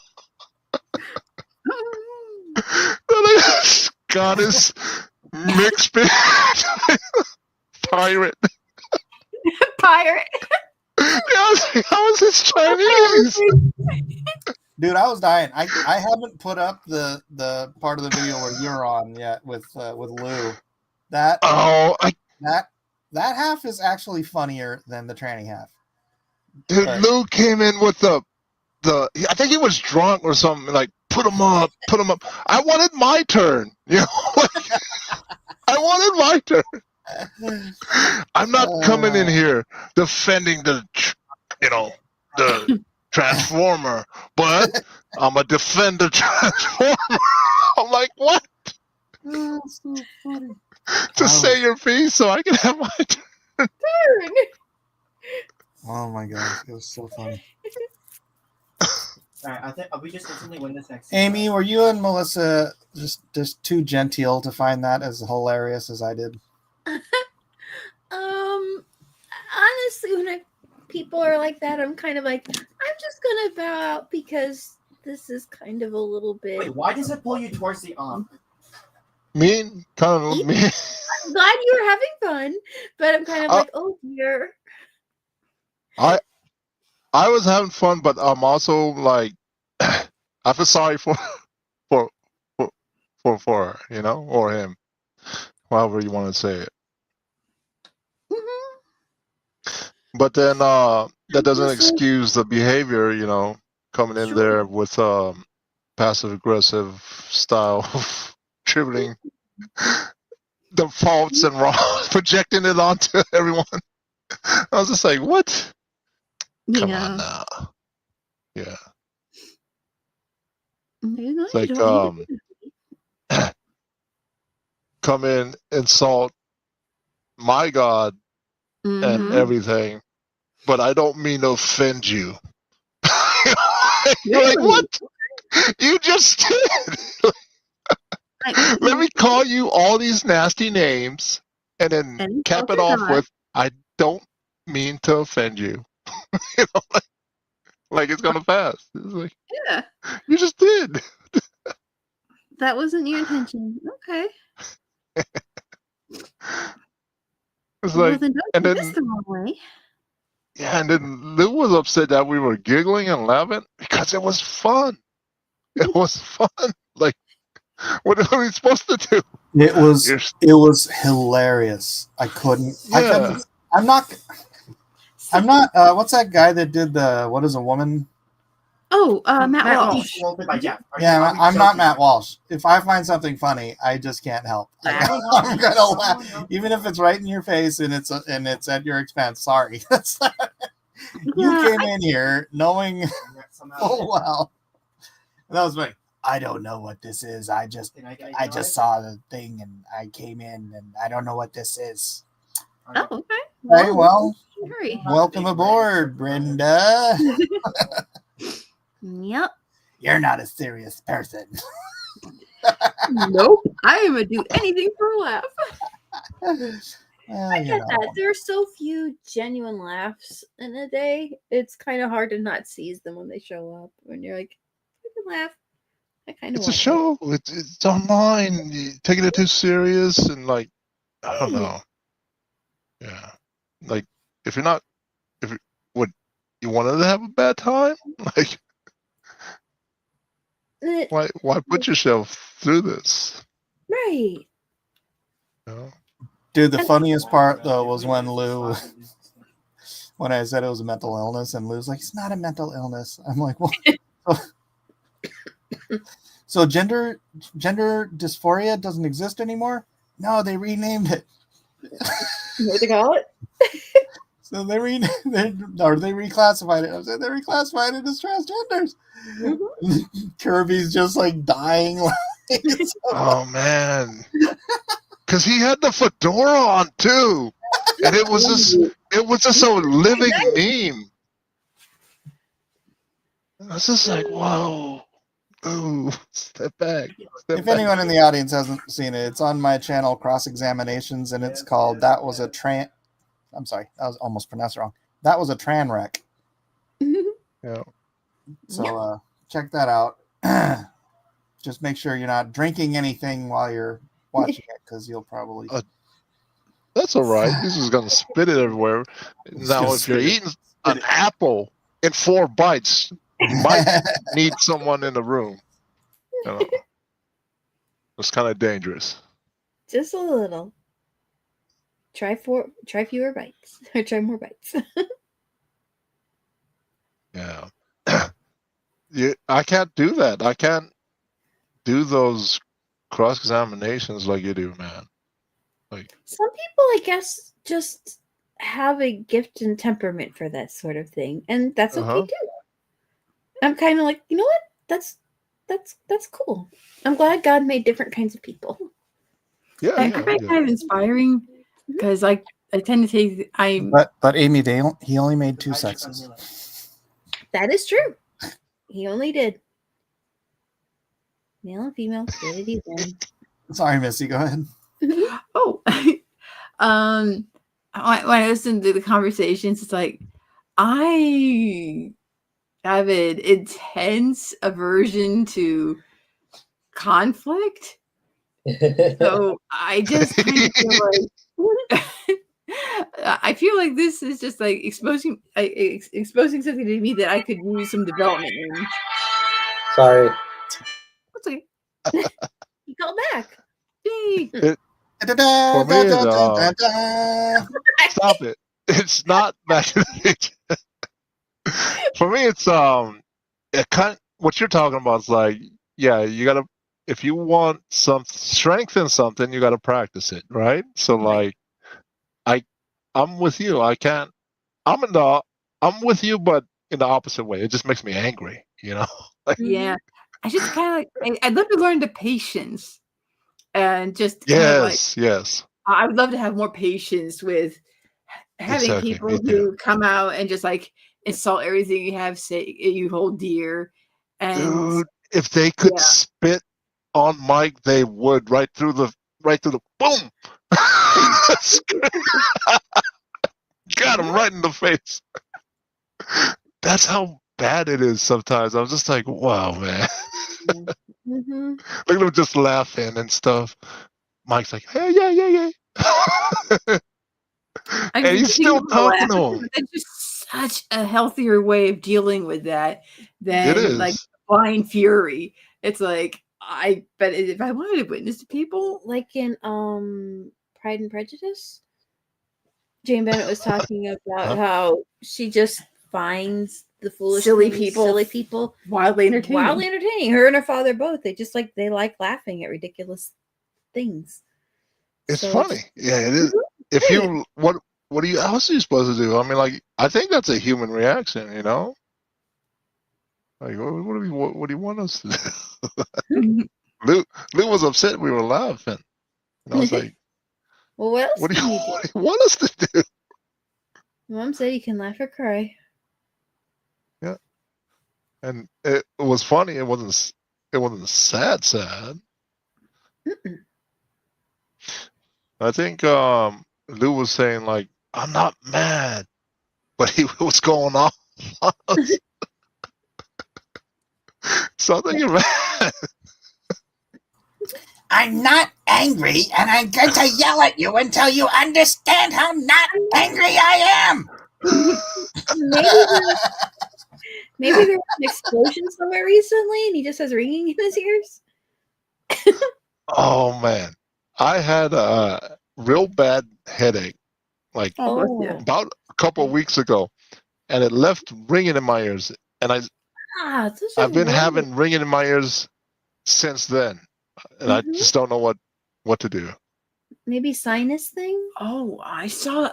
Scottish mixed pirate. Pirate. How is this Chinese? Dude, I was dying. I haven't put up the part of the video where you're on yet with Lou. That half is actually funnier than the tranny half. Dude, But Lou came in with the I think he was drunk or something, like put him up. I wanted my turn. You know, I wanted my turn. I'm not coming in here defending the Transformer, but I'm a defender Transformer. I'm like, what? Oh, so funny. Just say your piece so I can have my turn. Oh my gosh, it was so funny. All right, I think we just instantly win this next. Amy, were you and Melissa just too genteel to find that as hilarious as I did? Honestly, when people are like that, I'm kind of like, I'm just gonna bow out because this is kind of a little bit. Wait, why does it pull you towards the Mean? Kind of mean. I'm glad you were having fun, but I'm kind of like, oh dear. I was having fun, but I'm also like, I feel sorry for her, you know, or him, however you want to say it. But then that doesn't excuse the behavior, you know, coming in there with passive aggressive style of attributing the faults and wrongs, projecting it onto everyone. I was just like, what? Come on now. Yeah. It's like come in, insult my God and everything, but I don't mean to offend you. You're like, what? You just did. Let me call you all these nasty names and then cap it off with, I don't mean to offend you. You know, like it's gonna pass. It's like, yeah, you just did. That wasn't your intention. Okay. It's like, then and don't then this the wrong way. yeah, and then Lou was upset that we were giggling and laughing because it was fun. It was fun. Like, what are we supposed to do? It was hilarious. I couldn't. Yeah. I'm not. What's that guy that did the What Is a Woman? Oh, Matt Walsh. Yeah, I'm not Matt Walsh. If I find something funny, I just can't help. I'm gonna laugh, even if it's right in your face and it's at your expense. Sorry, you came in here knowing full well. That was funny. I don't know what this is. I just saw the thing and I came in and I don't know what this is. Oh, okay. Hey, well, hurry. Welcome aboard, Brenda. Yep. You're not a serious person. Nope. I am gonna do anything for a laugh. I get that. There are so few genuine laughs in a day. It's kind of hard to not seize them when they show up. When you're like, I can laugh. I kind of. It's a show. It's online. You're taking it too serious and like, I don't know. Yeah, like if you wanted to have a bad time, like why put yourself through this? Right. You know? Dude, the funniest part though was when Lou, when I said it was a mental illness, and Lou's like, "It's not a mental illness." I'm like, "Well, so gender dysphoria doesn't exist anymore?" No, they renamed it. What they call it? So they reclassified it. I said they reclassified it as transgenders. Mm-hmm. Kirby's just like dying. Oh man, because he had the fedora on too, and it was just a living meme. I was just like, whoa. Ooh, step back. If anyone in the audience hasn't seen it, it's on my channel, Cross Examinations, and it's called "That Was a Tran." I'm sorry, I was almost pronounced wrong. That was a Tran wreck. Yeah. So check that out. Just make sure you're not drinking anything while you're watching it, because you'll probably That's all right. He's just gonna spit it everywhere. Now, if you're eating an apple in 4 bites, you might need someone in the room. You know, it's kind of dangerous. Just a little. Try fewer bites, or try more bites. Yeah. I can't do that. I can't do those cross examinations like you do, man. Like Some people, I guess, just have a gift and temperament for that sort of thing, and that's okay too. I'm kind of like, you know what? That's cool. I'm glad God made different kinds of people. Yeah, I find it kind of inspiring because I tend to take But Amy, he only made 2 sexes. That is true. He only did. Male and female created equal. Sorry, Missy. Go ahead. Oh, when I listen to the conversations, it's like I have an intense aversion to conflict. So I just kind of feel like I feel like this is just like exposing something to me that I could use some development in. Sorry. What's okay? He called back. Yay. For me, stop it. It's not that. For me, it's what you're talking about is like, yeah, you gotta, if you want some strength in something, you gotta practice it, right? So like, I'm with you. I'm with you, but in the opposite way. It just makes me angry, you know? Like, Yeah, I just kind of like I'd love to learn the patience and just kind of like yes. I would love to have more patience with having Exactly, people me too. who come out and just like insult everything you have, say you hold dear, and Dude, if they could spit on Mike, they would right through the boom. Got him right in the face. That's how bad it is sometimes. I'm just like, wow, man. Mm-hmm. Look at him just laughing and stuff. Mike's like, hey, yeah. And he's still talking to him. That's just such a healthier way of dealing with that It than is. like blind fury. It's like but if I wanted to witness to people, like in Pride and Prejudice, Jane Bennett was talking about how she just finds the foolish silly things, people, silly people wildly entertaining. Her and her father both. They just like laughing at ridiculous things. It's So funny. Yeah, it is. If you what are you else are you supposed to do? I mean, like, I think that's a human reaction, you know? Like, what do you want us to do? Lou was upset we were laughing. And I was like, well, what else what do can you you do? want us to do? Mom said you can laugh or cry. Yeah. And it was funny. It wasn't sad. Mm-mm. I think Lou was saying like, I'm not mad, but he was going off on us. So I think you're mad. I'm not angry, and I'm going to yell at you until you understand how not angry I am. Maybe there was an explosion somewhere recently, and he just has ringing in his ears. Oh man, I had a real bad headache, like about a couple of weeks ago, and it left ringing in my ears, and I've been having ringing in my ears since then, and I just don't know what to do. Maybe sinus thing. Oh, I saw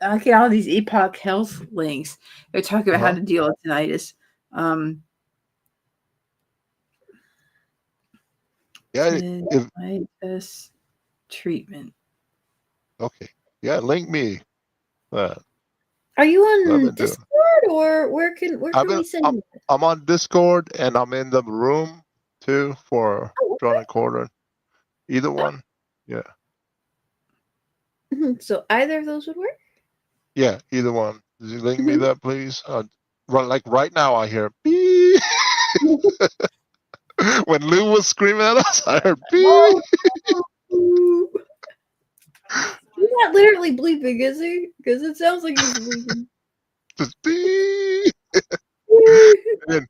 I get all these Epoch Health links. They're talking about how to deal with tinnitus. Yeah, tinnitus treatment. Okay. Yeah, link me. Are you on Discord or where can we send you? I'm on Discord and I'm in the room too for drawing a quarter. Either one. Yeah. So either of those would work? Yeah, either one. Did you link me that, please? Like right now, I hear beep. When Lou was screaming at us, I heard beep. He's not literally bleeping, is he? Because it sounds like he's bleeping. And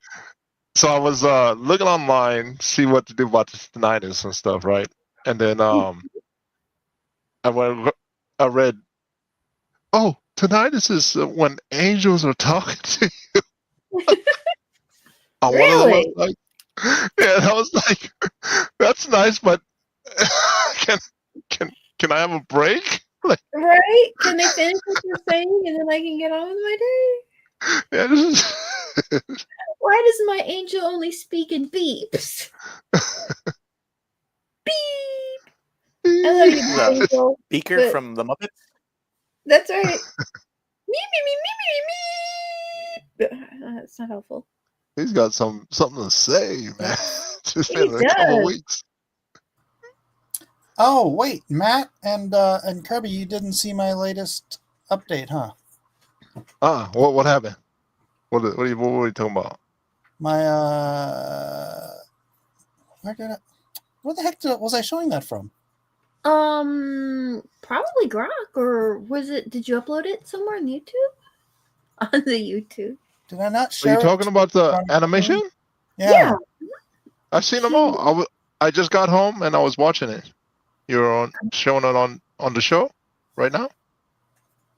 so I was looking online, see what to do about the tinnitus and stuff, right? And then I read, oh, tinnitus is when angels are talking to you. On one of the Really? websites. Yeah, and I was like, that's nice, but can I have a break? Like, Right? Can they finish what they're saying and then I can get on with my day? yeah, this is Why does my angel only speak in beeps? Beep. I love you, angel. Beaker but- from the Muppets. That's right. Me. That's not helpful. he's got something to say, man. Just He been a couple does. weeks. Oh wait, Matt and Kirby, you didn't see my latest update, huh? What happened? What were you talking about? My where the heck was I showing that from? Probably Grok, or was it? Did you upload it somewhere on YouTube? On the YouTube. Did I not Are share you it? talking about the animation? Yeah. I've seen them all. I just got home and I was watching it. You're showing it on the show right now?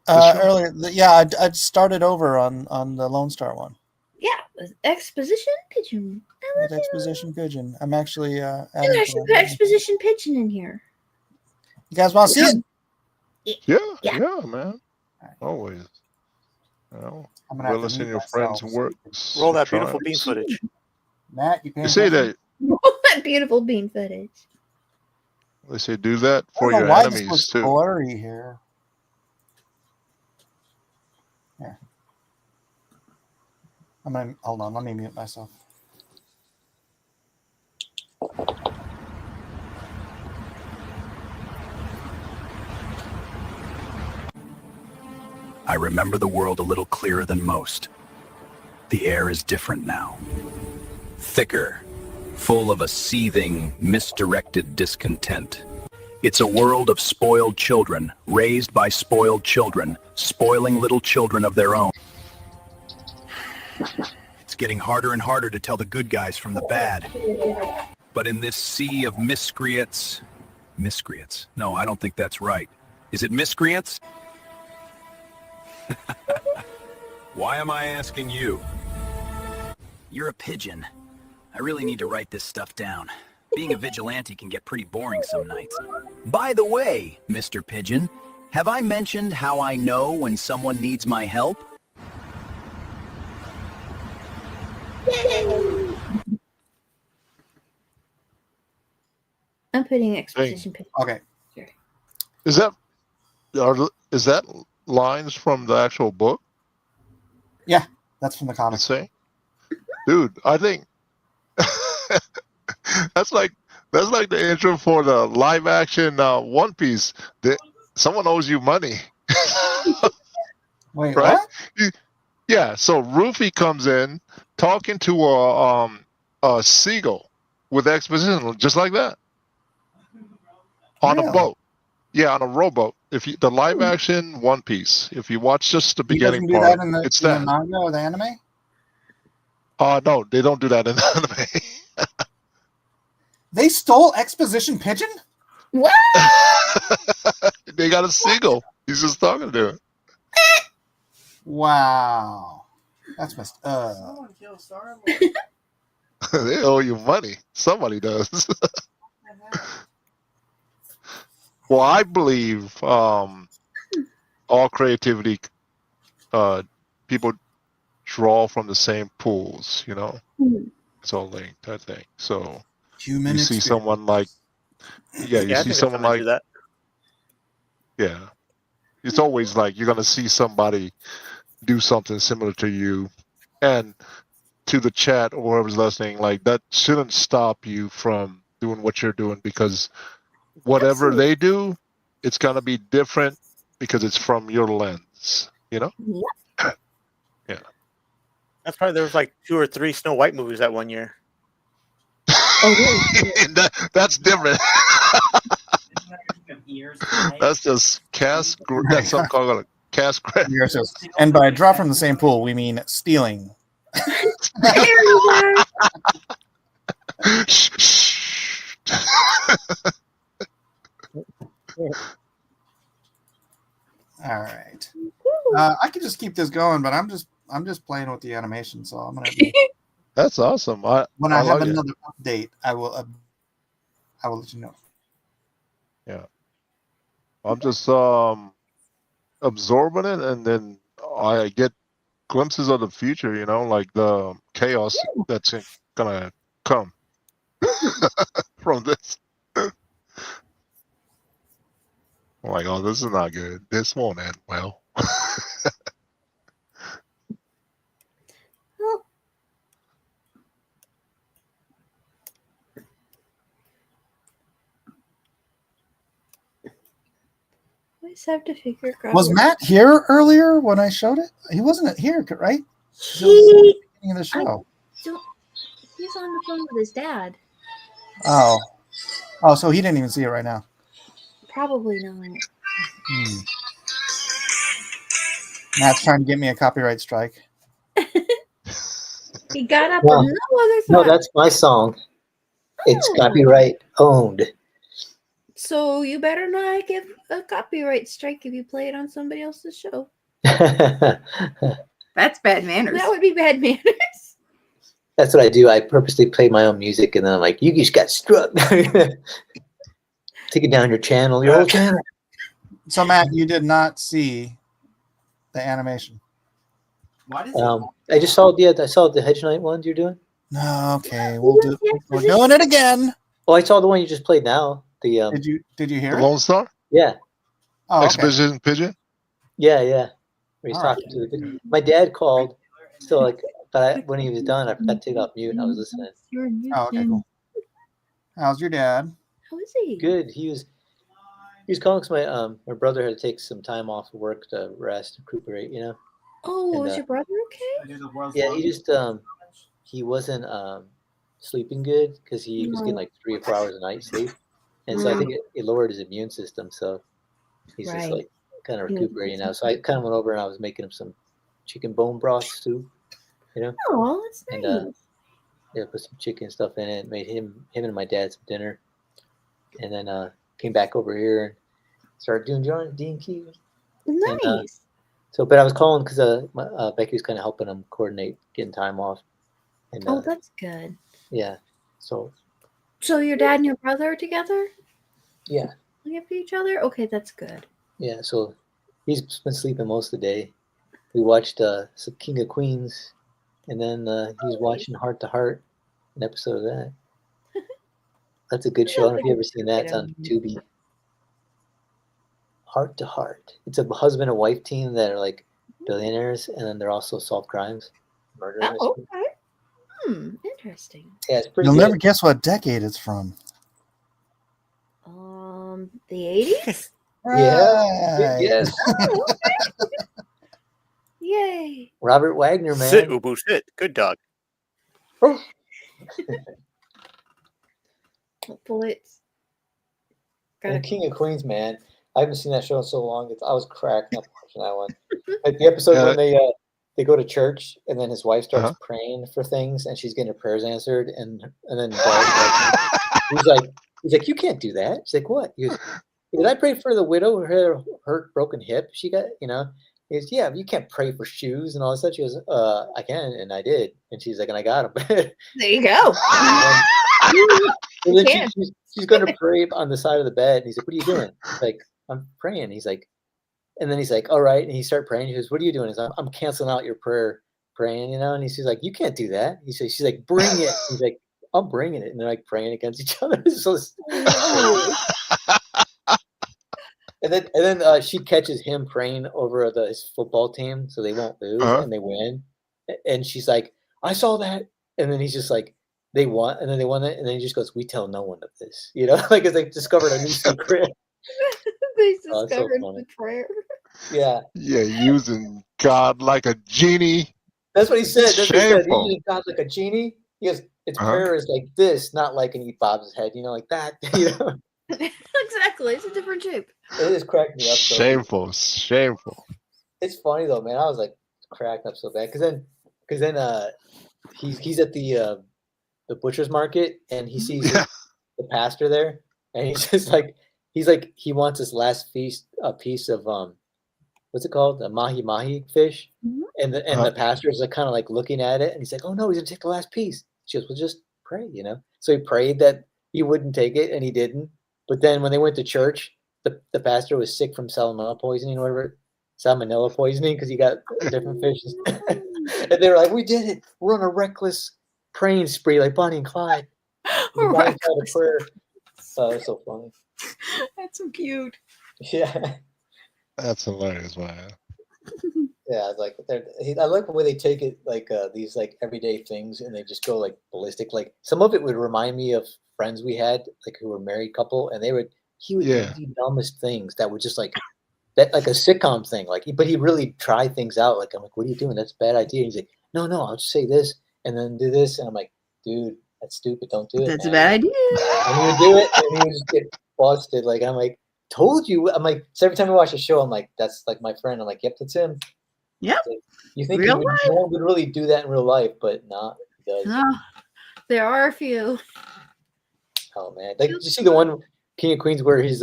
Earlier, I'd started over on the Lone Star one. Yeah, exposition pigeon. With Exposition Pigeon. I'm actually I adding should to put that. exposition pigeon in here. You guys want to see it? Yeah, man. Always. You know, I'm gonna have to listen to mute your friends' myself. works. Roll that beautiful bean footage. Matt, you You say that That beautiful bean footage. they say do that I for don't know your why this enemies looks too. blurry here. Here. Hold on, let me mute myself. I remember the world a little clearer than most. The air is different now. Thicker, full of a seething, misdirected discontent. It's a world of spoiled children, raised by spoiled children, spoiling little children of their own. It's getting harder and harder to tell the good guys from the bad. But in this sea of miscreants... Miscreants? No, I don't think that's right. Is it miscreants? Why am I asking you? You're a pigeon. I really need to write this stuff down. Being a vigilante can get pretty boring some nights. By the way, Mr. Pigeon, have I mentioned how I know when someone needs my help? I'm putting exposition pigeon. Okay. Is that lines from the actual book? Yeah, that's from the comic. Say, dude, I think that's like the intro for the live action One Piece. Someone owes you money. Wait, right? what? Yeah. So Rufy comes in talking to a seagull with exposition, just like that, on a boat. Yeah, on a rowboat. The live action One Piece, if you watch just the He beginning doesn't do part, that in the, it's in that. the manga or the anime? No, they don't do that in the anime. They stole Exposition Pigeon? What? They got a seagull. He's just talking to it. Wow. That's messed up. Someone killed Starboy. They owe you money. Somebody does. Well, I believe all creativity, people draw from the same pools, you know? It's all linked, I think. So Human you see someone like, you I see think someone someone like, do that. yeah. It's always like you're going to see somebody do something similar to you. And to the chat or whoever's listening, like that shouldn't stop you from doing what you're doing, because whatever they do, it's going to be different because it's from your lens, you know? Yeah. That's probably there was like 2 or 3 Snow White movies that one year. That's different. That's just cast. That's something called a cast grab. And by draw from the same pool, we mean stealing. All right. I could just keep this going, but I'm just playing with the animation, so I'm gonna. That's awesome. When I have another update, I will let you know. Yeah. I'm just absorbing it, and then I get glimpses of the future. You know, like the chaos that's gonna come from this. I'm like, oh, this is not good. This won't end well. I just have to figure out. Was Matt here earlier when I showed it? He wasn't here, right? He was at the beginning of the show. He's on the phone with his dad. Oh, so he didn't even see it right now. Probably not. Matt's trying to get me a copyright strike. He got up Well, and no other No, thought. that's my song. It's copyright owned. So you better not give a copyright strike if you play it on somebody else's show. That's bad manners. That would be bad manners. That's what I do. I purposely play my own music, and then I'm like, you just got struck. Taking down your channel, your whole channel. So Matt, you did not see the animation. I just saw the Hedge Knight ones you're doing. No, okay, we're doing it again. Oh, I saw the one you just played now. The Did you hear The it? Lone Star? Yeah. Oh, okay. Expedition Pigeon? Yeah. Where he's All talking to the. My dad called, so like, but when he was done, I forgot to take off mute, and I was listening. Oh, okay, cool. How's your dad? How is he? Good. He was calling because my brother had to take some time off of work to rest, recuperate. You know. Oh, And, was your brother okay? Yeah, he just he wasn't sleeping good because he was getting like 3 or 4 hours a night sleep, and so I think it lowered his immune system. So he's just like kind of recuperating now. So I kind of went over and I was making him some chicken bone broth soup, you know. Oh, that's nice. And yeah, put some chicken stuff in it. Made him and my dad some dinner, and then came back over here and started doing John Dean Key. Nice. And, so, but I was calling because Becky was kind of helping him coordinate getting time off. And, Oh, that's good. yeah. So your dad and your brother are together? yeah, Looking for each other? Okay, that's good. yeah. So he's been sleeping most of the day. We watched some King of Queens, and then he's watching Heart to Heart, an episode of that. That's a good show. I don't know if you've ever seen that. It's on Tubi. Heart to Heart. It's a husband and wife team that are like billionaires, and then they're also solve crimes, murder. Oh, okay. Interesting. Yeah, it's pretty. You'll good. never guess what decade it's from. The 80s? Yeah. Right. Yes. Oh, okay. Yay. Robert Wagner, man. Sit, Ubu, sit. Good dog. Bullets. And King of Queens, man. I haven't seen that show in so long. I was cracking up watching that one. Like the episode when they go to church and then his wife starts praying for things and she's getting her prayers answered and then he's like, you can't do that. She's like, what? He goes, did I pray for the widow who had her hurt broken hip? She got, you know. He goes, yeah, but you can't pray for shoes and all that stuff. She goes, I can, and I did. And she's like, and I got them. There you go. And then she's going to pray on the side of the bed. And he's like, what are you doing? She's like, I'm praying. He's like, and then he's like, all right. And he started praying. He goes, what are you doing? He's like, I'm canceling out your prayer praying, you know? And he's like, you can't do that. She's like, bring it. He's like, I'm bringing it. And they're like praying against each other. So and then she catches him praying over his football team so they won't lose and they win. And she's like, I saw that. And then he's just like, they won. And then they won it. And then he just goes, we tell no one of this. You know, like it's like discovered a new secret. They Oh, discovered so the prayer. Yeah. Yeah, using God like a genie. That's what he said. That's what he said. Shameful. Using God like a genie. He goes, its prayer is like this, not like an eat Bob's head, you know, like that. You know? Exactly. It's a different shape. It just cracked me up. So Shameful. Shameful. it's funny though, man. I was like cracked up so bad because then he's at the butcher's market and he sees the pastor there and he's just like he wants his last a piece of what's it called, the mahi fish, and the pastor is like kind of like looking at it and he's like, oh no, he's gonna take the last piece. She goes, well, just pray, So he prayed that he wouldn't take it and he didn't. But then when they went to church, the pastor was sick from salmonella poisoning or whatever. Salmonella poisoning because he got different fishes. And they were like, we did it. We're on a reckless praying spree like Bonnie and Clyde. Reckless. Prayer. Oh, that's so funny. That's so cute. Yeah. That's hilarious, man. Yeah, it's like I like the way they take it, like these like everyday things, and they just go like ballistic. Like some of it would remind me of friends we had, like who were married couple, and he would do the dumbest things that would just like that, like a sitcom thing. Like, but he really try things out. Like, I'm like, what are you doing? That's a bad idea. And he's like, no, I'll just say this and then do this, and I'm like, dude, that's stupid. Don't do it. That's a bad idea. And he would do it, and he would just get busted. Like, I'm like, told you. I'm like, so every time I watch a show, I'm like, that's like my friend. I'm like, yep, that's him. Yep. Like, you think no one would really do that in real life, but not. He does. No, there are a few. Oh man, like did you see the one King of Queens where his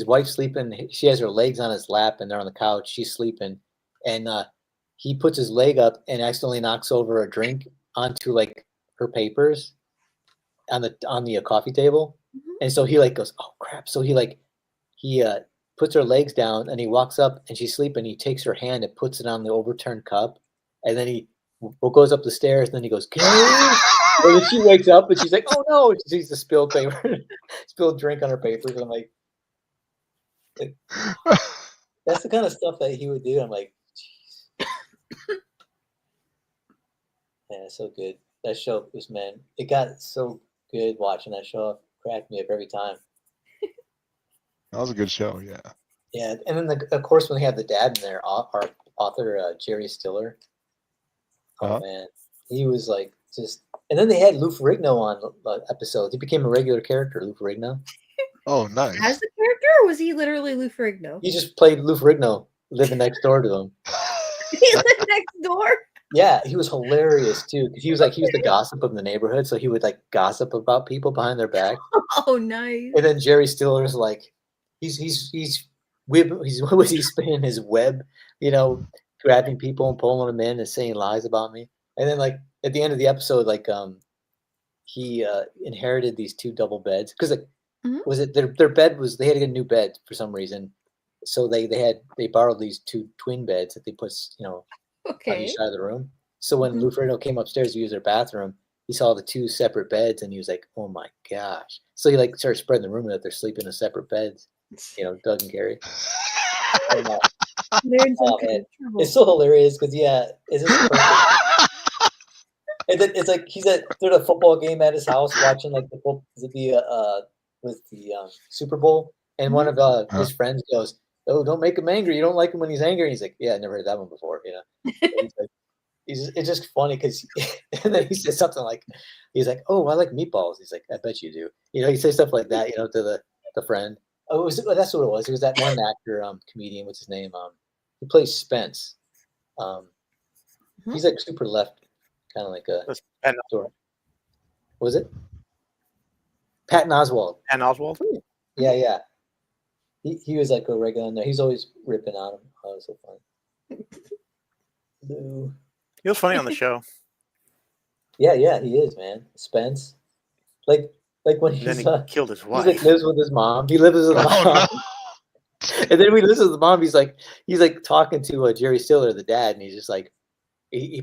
wife's sleeping, she has her legs on his lap and they're on the couch, she's sleeping, and he puts his leg up and accidentally knocks over a drink onto like her papers on the coffee table, and so he like goes, oh crap, so he puts her legs down and he walks up and she's sleeping, he takes her hand and puts it on the overturned cup, and then he goes up the stairs and then he goes, Carrie! And then she wakes up and she's like, oh no, and she sees the spilled paper, spilled drink on her papers. And I'm like, that's the kind of stuff that he would do. I'm like, jeez. Yeah, so good. That show was, man, it got so good watching that show. It cracked me up every time. That was a good show, yeah. Yeah, and then of course when they had the dad in there, our author Jerry Stiller. Oh man, he was like just. And then they had Lou Ferrigno on episodes. He became a regular character, Lou Ferrigno. Oh, nice. As the character, or was he literally Lou Ferrigno? He just played Lou Ferrigno, living next door to him. He lived next door? Yeah, he was hilarious too. He was the gossip of the neighborhood, so he would like gossip about people behind their back. Oh, nice. And then Jerry Stiller's like, he's spinning his web, grabbing people and pulling them in and saying lies about me. And then like at the end of the episode, like he inherited these 2 double beds because like was it their bed was, they had to get a new bed for some reason, so they borrowed these 2 twin beds that they put on each side of the room. So when Lou Ferrigno came upstairs to use their bathroom, he saw the 2 separate beds and he was like, oh my gosh. So he like started spreading the rumor that they're sleeping in separate beds, Doug and Gary. And, it's so hilarious because it's just perfect. And then it's like they're at a football game at his house watching like the Super Bowl, and one of his friends goes, "Oh, don't make him angry. You don't like him when he's angry." And he's like, "Yeah, I never heard that one before." It's just funny because, and then he says something like, "He's like, oh, I like meatballs." He's like, "I bet you do." He says stuff like that, to the friend. Oh, that's what it was. It was that one actor, comedian. What's his name? He plays Spence. He's like super left. Kind of like a story. What was it? Patton Oswalt. Patton Oswalt? Yeah. He was like a regular in there. He's always ripping on him. Oh, it was so funny. Lou. He was funny on the show. Yeah, he is, man. Spence. Like when he killed his wife. He lives with his mom. He lives with his mom. And then when he lives with his mom, he's like talking to Jerry Stiller, the dad, and he's just like,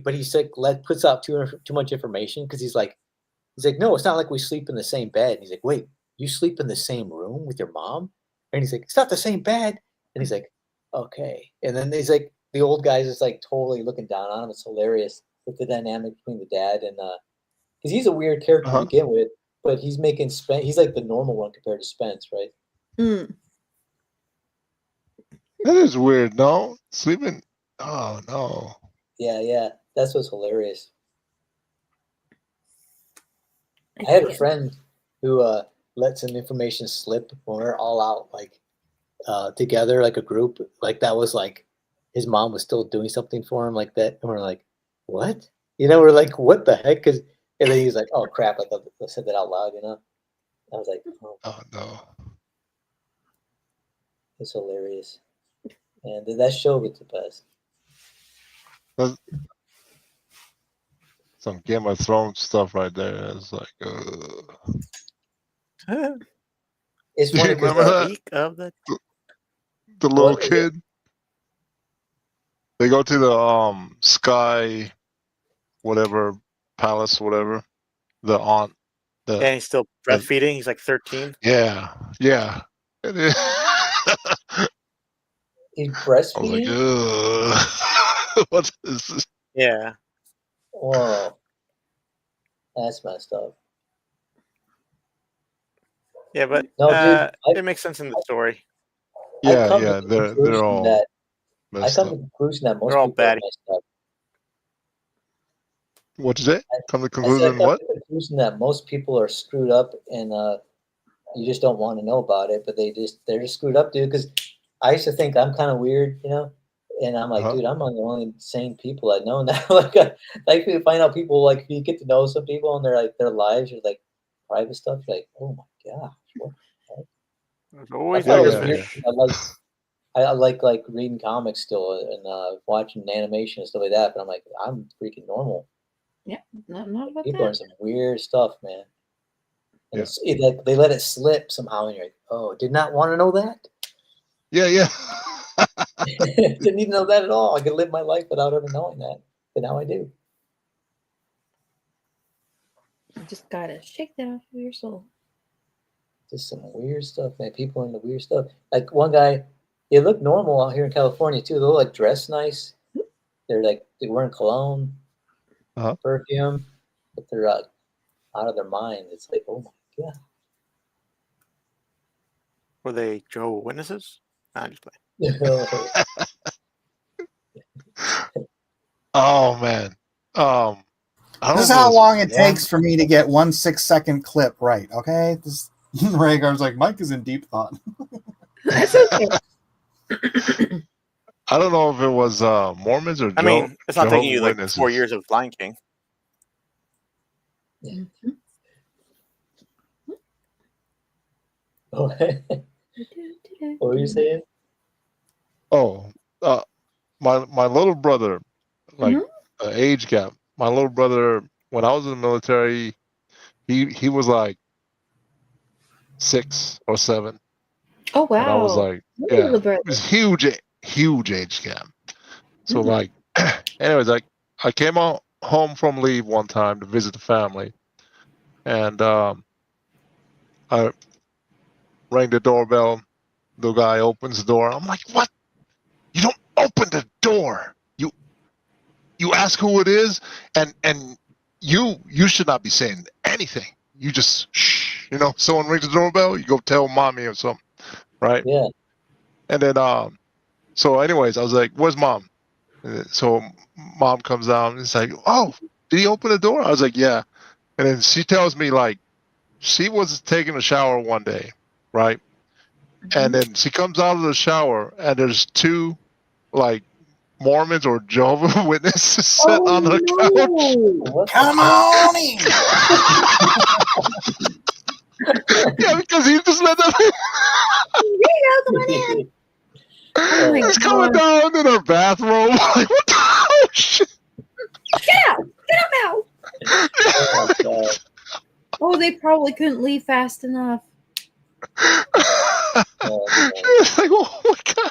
but he's like puts out too much information because he's like, no, it's not like we sleep in the same bed. And he's like, wait, you sleep in the same room with your mom? And he's like, it's not the same bed. And he's like, okay. And then he's like, the old guy's just like totally looking down on him. It's hilarious with the dynamic between the dad and because he's a weird character to begin with, but he's making Spence. He's like the normal one compared to Spence, right? That is weird. No sleeping. Oh no. Yeah. That's what's hilarious. I had a friend who let some information slip when we're all out like together, like a group. Like that was like his mom was still doing something for him like that, and we're like, what? You know, we're like, what the heck? And then he's like, oh crap! I thought I said that out loud. You know, I was like, oh no, it's hilarious. And that show was the best. Some Game of Thrones stuff right there. It's like, it's funny because the little kid. They go to the Sky, whatever palace, whatever. The aunt. And he's still breastfeeding. He's like 13. Yeah. He's breastfeeding. What is this? Yeah. Whoa, that's messed up. Yeah, but no, dude, it makes sense in the story. Yeah, they're all. I come to the conclusion that most they're all people are bad. messed up. What is it? Come to the I conclusion come what? to the conclusion that most people are screwed up, and you just don't want to know about it. But they're just screwed up, dude. Because I used to think I'm kind of weird, you know, and I'm like, dude, I'm one of the only sane people I know now. Like you find out people like you get to know some people and their lives are like private stuff. You're like, oh my gosh, what the heck? There's always I like reading comics still and watching animation and stuff like that. But I'm like, I'm freaking normal. Yeah, not about People are in that. some weird stuff, man. And Yeah. like they let it slip somehow, and you're like, oh, did not want to know that. Yeah. Didn't even know that at all. I could live my life without ever knowing that, but now I do. You just gotta shake that off of your soul. Just some weird stuff, man. People are into weird stuff. Like one guy, they look normal out here in California too. They'll like dress nice. They're wearing cologne, perfume, but they're out of their mind. It's like, oh my god. Were they Jehovah's Witnesses? Nah, I'm just playing. Oh man. I don't This is know how if long it one- takes for me to get 1 6-second clip right. Okay, this Rhaegar's like Mike is in deep thought. That's okay. I don't know if it was Mormons or I mean, it's not taking you Jehovah's like Witnesses. 4 years of Lion King. What were you saying? Oh, my little brother, like age gap. My little brother, when I was in the military, he was like 6 or 7. Oh wow! And I was like, Your yeah, little brother. it was huge age gap. So like, anyways, I came home from leave one time to visit the family, and I rang the doorbell. The guy opens the door. I'm like, what? You don't open the door. You ask who it is, and you should not be saying anything. You just shh. You know, someone rings the doorbell, you go tell mommy or something, right? Yeah. And then so anyways, I was like, where's mom? So mom comes down and it's like, oh, did he open the door? I was like, yeah. And then she tells me like she was taking a shower one day, right? And then she comes out of the shower and there's 2 like Mormons or Jehovah's Witnesses sit on the couch. Come on in. Yeah, because he just let them. Oh my He's coming God. down in her bathrobe. Like, what the hell? Shit. Get out! Get out now! Oh, they probably couldn't leave fast enough. It's like, oh my god.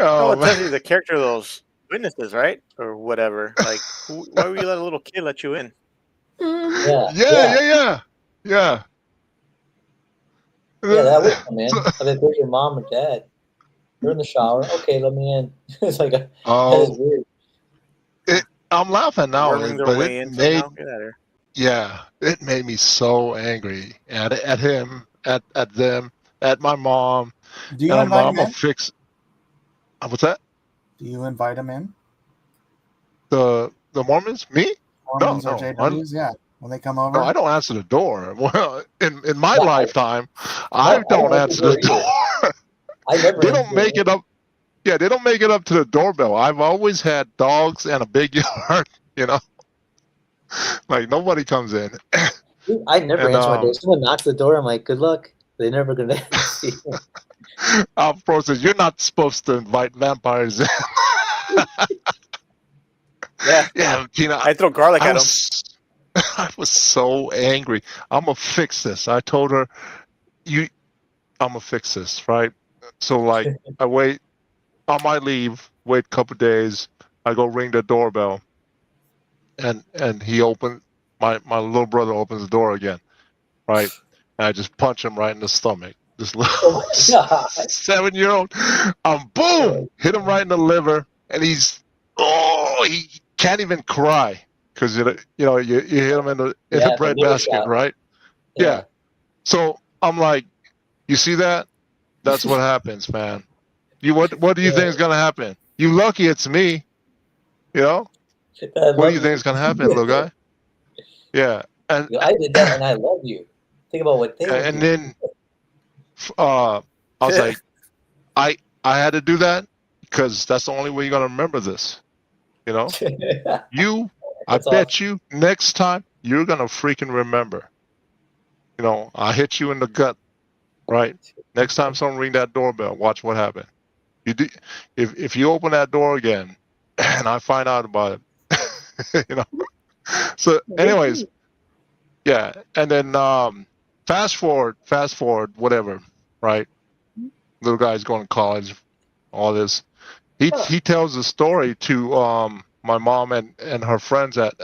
Oh, Oh, it's actually man. the character of those witnesses, right? Or whatever. Like, why would you let a little kid let you in? Yeah. Yeah. Yeah, that was fun, man. I mean, there's your mom or dad. They're in the shower. Okay, let me in. It's like that is weird. I'm laughing now, Worming their but way it in made somehow. Get out of here. it made me so angry at him, at them, at my mom. Do you And invite I'm him gonna in? fix. What's that? Do you invite him in? The Mormons? Me? Mormons or No. JWs? Yeah. when they come over? No, I don't answer the door. Well, in my lifetime, I don't answer the door. I never. They don't make it up. Yeah, they don't make it up to the doorbell. I've always had dogs and a big yard. You know, like nobody comes in. I never answer my door. Someone knocks the door. I'm like, good luck. They're never gonna see. Pro says you're not supposed to invite vampires in. Yeah, Tina. I throw garlic at them. I was so angry. I'm gonna fix this. I told her, I'm gonna fix this, right? So like, I wait. I might leave. Wait a couple days. I go ring the doorbell, and he opens. My little brother opens the door again, right? And I just punch him right in the stomach. This little 7-year-old. Boom! Hit him right in the liver, and he can't even cry because you hit him in the bread basket, right? Yeah. So I'm like, you see that? That's what happens, man. What do you think is gonna happen? You lucky it's me. You know? What do you think is gonna happen, little guy? Yeah. And I did that, and I love you. Think about what they would and do. then I was like, I had to do that because that's the only way you're gonna remember this. You know? I bet you next time you're gonna freaking remember. You know, I hit you in the gut, right? Next time someone ring that doorbell, watch what happens. If you open that door again, and I find out about it, you know. So, anyways, yeah, and then fast forward, whatever, right? Little guy's going to college, all this. He tells the story to my mom and her friends at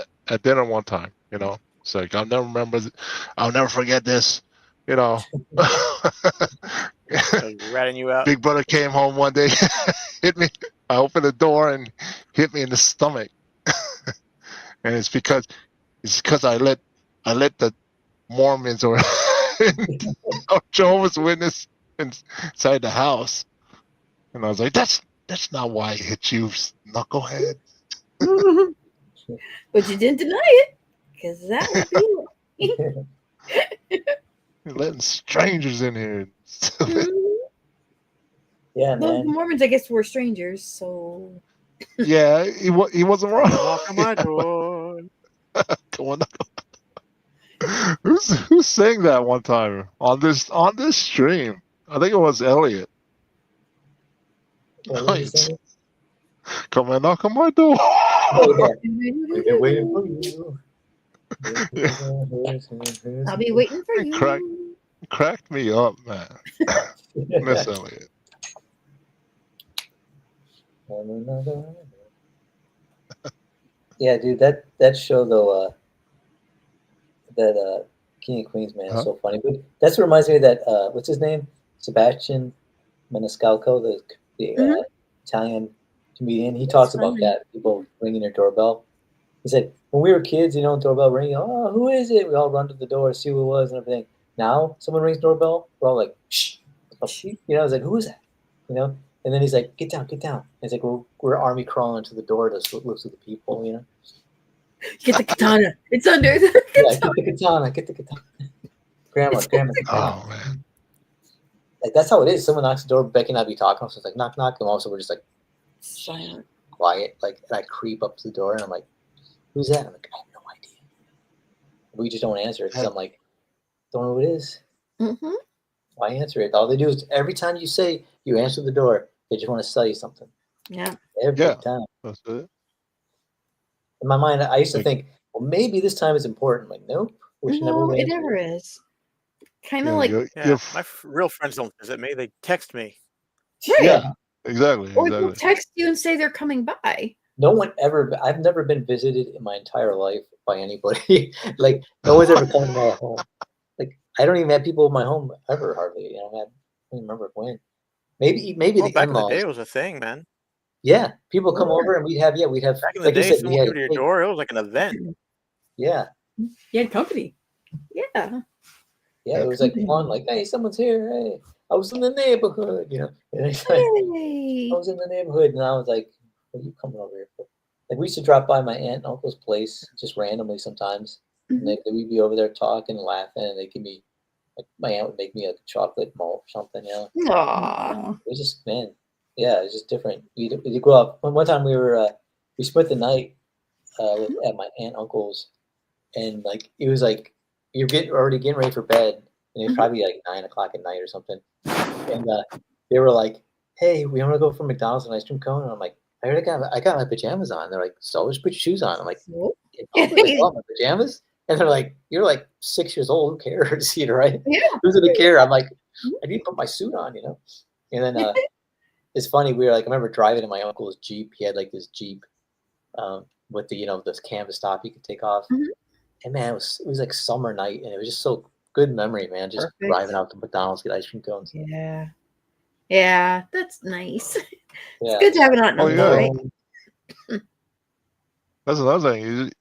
dinner one time. You know, it's like I'll never forget this. You know, ratting you out. Big brother came home one day, hit me. I opened the door and hit me in the stomach, and it's because I let the Mormons or Jehovah's Witness inside the house, and I was like, that's not why I hit you, knucklehead. But you didn't deny it, because that would be You're letting strangers in here. Yeah, those man. Mormons, I guess, were strangers, so. Yeah, he wasn't wrong. Knock on my door. Come on. Who's saying that one time on this stream? I think it was Elliot. Come and knock on my door. Oh, yeah. We've been waiting for you. I'll be waiting for you. Cracked me up, man. Miss Elliot. Yeah, dude, that show though, that King of Queens, man, is so funny. But that's what reminds me of that what's his name? Sebastian Maniscalco, the Italian comedian. He talks about that, people ringing their doorbell. He said, when we were kids, doorbell ringing, oh, who is it? We all run to the door, see who it was and everything. Now, someone rings doorbell, we're all like, shh. I was like, who is that? And then he's like, get down. And it's like, we're army crawling to the door to look at the people, Get the katana. It's under the katana. Get the katana. Grandma. Oh, man. Like, that's how it is. Someone knocks the door, Becky and I be talking, so it's like, knock, and also we're just like, silent, quiet. Like, and I creep up to the door, and I'm like, who's that? I'm like, I have no idea. We just don't answer it, because I'm like, don't know who it is. Mm-hmm. Why answer it? All they do is, every time you say you answer the door, they just want to sell you something. Yeah. Every time. That's it. In my mind, I used to think, well, maybe this time is important. Like, nope. No, it never is. Kind of like. My real friends don't visit me. They text me. Right. Yeah, exactly. Or they'll text you and say they're coming by. No one ever, I've never been visited in my entire life by anybody. Like, no one's ever come to my home. Like, I don't even have people in my home ever, hardly. I don't remember when. Maybe the back in-laws. in the day, it was a thing, man. Yeah, people come over and we'd have back in the like day, you said, someone came to your door. It was like an event. Yeah. You had company. Yeah. Yeah, it was like fun. Like, hey, someone's here. Hey, I was in the neighborhood. And it's like, I was in the neighborhood, and I was like, what are you coming over here for? Like, we used to drop by my aunt and uncle's place just randomly sometimes. And we'd be over there talking and laughing, and they give me, like, my aunt would make me a chocolate malt or something, you know. Aww. It was just, man, yeah, it was just different. We grew up. One time we spent the night at my aunt and uncle's, and like it was like you're already getting ready for bed, and it's probably like 9 o'clock at night or something, and they were like, "Hey, we want to go for McDonald's and ice cream cone," and I'm like, I got my pajamas on. They're like, "So just put your shoes on." I'm like, "Oh, my pajamas?" And they're like, "You're like 6 years old. Who cares?" You know, right? Yeah. Who's gonna care? I'm like, I need to put my suit on, you know. And then it's funny. We were like, I remember driving in my uncle's Jeep. He had like this Jeep with the this canvas top you could take off. And man, it was like summer night, and it was just so good memory, man. Just Perfect. driving out to McDonald's, get ice cream cones. Yeah. Yeah, that's nice. Yeah. It's good to have it on number, right? That's another thing.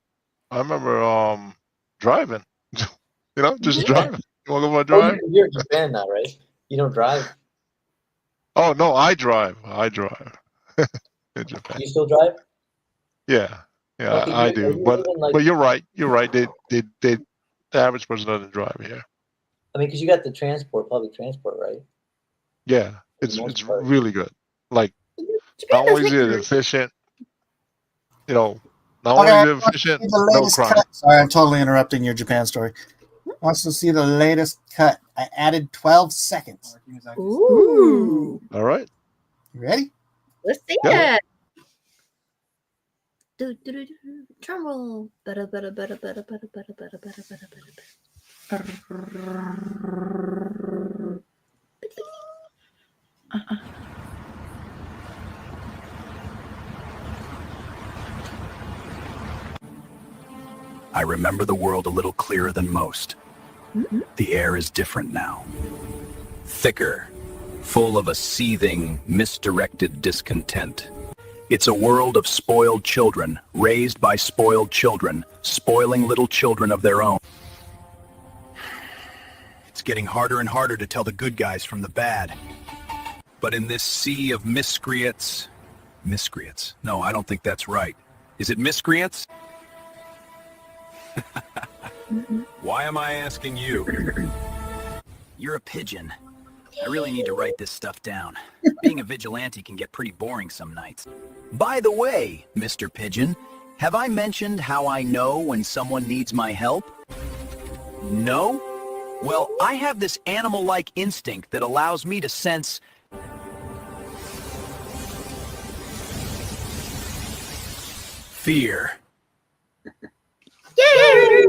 I remember driving. You know, just driving. You want to go for a drive? You're in Japan now, right? You don't drive. Oh no, I drive. I drive in Japan. You still drive? Yeah, yeah, Okay, I are do. you But even, like- but you're right. You're right. The average person doesn't drive here. I mean, because you got the public transport, right? Yeah, it's really good. Like not only is it efficient, you know, not Okay, only is it efficient, the no latest crime. cut. Sorry, I'm totally interrupting your Japan story. Wants to see the latest cut. I added 12 seconds. Ooh. All right. You ready? Let's see Yeah. it. Drum roll. Better. I remember the world a little clearer than most. The air is different now. Thicker, full of a seething, misdirected discontent. It's a world of spoiled children, raised by spoiled children, spoiling little children of their own. It's getting harder and harder to tell the good guys from the bad. But in this sea of miscreants... Miscreants? No, I don't think that's right. Is it miscreants? Why am I asking you? You're a pigeon. I really need to write this stuff down. Being a vigilante can get pretty boring some nights. By the way, Mr. Pigeon, have I mentioned how I know when someone needs my help? No? Well, I have this animal-like instinct that allows me to sense... Fear. Yay!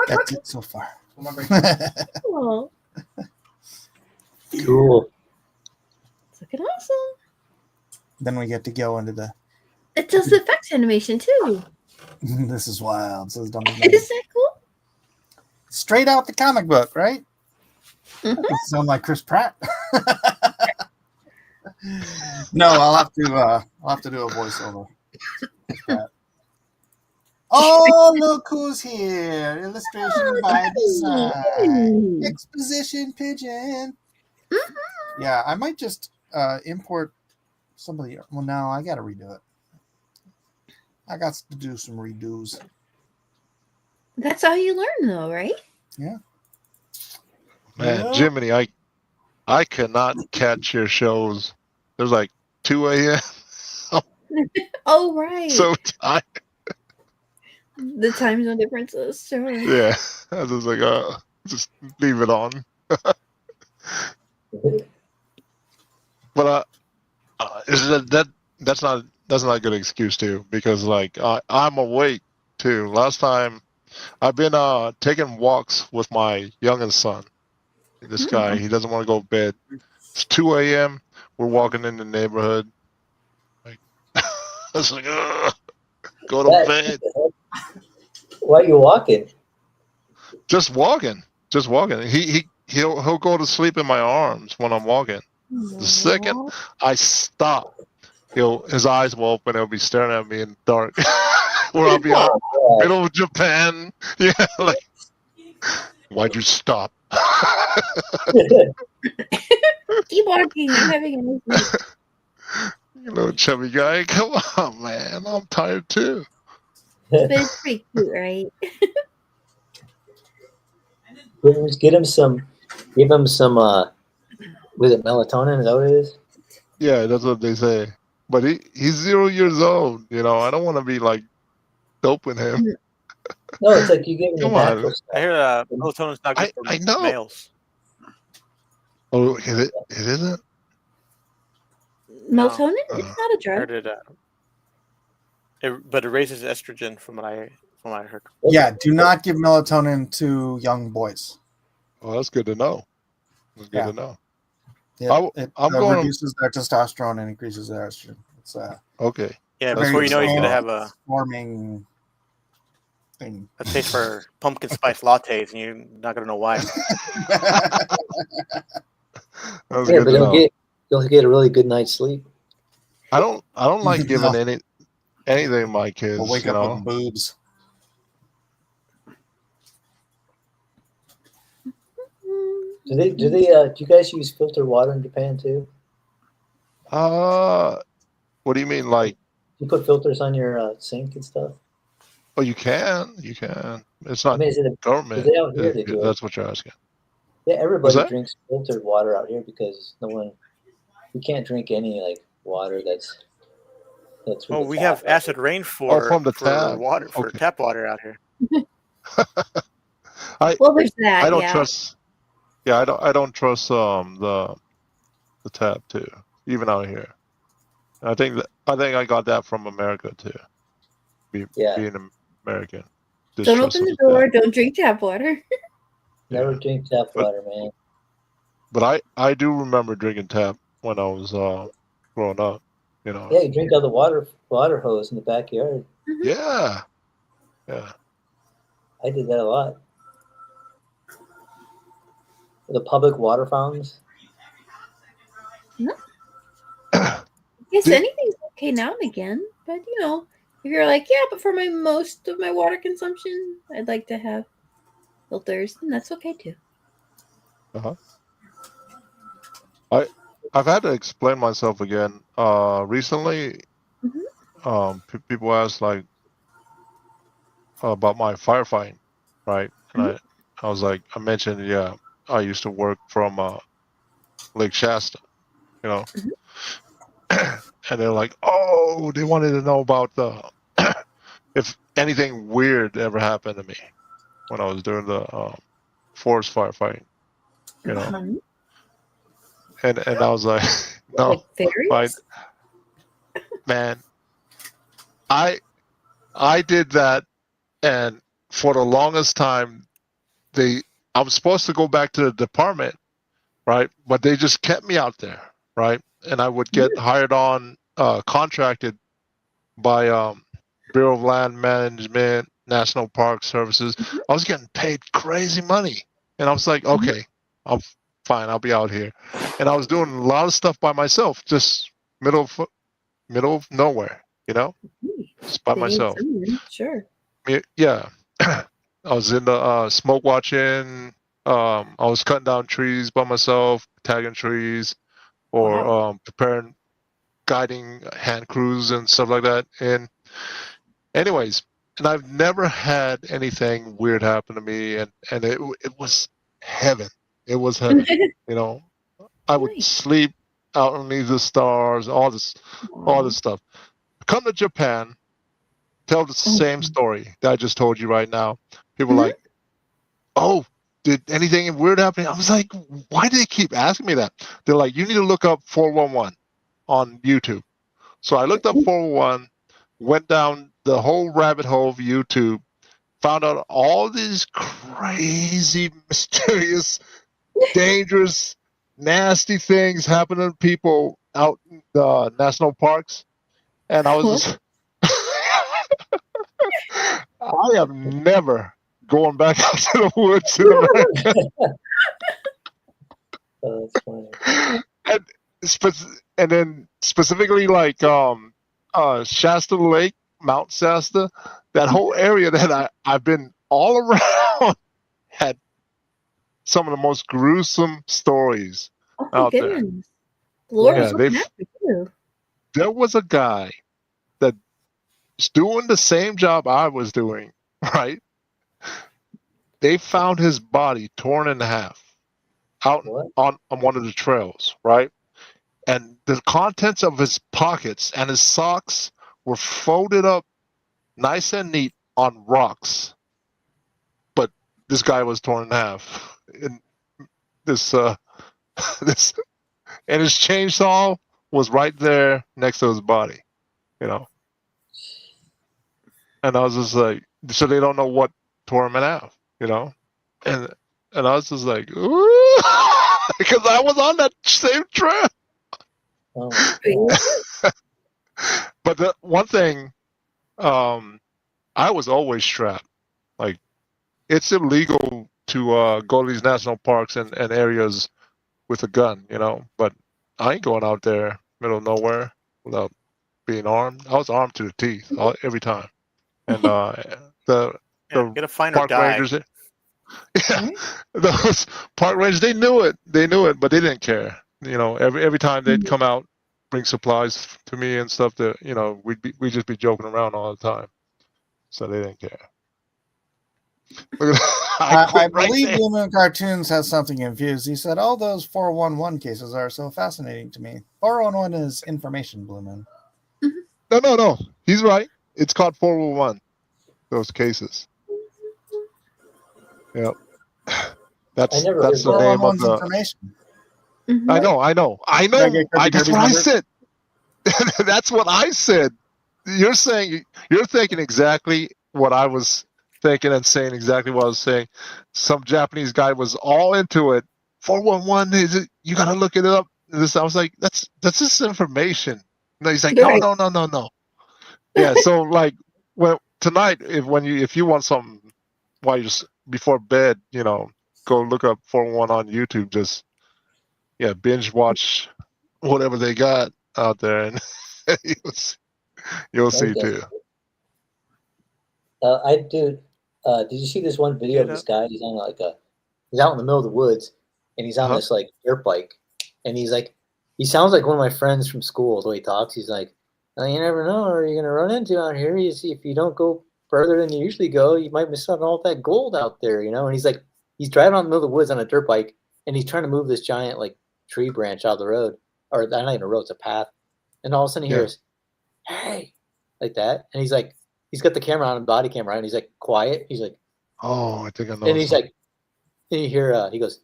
That's it so far. Cool. Cool. It's looking awesome. Then we get to go into the. It does the effects animation too. This is wild. Says Dummy. Is that cool? Straight out the comic book, right? Sound like Chris Pratt. No, I'll have to do a voiceover. Oh, look who's here! Illustration by design. Exposition pigeon. Yeah, I might just import somebody. Well, no, I got to redo it. I got to do some redos. That's how you learn, though, right? Yeah. Man, Yeah. Jiminy, I cannot catch your shows. There's like 2 a.m. Oh, right. So tired. The time zone differences, sure. Yeah, I was just like, just leave it on. But that's not a good excuse too, because like I'm awake too. Last time I've been taking walks with my youngest son. This guy, he doesn't want to go to bed. It's 2 a.m. We're walking in the neighborhood. Like, it's like, go to bed. Why are you walking? Just walking. He'll go to sleep in my arms when I'm walking. The second I stop, his eyes will open. He'll be staring at me in the dark. Or I'll be out middle of Japan. Yeah, like, why'd you stop? Keep walking. I'm having a nice night. You know, chubby guy. Come on, man. I'm tired too. But it's pretty cute, right? Give him some, was it melatonin? Is that what it is? Yeah, that's what they say. But he's 0 years old. You know, I don't want to be like doping him. No, it's like you give him the Come on. natural stuff. I hear melatonin's not good for I know. males. Oh, it isn't? Melatonin? It's not a I drug. heard but it raises estrogen from what I heard. Yeah, do not give melatonin to young boys. Oh, that's good to know. That's good to know. It I'm going reduces their testosterone and increases their estrogen. It's okay. Yeah, before you know, he's gonna have a forming thing. a taste for pumpkin spice lattes, and you're not gonna know why. That's Yeah, good but to know. you'll get a really good night's sleep. I don't like giving No. anything to my kids. We'll wake you up know? with boobs. Do you guys use filtered water in Japan too? What do you mean, like? You put filters on your sink and stuff. Oh, you can. It's not is it government. They out here, they do That's what you're asking. Yeah, What's everybody that? drinks filtered water out here because you can't drink any like water that's. Oh, we have acid rain for from the tap. water for tap water out here. Well, there's that. I don't yeah. trust. Yeah, I don't trust the tap too, even out here. I think I got that from America too. Being American. Don't open the door. Don't drink tap water. Never drink tap water, man. But I do remember drinking tap when I was growing up. You know. Yeah, you drink out the water hose in the backyard. Yeah. I did that a lot. The public water fountains. No. Yes, anything's okay now and again, but if you're like, yeah, but for most of my water consumption, I'd like to have filters, and that's okay too. I've had to explain myself again. Recently, people ask like about my firefighting, right? And I was like, I mentioned, yeah, I used to work from Lake Shasta, you know, and they're like, oh, they wanted to know about if anything weird ever happened to me when I was doing the forest firefighting, you know. And I was like, no, fine. Man, I did that, and for the longest time, I was supposed to go back to the department, right? But they just kept me out there, right? And I would get hired on, contracted by Bureau of Land Management, National Park Services. I was getting paid crazy money, and I was like, okay, fine, I'll be out here. And I was doing a lot of stuff by myself, just middle of nowhere, you know, just by myself. Sure. Yeah. I was in the smoke watching. I was cutting down trees by myself, tagging trees, or preparing, guiding hand crews and stuff like that. And anyways, and I've never had anything weird happen to me, and it was heaven. It was heaven. You know, I would sleep out underneath the stars, all this stuff. Come to Japan, tell the same story that I just told you right now. People like, oh, did anything weird happen? I was like, why do they keep asking me that? They're like, you need to look up 411 on YouTube. So I looked up 411, went down the whole rabbit hole of YouTube, found out all these crazy, mysterious, dangerous, nasty things happen to people out in the national parks. And I was just, I am never going back out to the woods in America. Oh, that's funny. And then specifically like Shasta Lake, Mount Shasta, that whole area that I've been all around had some of the most gruesome stories out there. Lord was looking after you. There was a guy that doing the same job I was doing, right? They found his body torn in half out on one of the trails, right? And the contents of his pockets and his socks were folded up nice and neat on rocks. But this guy was torn in half. And this this and his chainsaw was right there next to his body, you know. And I was just like, so they don't know what tore him in half, you know? And I was just like, ooh, because I was on that same trail. But the one thing, I was always strapped. Like, it's illegal to go to these national parks and areas with a gun, you know. But I ain't going out there middle of nowhere without being armed. I was armed to the teeth every time. And the Get a find or park die. rangers, those park rangers, they knew it, but they didn't care. You know, every time they'd come out, bring supplies to me and stuff. That, you know, we'd just be joking around all the time, so they didn't care. I believe Blue Moon Cartoons has something confused. He said all those 411 cases are so fascinating to me. 411 is information, Blue Moon. No. He's right. It's called 411. Those cases. Yep. That's the name of the information. I know. That's what I said. That's what I said. You're thinking exactly what I was thinking and saying exactly what I was saying. Some Japanese guy was all into it. 411 is it? You gotta look it up. I was like, that's just information. And he's like, no. Yeah. So like, well, tonight, if you want something while you're before bed, you know, go look up 411 on YouTube. Just binge watch whatever they got out there, and you'll see too. Did you see this one video of this guy? He's on he's out in the middle of the woods, and he's on this like dirt bike, and he's like, he sounds like one of my friends from school. The way he talks, he's like, oh, you never know who you're gonna run into out here. You see, if you don't go further than you usually go, you might miss out on all that gold out there, you know. And he's like, he's driving out in the middle of the woods on a dirt bike, and he's trying to move this giant like tree branch out of the road, or not even a road, it's a path. And all of a sudden he hears, "Hey," like that, and he's like, he's got the camera on, body camera on, and he's like quiet. He's like, "Oh, I think I know." And he's like, and you hear, he goes,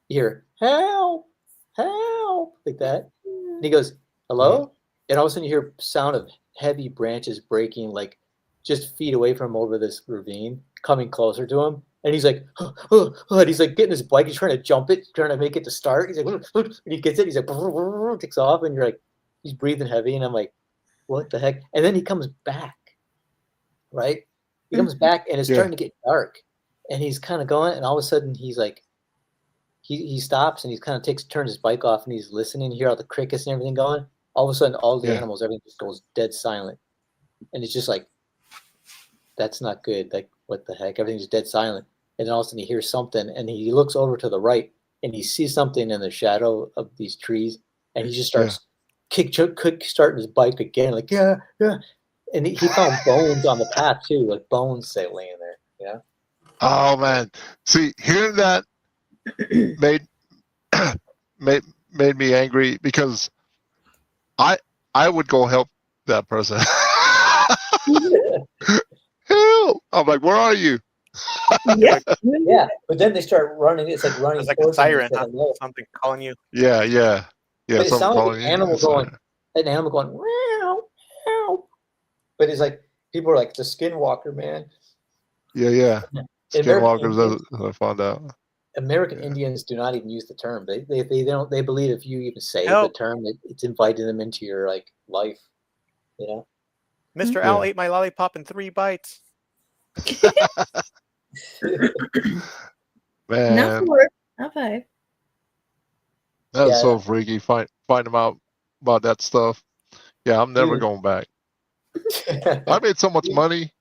you hear, "Help, help," like that. And he goes, "Hello," and all of a sudden you hear sound of heavy branches breaking, like just feet away from him over this ravine, coming closer to him. And he's like, and he's like getting his bike. He's trying to jump it, trying to make it to start. He's like, and he gets it. He's like, takes off, and you're like, he's breathing heavy. And I'm like, what the heck? And then he comes back, right? He comes back, and it's starting to get dark. And he's kind of going, and all of a sudden he's like, he stops, and he kind of turns his bike off, and he's listening. You hear all the crickets and everything going. All of a sudden, all the animals, everything just goes dead silent, and it's just like, that's not good. Like, what the heck? Everything's dead silent. And then all of a sudden he hears something, and he looks over to the right, and he sees something in the shadow of these trees, and he just starts kick starting his bike again, like, yeah. And he found bones on the path too, like bones laying there. Yeah. Oh man, see, hearing that made me angry, because I would go help that person. Help! I'm like, where are you? Yeah. But then they start running. It's like running. It's like a siren, something calling you. Yeah. But it sounds like an animal going, meow, meow. But it's like, people are like, the skinwalker, man. Yeah. Skinwalkers, I found out. American Indians do not even use the term. They don't. They believe if you even say the term, it's inviting them into your like life. You know. Mr. Owl ate my lollipop in 3 bites. Man, not 4, not 5. That's so freaky. Find them out about that stuff. Yeah, I'm never going back. I made so much money.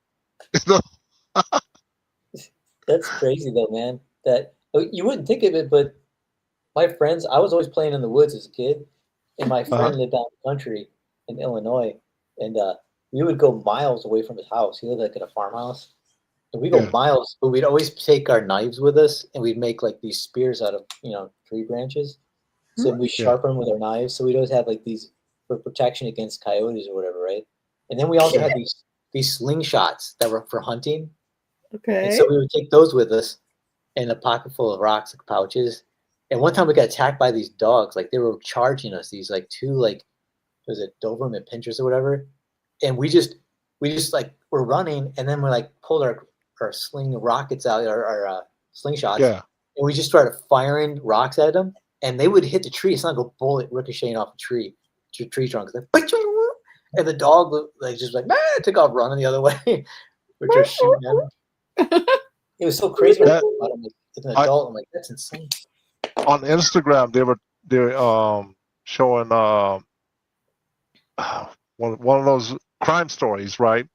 That's crazy though, man. That you wouldn't think of it, but my friends, I was always playing in the woods as a kid, and my friend lived out in the country in Illinois, and we would go miles away from his house. He lived like in a farmhouse. And we go Yeah. miles, but we'd always take our knives with us and we'd make like these spears out of, tree branches. So we Yeah. sharpen them with our knives. So we'd always have like these for protection against coyotes or whatever, right? And then we also had these slingshots that were for hunting. Okay. And so we would take those with us in a pocket full of rocks, like pouches. And one time we got attacked by these dogs. Like they were charging us, these like two, like, was it Doberman pinchers or whatever? And we just like were running, and then we like pulled our sling rockets out, our slingshots, Yeah. and we just started firing rocks at them, and they would hit the tree. It's not like a bullet ricocheting off a tree trunk. Like, and the dog like just like took off running the other way. We're just shooting at him. It was so crazy. As an adult, I'm like, that's insane. On Instagram, they're showing one of those crime stories, right?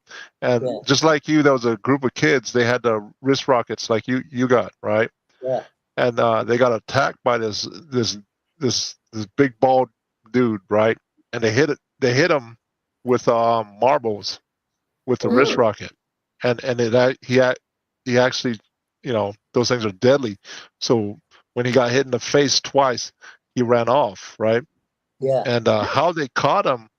And just like you, there was a group of kids. They had the wrist rockets like you got, right? Yeah. And they got attacked by this big bald dude, right? And they hit him with marbles with the wrist rocket, and he actually, those things are deadly. So when he got hit in the face twice, he ran off, right? Yeah. And how they caught him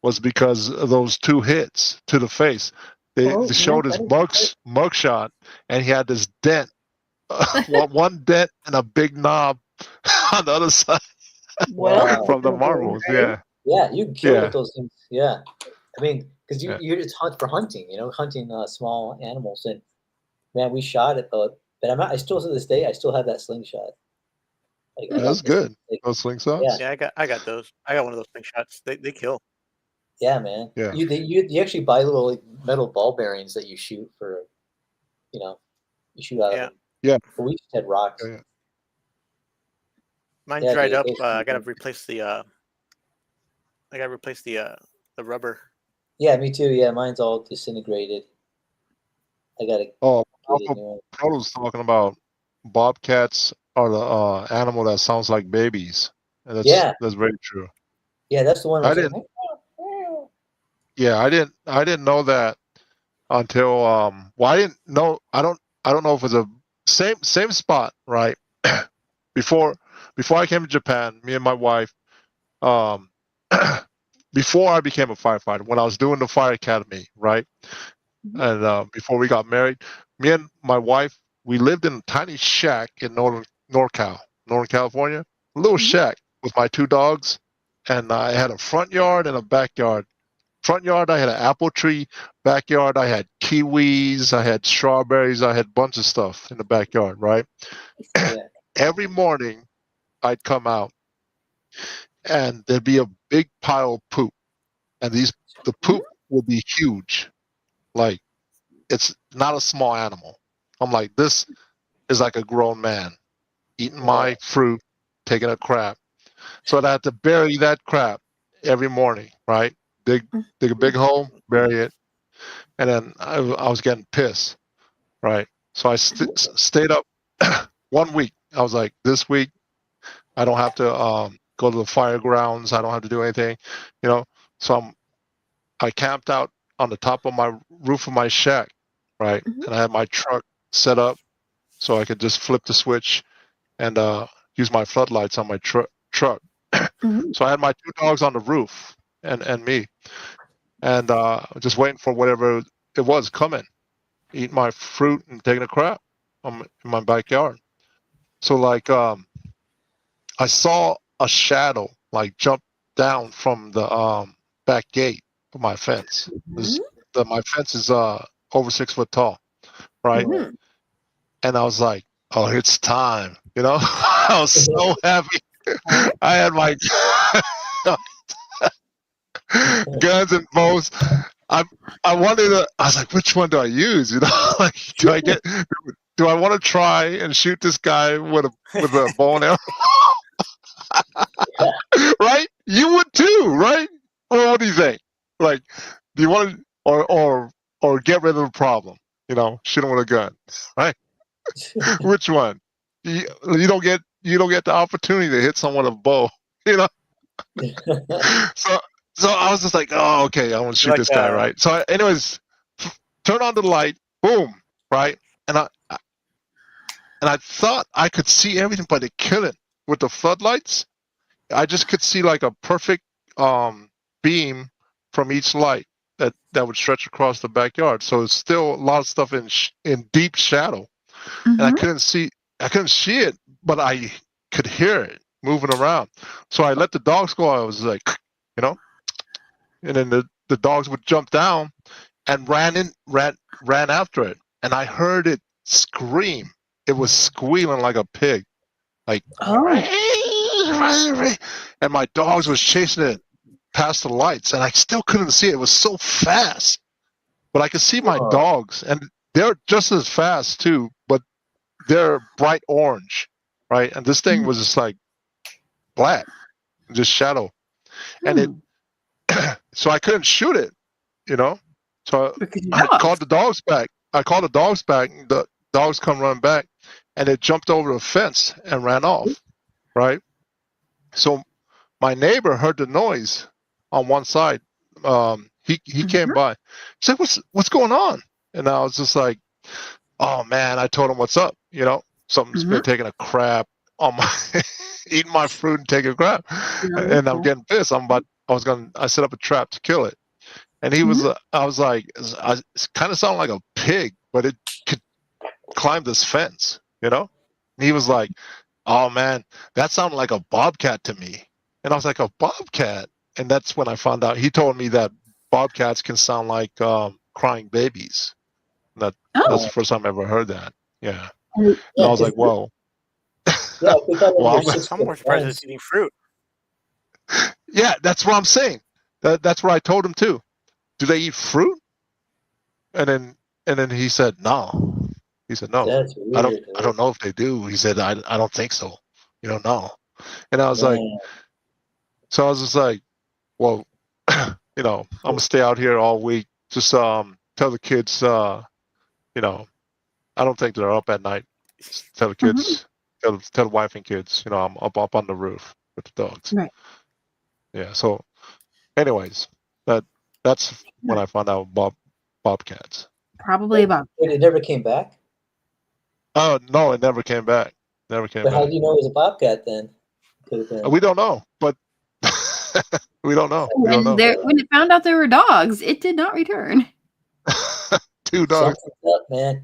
was because of those 2 hits to the face. They showed his mugshot, and he had this dent, one dent and a big knob on the other side from the marbles. Yeah. Yeah, you can kill with those things. Yeah. I mean, because you just hunt for hunting, hunting small animals. And man, we shot it, but I still, to this day, I still have that slingshot. Like, that's good. Those slingshots. Yeah, I got those. I got one of those slingshots. They kill. Yeah, man. Yeah. You actually buy little like metal ball bearings that you shoot for, you shoot out of them. Yeah. But we just had rocks. Yeah. Mine dried up. I gotta replace the. The rubber. Yeah, me too. Yeah, mine's all disintegrated. I gotta. Oh, I was talking about bobcats are the animal that sounds like babies. And that's very true. Yeah, that's the one. I didn't know that until I didn't know. I don't know if it's a same spot, right? before I came to Japan, me and my wife, before I became a firefighter, when I was doing the fire academy, right? And before we got married, me and my wife, we lived in a tiny shack in Northern California, a little shack with my 2 dogs, and I had a front yard and a backyard. Front yard, I had an apple tree. Backyard, I had kiwis, I had strawberries, I had a bunch of stuff in the backyard, right? Every morning, I'd come out, and there'd be a big pile of poop, and the poop would be huge. Like, it's not a small animal. I'm like, this is like a grown man eating my fruit, taking a crap. So I'd have to bury that crap every morning, right? Dig a big hole, bury it, and then I was getting pissed, right? So I stayed up 1 week. I was like, this week I don't have to go to the fire grounds. I don't have to do anything, So I camped out on the top of my roof of my shack, right? And I had my truck set up so I could just flip the switch and use my floodlights on my truck. So I had my 2 dogs on the roof and me, and just waiting for whatever it was coming, eating my fruit and taking a crap in my backyard. So like I saw a shadow like jump down from the back gate of my fence. My fence is over 6 foot tall, right? And I was like, oh, it's time. I was so happy. I had my guns and bows. I was like, which one do I use? Like, do I want to try and shoot this guy with a bow and arrow? Right? You would too, right? Or what do you think? Like, do you want to or get rid of the problem? Shoot him with a gun, right? Which one? You don't get the opportunity to hit someone with a bow, So So I was just like, oh, okay, I want to shoot Like, this guy, right? So, anyways, turn on the light, boom, right? And I thought I could see everything, but it couldn't with the floodlights. I just could see like a perfect beam from each light that would stretch across the backyard. So it's still a lot of stuff in deep shadow, and I couldn't see it, but I could hear it moving around. So I let the dogs go. I was like, you know, and then the dogs would jump down and ran after it, and I heard it scream. It was squealing like a pig, like, and my dogs was chasing it past the lights, and I still couldn't see it. It was so fast, but I could see my dogs, and they're just as fast too, but they're bright orange, right? And this thing was just like black, just shadow, and it. So I couldn't shoot it, you know. So I called the dogs back. The dogs come running back, and it jumped over the fence and ran off, right? So my neighbor heard the noise on one side. He came by. He said, "What's going on?" And I was just like, "Oh man!" I told him what's up. You know, something's been taking a crap on my eating my fruit and taking a crap, and I'm getting pissed. I set up a trap to kill it. And he was, I was like, it kind of sounded like a pig, but it could climb this fence, you know? And he was like, oh man, that sounded like a bobcat to me. And I was like, a bobcat? And that's when I found out. He told me that bobcats can sound like crying babies. That's the first time I ever heard that. Yeah. And I was like, whoa. Yeah, well, I'm more surprised it's eating fruit. Yeah, that's what I'm saying. That's what I told him too. Do they eat fruit? And then he said no. He said no. That's weird, I don't know if they do. He said I don't think so. You don't know. And I was like, so I was just like, well, you know, I'm gonna stay out here all week. Just tell the kids, you know, I don't think they're up at night. Just tell the kids, tell the wife and kids, you know, I'm up on the roof with the dogs. Right. Yeah. So, anyways, that's when I found out about bobcats. Probably about. It never came back. Oh no, it never came back. Never came But back. how do you know it was a bobcat then? We don't know, but we don't know. We don't know. When it found out there were dogs, it did not return. 2 dogs. Something's up, man.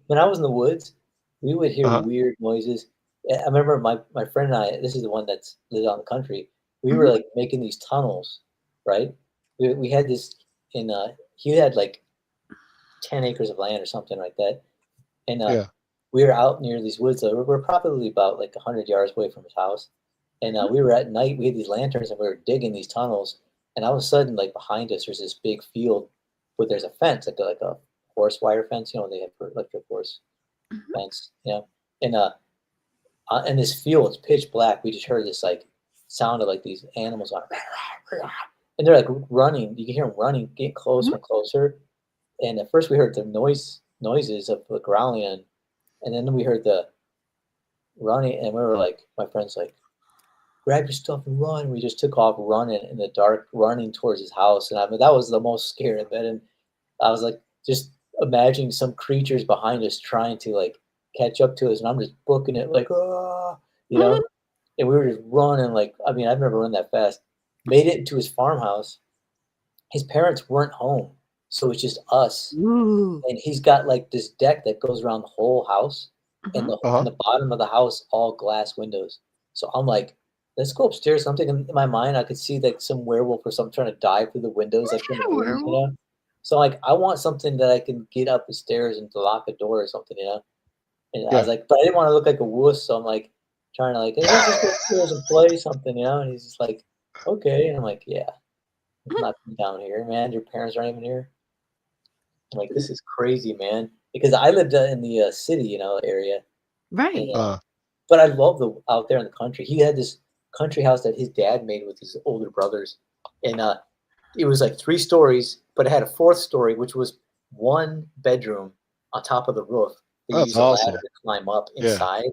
When I was in the woods, we would hear weird noises. I remember my friend and I. This is the one that's lived out in the country. We were like making these tunnels, right? We had this in. He had like 10 acres of land or something like that, and we were out near these woods. We're probably about like 100 yards away from his house, and we were at night. We had these lanterns, and we were digging these tunnels. And all of a sudden, like behind us, there's this big field where there's a fence, like a horse wire fence. You know, they have for electric horse fence. You know, and in this field, it's pitch black. We just heard this like sound of like these animals on, and they're like running. You can hear them running, getting closer and closer. And at first, we heard the noises of the growling, and then we heard the running, and we were like, my friend's like, grab your stuff and run. We just took off running in the dark, running towards his house. And I mean, that was the most scary of it. And I was like, just imagining some creatures behind us trying to like catch up to us. And I'm just booking it like, oh, you know, and we were just running. Like, I mean, I've never run that fast. Made it into his farmhouse. His parents weren't home. So it's just us. And he's got like this deck that goes around the whole house. And the bottom of the house, all glass windows. So I'm like, let's go upstairs. Something in my mind, I could see like some werewolf or something trying to dive through the windows, like in the room, you know. So like, I want something that I can get up the stairs and to lock a door or something, you know. And I was like, but I didn't want to look like a wuss, so I'm like trying to like, hey, let's just go upstairs and play something, you know. And he's just like, okay, and I'm like, yeah, I'm not down here, man. Your parents aren't even here. I'm like, this is crazy, man. Because I lived in the city, you know, area, right? And, but I love out there in the country. He had this country house that his dad made with his older brothers, and it was like 3 stories, but it had a 4th story, which was 1 bedroom on top of the roof. They used a ladder to climb up inside,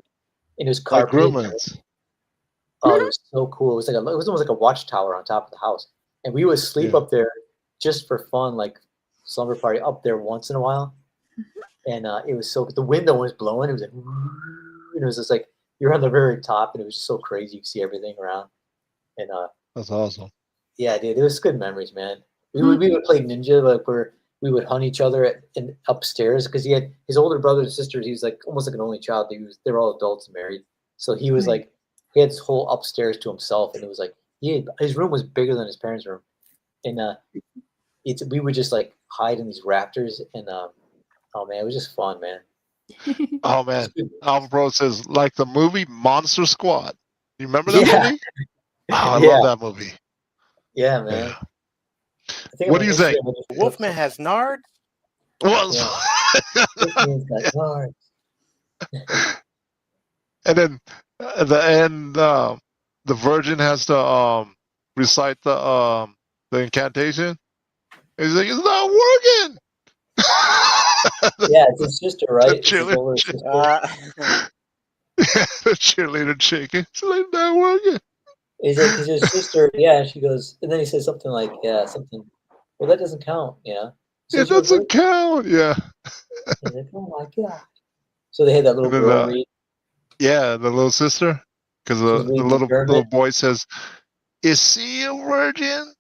and it was carpeted. Oh, it was so cool. It was almost like a watchtower on top of the house, and we would sleep up there just for fun, like slumber party up there once in a while. And it was so the window was blowing. It was like, and it was just like you're on the very top, and it was just so crazy. You could see everything around, and That's awesome. yeah, dude, it was good memories, man. We would play ninja, like where we would hunt each other in upstairs because he had his older brother and sisters. He was like almost like an only child. They were all adults and married, so he was like he had his whole upstairs to himself, and it was like his room was bigger than his parents' room, and we would just like hide in these rafters, and oh man, it was just fun, man. Oh man, Alpha Bro says like the movie Monster Squad. You remember that movie? Oh, I love that movie. Yeah, man. Yeah. What do you think? Wolfman has nards. Well, Wolfman's got nards. And then at the end, the Virgin has to recite the incantation. He's like, "It's not working." Yeah, it's his sister, right? The cheerleader chicken. She's like, "Not working." He's like, "It's his sister." Yeah, and she goes, and then he says something like, "Yeah, something." Well, that doesn't count, you know. It doesn't count. Yeah. He's like, "Oh my god!" So they had that little girl read. Yeah, the little sister, because the little boy says, "Is she a virgin?"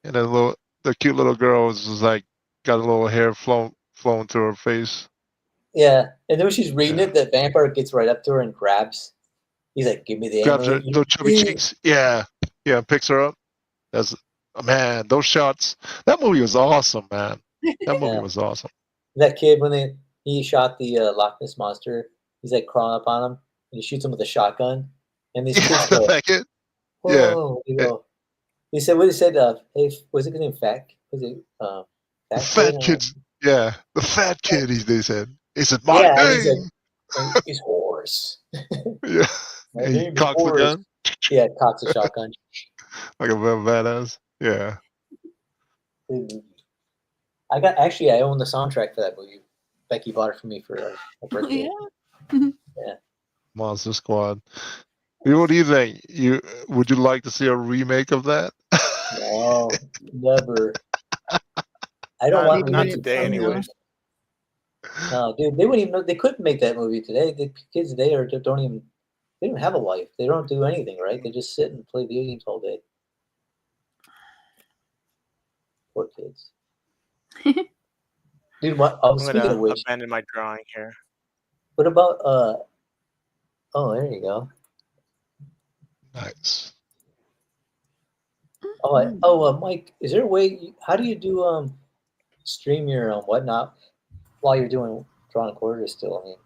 And then the cute little girl was just like got a little hair flowing to her face. Yeah, and then when she's reading it, the vampire gets right up to her and grabs. He's like, "Give me the grabs ammo." her little chubby cheeks. Yeah, picks her up. That's man, those shots. That movie was awesome, man. That movie was awesome. That kid when he shot the Loch Ness monster, he's like crawling up on him and he shoots him with a shotgun, and these kids go, that kid. "Whoa!" He said, "What he said? Hey, was it his name? Fat? Was it fat kids? Yeah, the fat kid." They said. He said, "My name." He's horse. Yeah. He cocks the gun. Yeah, cocks a shotgun. Like a badass. Yeah. I own the soundtrack for that movie. Becky bought it for me for a birthday. Yeah. Monster Squad. What do you think? Would you like to see a remake of that? No, never. I don't want not today, anyways. No, dude, they wouldn't even know. They couldn't make that movie today. The kids today don't even have a life. They don't do anything, right? They just sit and play video games all day. Poor kids. Dude, what? I'm Speaking gonna of which, abandon my drawing here. what about Oh, there you go. Nice. Mike, is there a way? How do you do stream your whatnot while you're doing drawing quarters still? I mean,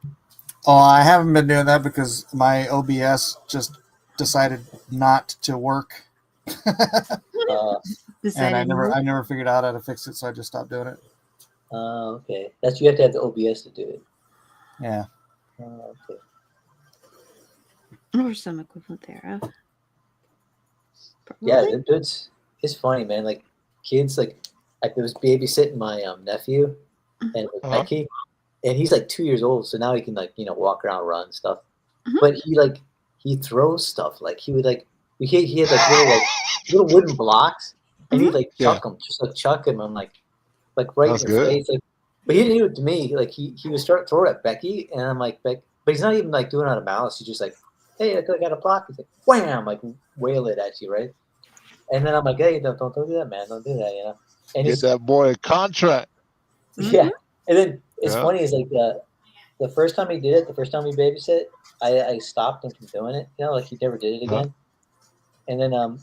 I haven't been doing that because my OBS just decided not to work. And I never figured out how to fix it, so I just stopped doing it. Okay. You have to have the OBS to do it. Yeah. Okay. Or some equivalent thereof. Yeah, it's funny, man. Like kids, like I was babysitting my nephew and with Becky, and he's like 2 years old, so now he can walk around, run and stuff. But he throws stuff. Like he would he had like little wooden blocks, and he'd like chuck them, just like chuck him. I'm like right in your face. Like, but he didn't do it to me. Like he would start throwing at Becky, and I'm like, but he's not even like doing it out of malice. He's just like, "Hey, I got a block." He's like, wham, like wail it at you, right? And then I'm like, "Hey, don't do that, man. Don't do that, you know." And get that boy a contract. Yeah, and then it's funny is like the first time he did it, the first time we babysit, I stopped him from doing it. Like he never did it again. And then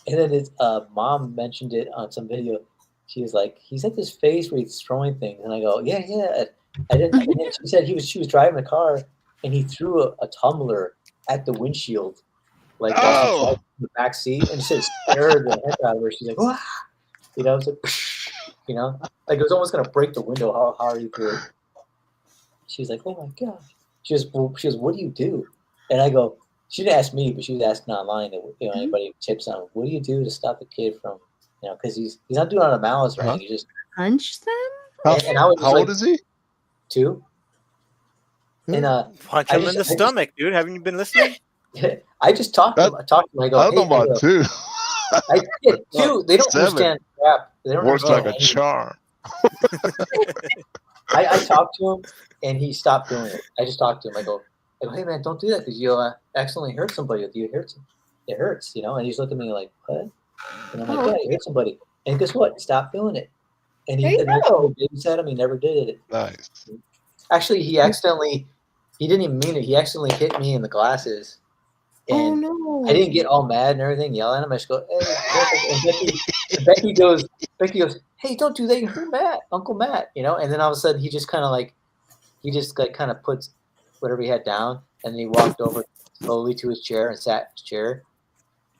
his mom mentioned it on some video. She was like, "He's at this phase where he's throwing things," and I go, "Yeah." I didn't. And then she said she was driving the car and he threw a tumbler at the windshield, like in the back seat, and just scared the heck out of her. She's like, "Wah!" It's like, like it was almost gonna break the window. How hard he threw it. She's like, "Oh my god!" She goes, "What do you do?" And I go, she didn't ask me, but she was asking online. Anybody tips on what do you do to stop the kid from, because he's not doing it out of malice or anything. He just punch them. And I was how old is he? 2. And punch him in the stomach, dude. Haven't you been listening? I just talked to him. I go, I don't know hey, about two. I get two. They don't 7 understand crap. They don't works like understand a charm. I talked to him and he stopped doing it. I just talked to him. I go, hey man, don't do that because you accidentally hurt somebody. It hurts. It hurts, you know. And he's looking at me like, what? And I'm like, yeah, you hurt somebody. And guess what? Stop doing it. And he babysat him. He never did it. Nice. Actually, he didn't even mean it. He accidentally hit me in the glasses. And I didn't get all mad and everything, yell at him. I just go, hey. And Becky goes, hey, don't do that. You hurt Matt, Uncle Matt, you know? And then all of a sudden he just kind of puts whatever he had down, and then he walked over slowly to his chair and sat in his chair,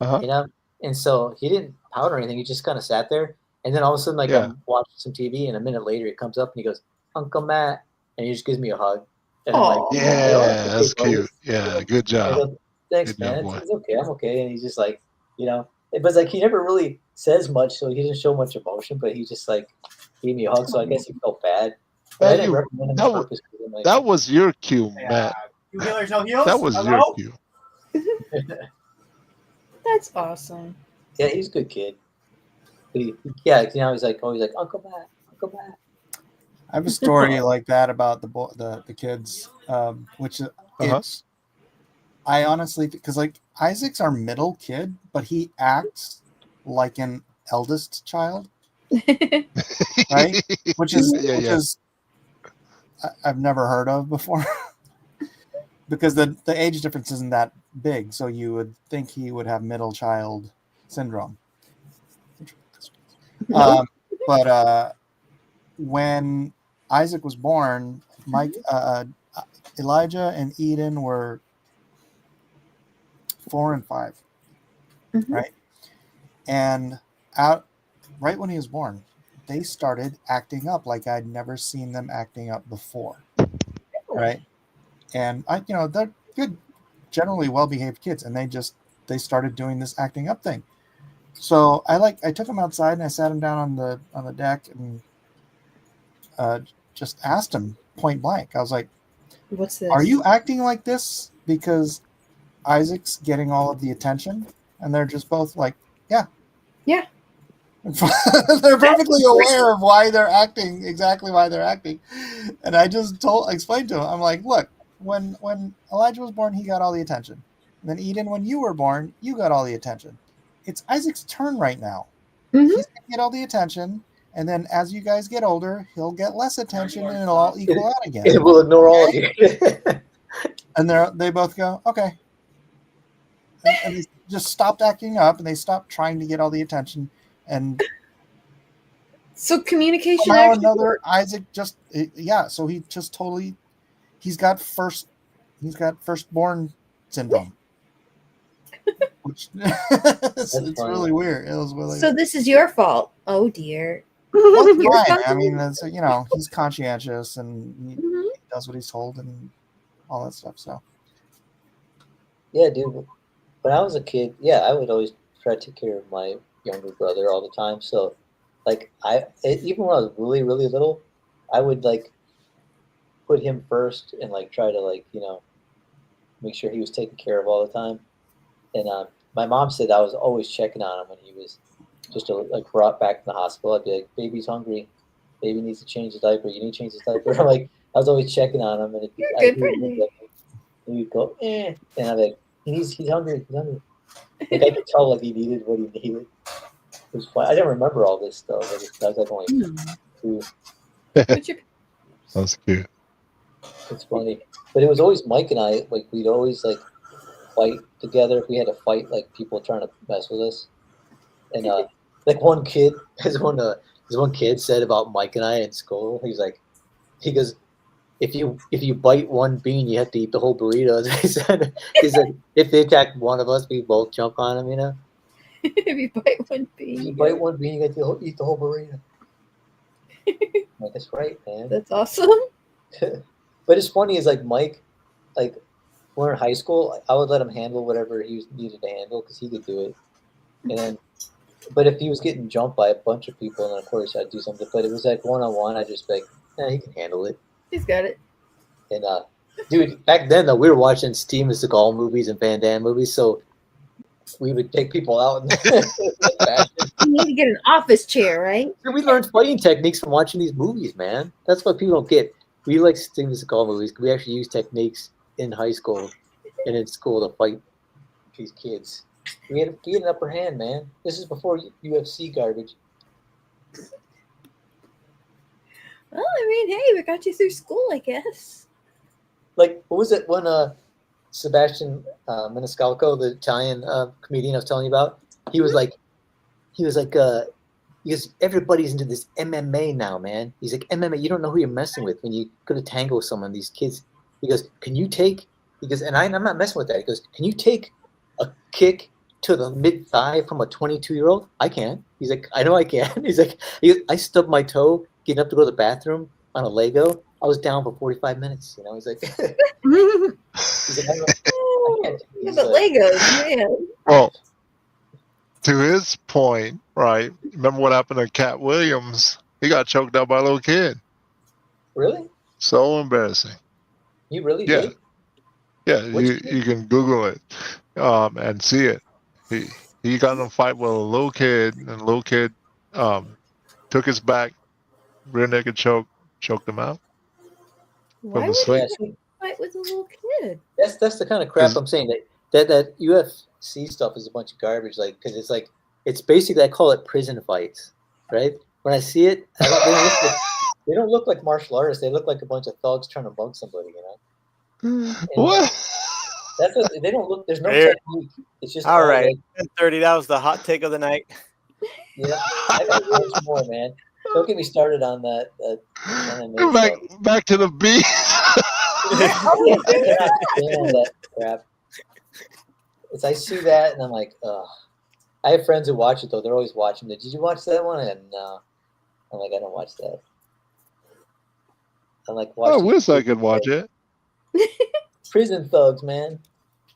you know? And so he didn't pout or anything. He just kind of sat there. And then all of a sudden, I'm watching some TV, and a minute later he comes up and he goes, Uncle Matt. And he just gives me a hug. And I'm like, yeah, that's cute. Yeah, good job. Thanks, good man. job, It's okay. I'm okay. And he's just like, you know, but like he never really says much, so he doesn't show much emotion. But he just like gave me a hug, so I guess he felt bad. But I didn't reprimand him on purpose. That was your cue, Matt. You healers, no heals? That was your cue. That's awesome. Yeah, he's a good kid. But he's like Uncle Matt, Uncle Matt. I have a story like that about the kids, which it's. I honestly, because like Isaac's our middle kid, but he acts like an eldest child, right? Which is I've never heard of before, because the age difference isn't that big, so you would think he would have middle child syndrome. But when Isaac was born, Elijah and Eden were 4 and 5, right? And right when he was born, they started acting up like I'd never seen them acting up before, right? And they're good, generally well-behaved kids, and they started doing this acting up thing. So I took him outside and I sat him down on the deck and just asked him point blank. I was like, "What's this? Are you acting like this because Isaac's getting all of the attention?" And they're just both like, yeah. They're perfectly aware of why they're acting, exactly why they're acting. And I just explained to him, I'm like, look, when Elijah was born, he got all the attention. And then Eden, when you were born, you got all the attention. It's Isaac's turn right now. He's going to get all the attention. And then as you guys get older, he'll get less attention and it'll all equal out again. It will ignore all of you. And they both go, okay. And they just stopped acting up and they stopped trying to get all the attention. And so communication. Somehow another Isaac so he just totally, he's got firstborn syndrome. Which it's really weird. It was really so this is your fault. Oh dear. Well, fine. I mean, he's conscientious and he does what he's told and all that stuff. So yeah, dude. When I was a kid, I would always try to take care of my younger brother all the time. So like even when I was really, really little, I would like put him first and like try to make sure he was taken care of all the time. And my mom said I was always checking on him when he was just brought back from the hospital. I'd be like, baby's hungry, baby needs to change his diaper, you need to change his diaper. Like I was always checking on him, and he'd go, and I'd be like, he's hungry, he's hungry. Like I could tell he needed what he needed. It was fun. I didn't remember all this stuff. I was only 2. That's cute. It's funny, but it was always Mike and I. Like we'd always fight together if we had to fight people trying to mess with us. And one kid, this one kid said about Mike and I in school. He goes, if you bite one bean, you have to eat the whole burrito. He said if they attack one of us, we both jump on him. You know. If you bite one bean, you got to eat the whole burrito. Like, that's right, man. That's awesome. But it's funny is Mike, when we're in high school, I would let him handle whatever he needed to handle because he could do it. But if he was getting jumped by a bunch of people, then of course I'd do something. But it was one-on-one, I'd just be like, he can handle it. He's got it. And Dude, back then though, we were watching Steven Seagal movies and Van Damme movies, so we would take people out and You need to get an office chair, right? we learned fighting techniques from watching these movies, man. That's what people don't get. We like Steven Seagal movies. We actually use techniques in high school and in school to fight these kids. We had an upper hand, man. This is before UFC garbage. Well, I mean, hey, we got you through school, I guess. Like, what was it when Sebastian Maniscalco, the Italian comedian I was telling you about, he was like, because everybody's into this MMA now, man. He's like, MMA, you don't know who you're messing with when you go to tango with someone, these kids. He goes, can you take, he goes, and I'm not messing with that. He goes, can you take a kick to the mid-thigh from a 22-year-old? I can. He's like, I know I can. He's like, I stubbed my toe getting up to go to the bathroom on a Lego. I was down for 45 minutes. You know, he's like, he's like I can't do Yeah, these, but Legos, man. Well, to his point, right? Remember what happened to Cat Williams? He got choked out by a little kid. Really? So embarrassing. You really Yeah. did? Yeah, Which you can Google it and see it. He got in a fight with a little kid, and the little kid took his back, rear naked choked him out. Why From would asleep. you fight with a little kid? That's the kind of crap I'm saying. That UFC stuff is a bunch of garbage. Like, because it's like, it's basically, I call it prison fights, right? When I see it, they don't look like martial artists. They look like a bunch of thugs trying to bunk somebody, you know? And what? That's what they don't look. There's no There. technique. It's just All right, like, 10:30. That was the hot take of the night. yeah. I got much more, man. Don't get me started on that. MMA Back to the beat. I cannot stand that crap. I see that and I'm like, ugh. I have friends who watch it though. They're always watching it. Did you watch that one? And I'm like, I don't watch that. I'm like, I wish I could watch it. Prison thugs, man.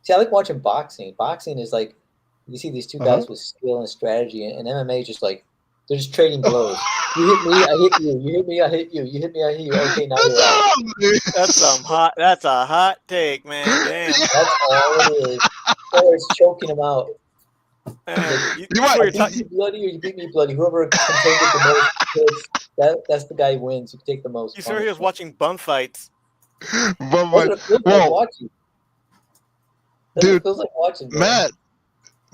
See, I like watching boxing. Boxing is like, you see these two guys with skill and strategy, and MMA is just like, they're just trading blows. You hit me, I hit you. You hit me, I hit you. You hit me, I hit you. Okay, now you're out. That's a hot take, man. Damn. That's all it is. Or it's choking them out. You beat me bloody or you beat me bloody. Whoever can take it the most hits, that's the guy who wins. You can take the most. You sure he was watching bum fights? But That's what it feels like watching. That's what it dude, feels like watching, man. Matt,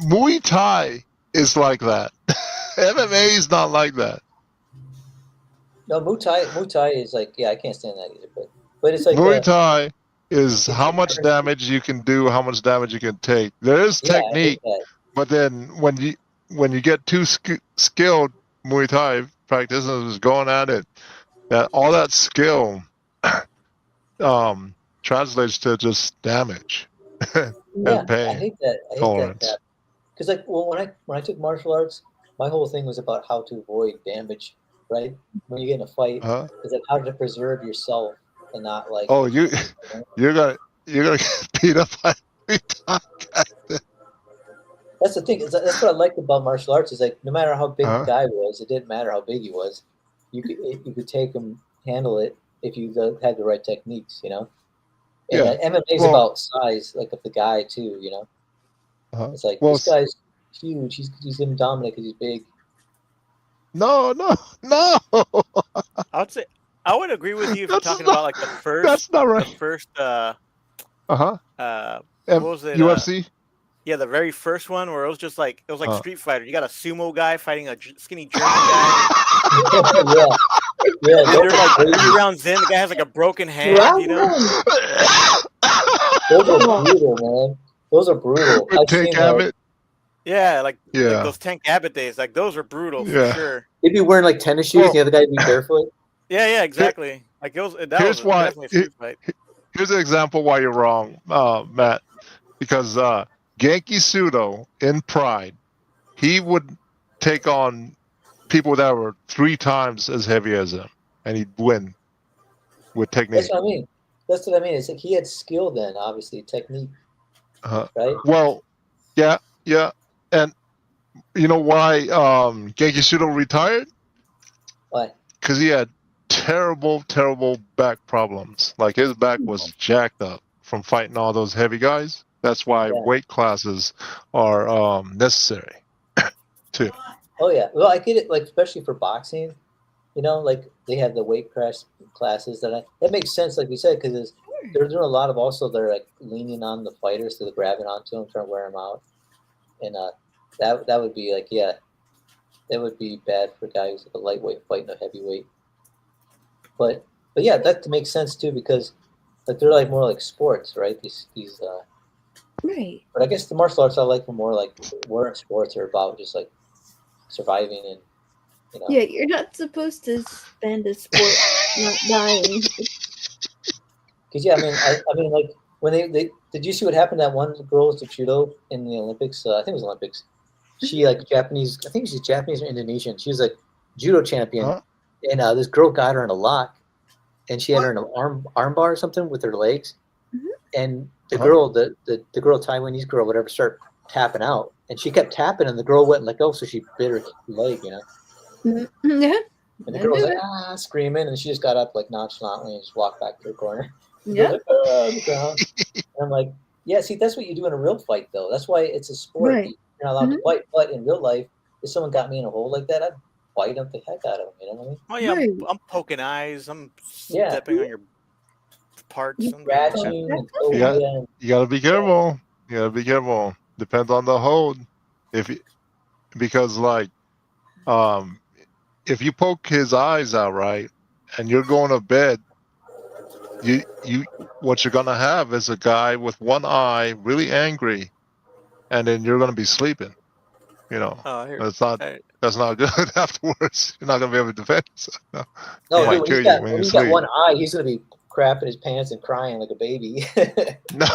Muay Thai is like that. MMA is not like that. No, Muay Thai is like, yeah, I can't stand that either. But it's like Muay Thai is how much damage you can do, how much damage you can take. There is technique, but then when you get too skilled Muay Thai practitioners going at it, that all that skill translates to just damage and pain. I hate that. Tolerance. Because like, well, when I took martial arts, my whole thing was about how to avoid damage, right? When you get in a fight, it's like how to preserve yourself and not like. Oh, you're gonna get beat up by Muay Thai. That's the thing. That's what I liked about martial arts. Is like no matter how big the guy was, it didn't matter how big he was. You could take him, handle it if you had the right techniques, you know. And MMA is about size, like of the guy too, you know. It's like this guy's huge. He's gonna dominate because he's big. No. I would say I would agree with you if you're talking about like the first. That's not right. The first. What was it? UFC. Yeah, the very first one where it was just like Street Fighter. You got a sumo guy fighting a skinny German guy. yeah. They're like 3 rounds in. The guy has like a broken hand. You know. Those are brutal, man. Those are brutal. I've seen those. Yeah, like those Tank Abbott days. Like those are brutal for sure. They'd be wearing like tennis shoes. The other guy would be barefoot. Yeah, exactly. Like it was. That was definitely a street fight. Here's an example why you're wrong, Matt. Because Genki Sudo in Pride, he would take on people that were 3 times as heavy as him, and he'd win with technique. That's what I mean. It's like he had skill then, obviously, technique. Right? Well, yeah. And you know why Genki Sudo retired? Why? Because he had terrible, terrible back problems. Like his back was jacked up from fighting all those heavy guys. That's why weight classes are necessary too. Oh yeah. Well, I get it. Like especially for boxing, you know, like they have the weight classes that makes sense, like we said, because they're doing a lot of also they're like leaning on the fighters, so they're grabbing onto them, trying to wear them out, and that would be like that would be bad for a guy who's like a lightweight fighting a heavyweight. But yeah, that makes sense too because like they're like more like sports, right? These right. But I guess the martial arts I like more like weren't sports are about just like surviving and you know. Yeah, you're not supposed to spend a sport not dying. Because yeah, I mean, like when they did you see what happened to that one girl with the judo in the Olympics? I think it was Olympics. She like Japanese, I think she's Japanese or Indonesian. She was like judo champion, and this girl got her in a lock, and she had her in an arm bar or something with her legs, and the girl, the girl Taiwanese girl, whatever, started tapping out, and she kept tapping, and the girl wouldn't let go, so she bit her leg, you know. Yeah. And the girl was like screaming, and she just got up like nonchalantly and just walked back to the corner. Yeah. Like, on the ground. And I'm like, yeah, see, that's what you do in a real fight, though. That's why it's a sport. Right. You're not allowed to fight. But in real life, if someone got me in a hole like that, I'd bite up the heck out of them. You know what I mean? Oh yeah, I'm poking eyes. I'm stepping on your parts. You gotta be careful. You gotta be careful. Depends on the hold. Because like, if you poke his eyes out right, and you're going to bed, what you're gonna have is a guy with one eye, really angry, and then you're gonna be sleeping. You know, that's not good. Afterwards, you're not gonna be able to defend yourself. No, dude, when he's got one eye, he's gonna be crapping his pants and crying like a baby. No.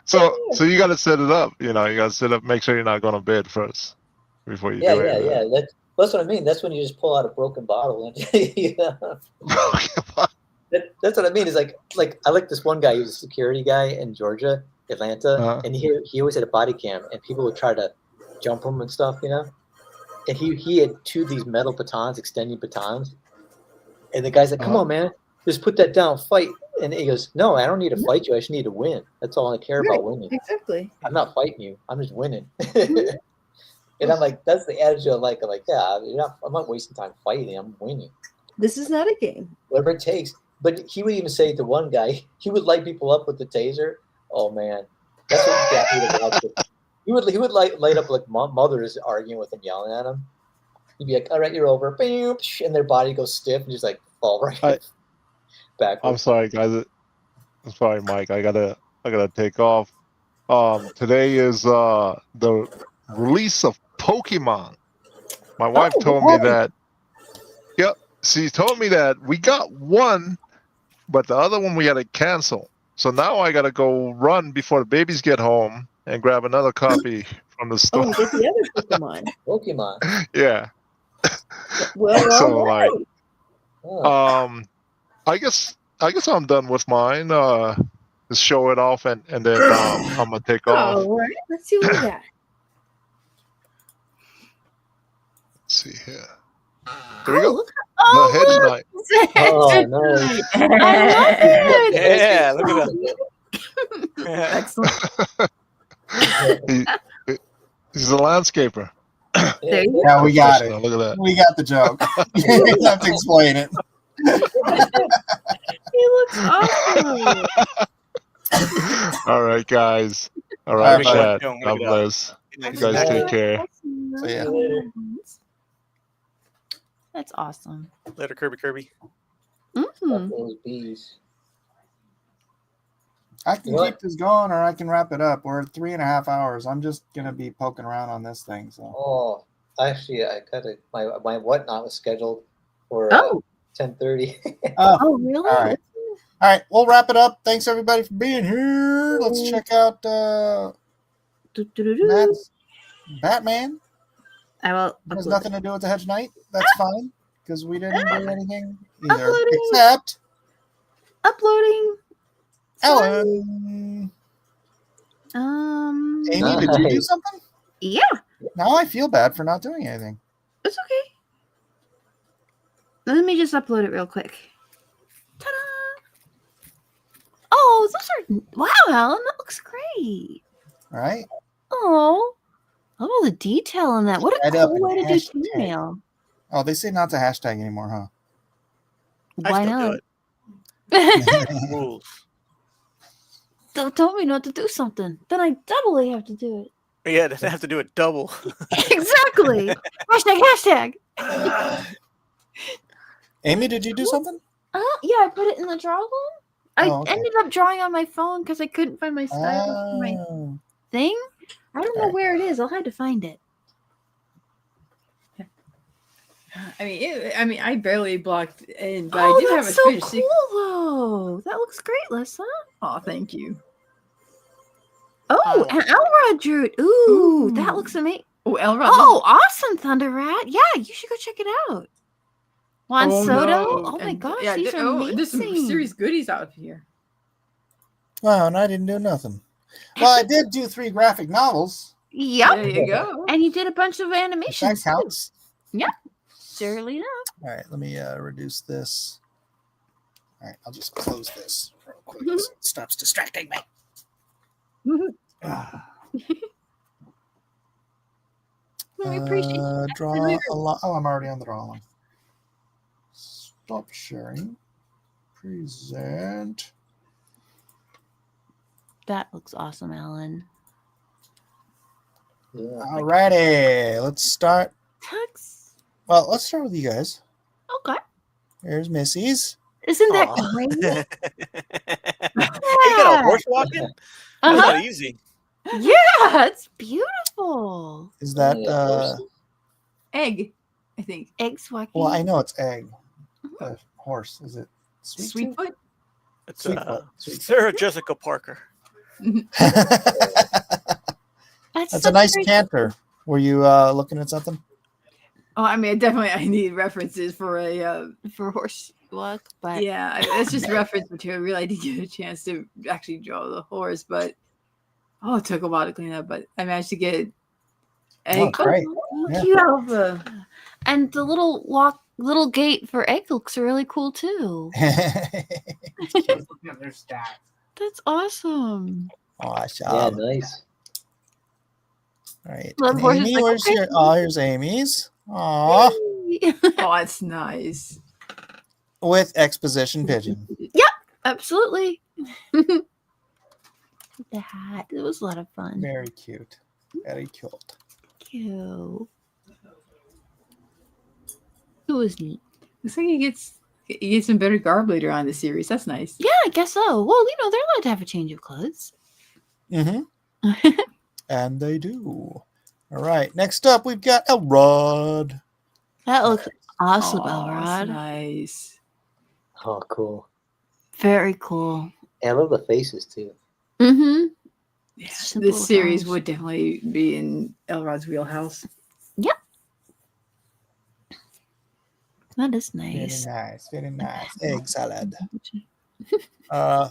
So you got to set it up. You know, you got to set up. Make sure you're not going to bed first before you do it. Yeah. That's what I mean. That's when you just pull out a broken bottle. And, you know? That's what I mean. Is like I like this one guy. He was a security guy in Georgia, Atlanta, and he always had a body cam, and people would try to jump him and stuff, you know. And he had two of these metal batons, extending batons, and the guy's like, "Come on, man, just put that down, fight." And he goes, "No, I don't need to fight you. I just need to win. That's all I care about, winning. Exactly. I'm not fighting you. I'm just winning." And I'm like, that's the attitude I like. I'm like, yeah, I'm not wasting time fighting. I'm winning. This is not a game. Whatever it takes. But he would even say to one guy, he would light people up with the taser. Oh man, that's what got me to watch it. He would light up like mothers arguing with him, yelling at him. He'd be like, "All right, you're over," and their body goes stiff and just like fall right backwards. I'm sorry, guys. I'm sorry, Mike. I gotta take off. Today is the release of Pokemon. My wife told me that. Yep, she told me that we got one, but the other one we had to cancel. So now I gotta go run before the babies get home and grab another copy from the store. Oh, get the other Pokemon. Pokemon. Yeah. Well, so right. I guess I'm done with mine. Just show it off and then I'm gonna take off. All right, let's see what we got. Let's see here. Here we go. The Hedge Knight. Oh, nice. I love it. Yeah, look at that. Excellent. He's a landscaper. Yeah, we got it. Look at that. We got the joke. You didn't have to explain it. He looks awesome. All right, guys. All right, All chat. right, God bless. You guys take care. So, yeah. That's awesome. Later, Kirby. Those bees. I can keep this going, or I can wrap it up. We're at 3.5 hours. I'm just gonna be poking around on this thing. So. Oh, actually, I gotta my whatnot was scheduled for 10:30. Oh, really? All right. All right, we'll wrap it up. Thanks everybody for being here. Let's check out Matt's Batman. I will. It has nothing to do with the Hedge Knight. That's fine because we didn't do anything either, Uploading. except Uploading. Ellen. Amy, did you do something? Yeah. Now I feel bad for not doing anything. It's okay. Let me just upload it real quick. Ta-da! Oh, those are wow, Alan. That looks great. All right. Oh, love all the detail on that. What a Add up cool and way to do hashtag. female. Oh, they say not to hashtag anymore, huh? Why not? Rules. Don't tell me not to do something. Then I doubly have to do it. Yeah, they have to do it double. Exactly. Hashtag. Amy, did you do something? Yeah, I put it in the draw one. I Oh, okay. ended up drawing on my phone because I couldn't find my stylus for my thing. I don't know where it is. I'll have to find it. I mean, I barely blocked in, but Oh, I did have a that's so finished cool, though. That looks great, Lissa. Oh, thank you. Oh, and Elrod drew it. Ooh, that looks amazing. Oh, Elrod. Oh, awesome, Thunder Rat. Yeah, you should go check it out. Juan Soto. No. Oh my And, gosh, yeah, these are amazing. there's some serious goodies out here. Wow, and I didn't do nothing. Well, I did do 3 graphic novels. Yep. There you go. And you did a bunch of animations. That counts. Yep. Surely enough. All right, let me reduce this. All right, I'll just close this real quick so it stops distracting me. We appreciate it. Draw a lot. Oh, I'm already on the draw line. Stop sharing. Present. That looks awesome, Alan. Alrighty, let's start. Tux. Well, let's start with you guys. Okay. Here's Missy's. Isn't that great? You got a horse walking? That's not easy. Yeah, it's beautiful. Is that Egg, I think. Egg swacking. well, I know it's egg. Horse. Is it Sweetfoot? It's Sweetfoot. Sarah Jessica Parker. That's a nice canter. Were you looking at something? Oh, I mean, I need references for a for horse walk, but yeah, that's just reference material. Really, I didn't get a chance to actually draw the horse, but it took a while to clean up. But I managed to get egg. Great. Yeah. And the little gate for egg looks really cool too. That's awesome. Awesome. Yeah, nice. All right. Love And horses Amy, like, where's okay. your? Oh, here's Amy's. Aw. Oh, it's nice. With exposition pigeon. Yep, absolutely. The hat. It was a lot of fun. Very cute. Very cute. Cute. It was neat. Looks like he gets some better garb later on in the series. That's nice. Yeah, I guess so. Well, they're allowed to have a change of clothes. Mm-hmm. And they do. All right. Next up, we've got Elrod. That looks awesome, Oh, Elrod. nice. Oh, cool. Very cool. And I love the faces too. Mm-hmm. Yeah, Simple this series times. would definitely be in Elrod's wheelhouse. Yep. That is Very nice. nice. Very nice. Egg salad.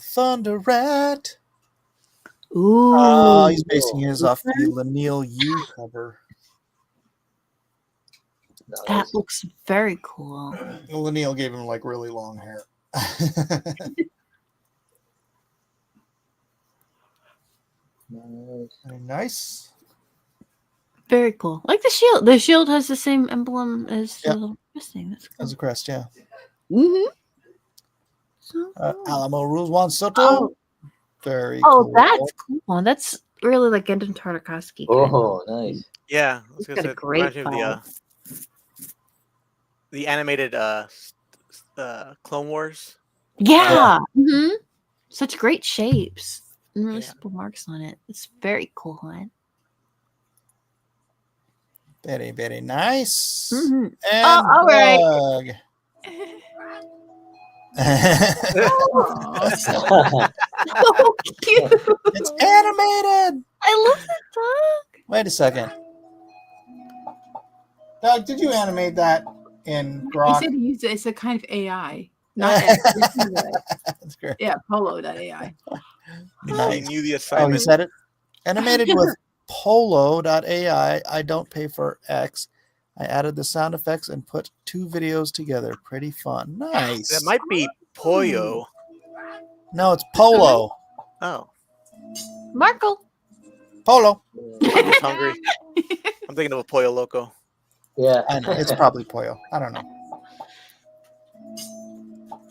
Thunder Rat. Ooh. He's basing his off the Lanil U cover. That looks very cool. Lanil gave him like really long hair. Very nice. Very cool. Like the shield. The shield has the same emblem as the little crest thing. That's cool. As a crest, yeah. Mm-hmm. So Alamo Rules Juan Soto. Oh. Very Oh, cool. that's cool. That's really like Gendon Tartakovsky. Oh, nice. Yeah, I was He's gonna got say, a great reminds me of the animated Clone Wars. Yeah. Mm-hmm. Such great shapes and really simple marks on it. It's very cool, man. Very, very nice. Mm-hmm. And all right. Doug. So cute. It's animated. I love that dog. Wait a second. Doug, did you animate that in He Grok? said he used it. It's a kind of AI. Not AI. That's great. Yeah, Polo.ai. He knew the Oh, assignment. you said it? Animated with Polo.ai. I don't pay for X. I added the sound effects and put 2 videos together. Pretty fun. Nice. That might be Pollo. No, it's Polo. Oh. Marco. Polo. I'm just hungry. I'm thinking of a Pollo Loco. Yeah. I know. It's probably Pollo. I don't know.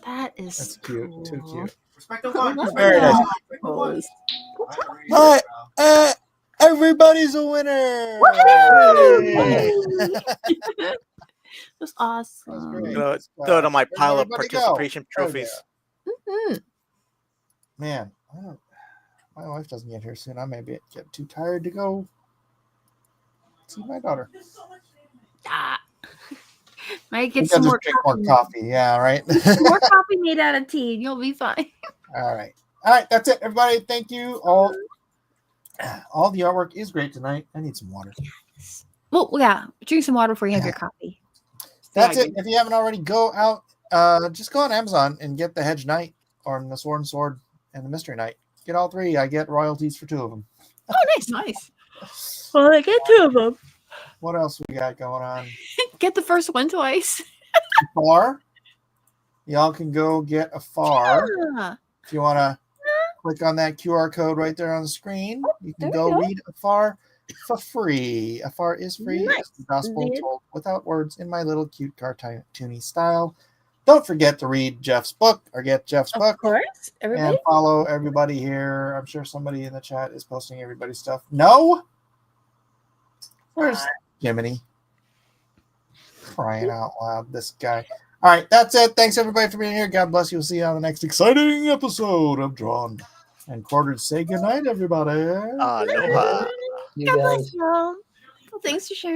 That is That's cute. cool. Too cute. Respect the one. Very nice. All right. Everybody's a winner. Yay. That's awesome. Throw it on my pile of Everybody go. participation trophies. Man, my wife doesn't get here soon. I may get too tired to go see my daughter. Ah. Might Maybe get some I'll more just drink more coffee. Yeah, right. more coffee made out of tea, and you'll be fine. All right. That's it, everybody. Thank you all. All the artwork is great tonight. I need some water. Well, yeah. Drink some water before you have your coffee. That's it. If you haven't already, go out. Just go on Amazon and get the Hedge Knight or the Sword and Sword and the Mystery Knight. Get all 3. I get royalties for 2 of them. Oh, nice. Well, I get 2 of them. What else we got going on? Get the first one twice. Far. Y'all can go get a far. Yeah. If you want to click on that QR code right there on the screen, you can go read a far free. A far is free. Nice. It's the gospel told without words in my little cute cartoony style. Don't forget to read Jeff's book or get Jeff's book. Of course. Everybody. And follow everybody here. I'm sure somebody in the chat is posting everybody's stuff. No? Where's Jiminy? Crying out loud, this guy. All right, that's it. Thanks, everybody, for being here. God bless you. We'll see you on the next exciting episode of Drawn and Quartered. Say goodnight, everybody. Aloha. You God guys. bless y'all. Well, thanks for sharing.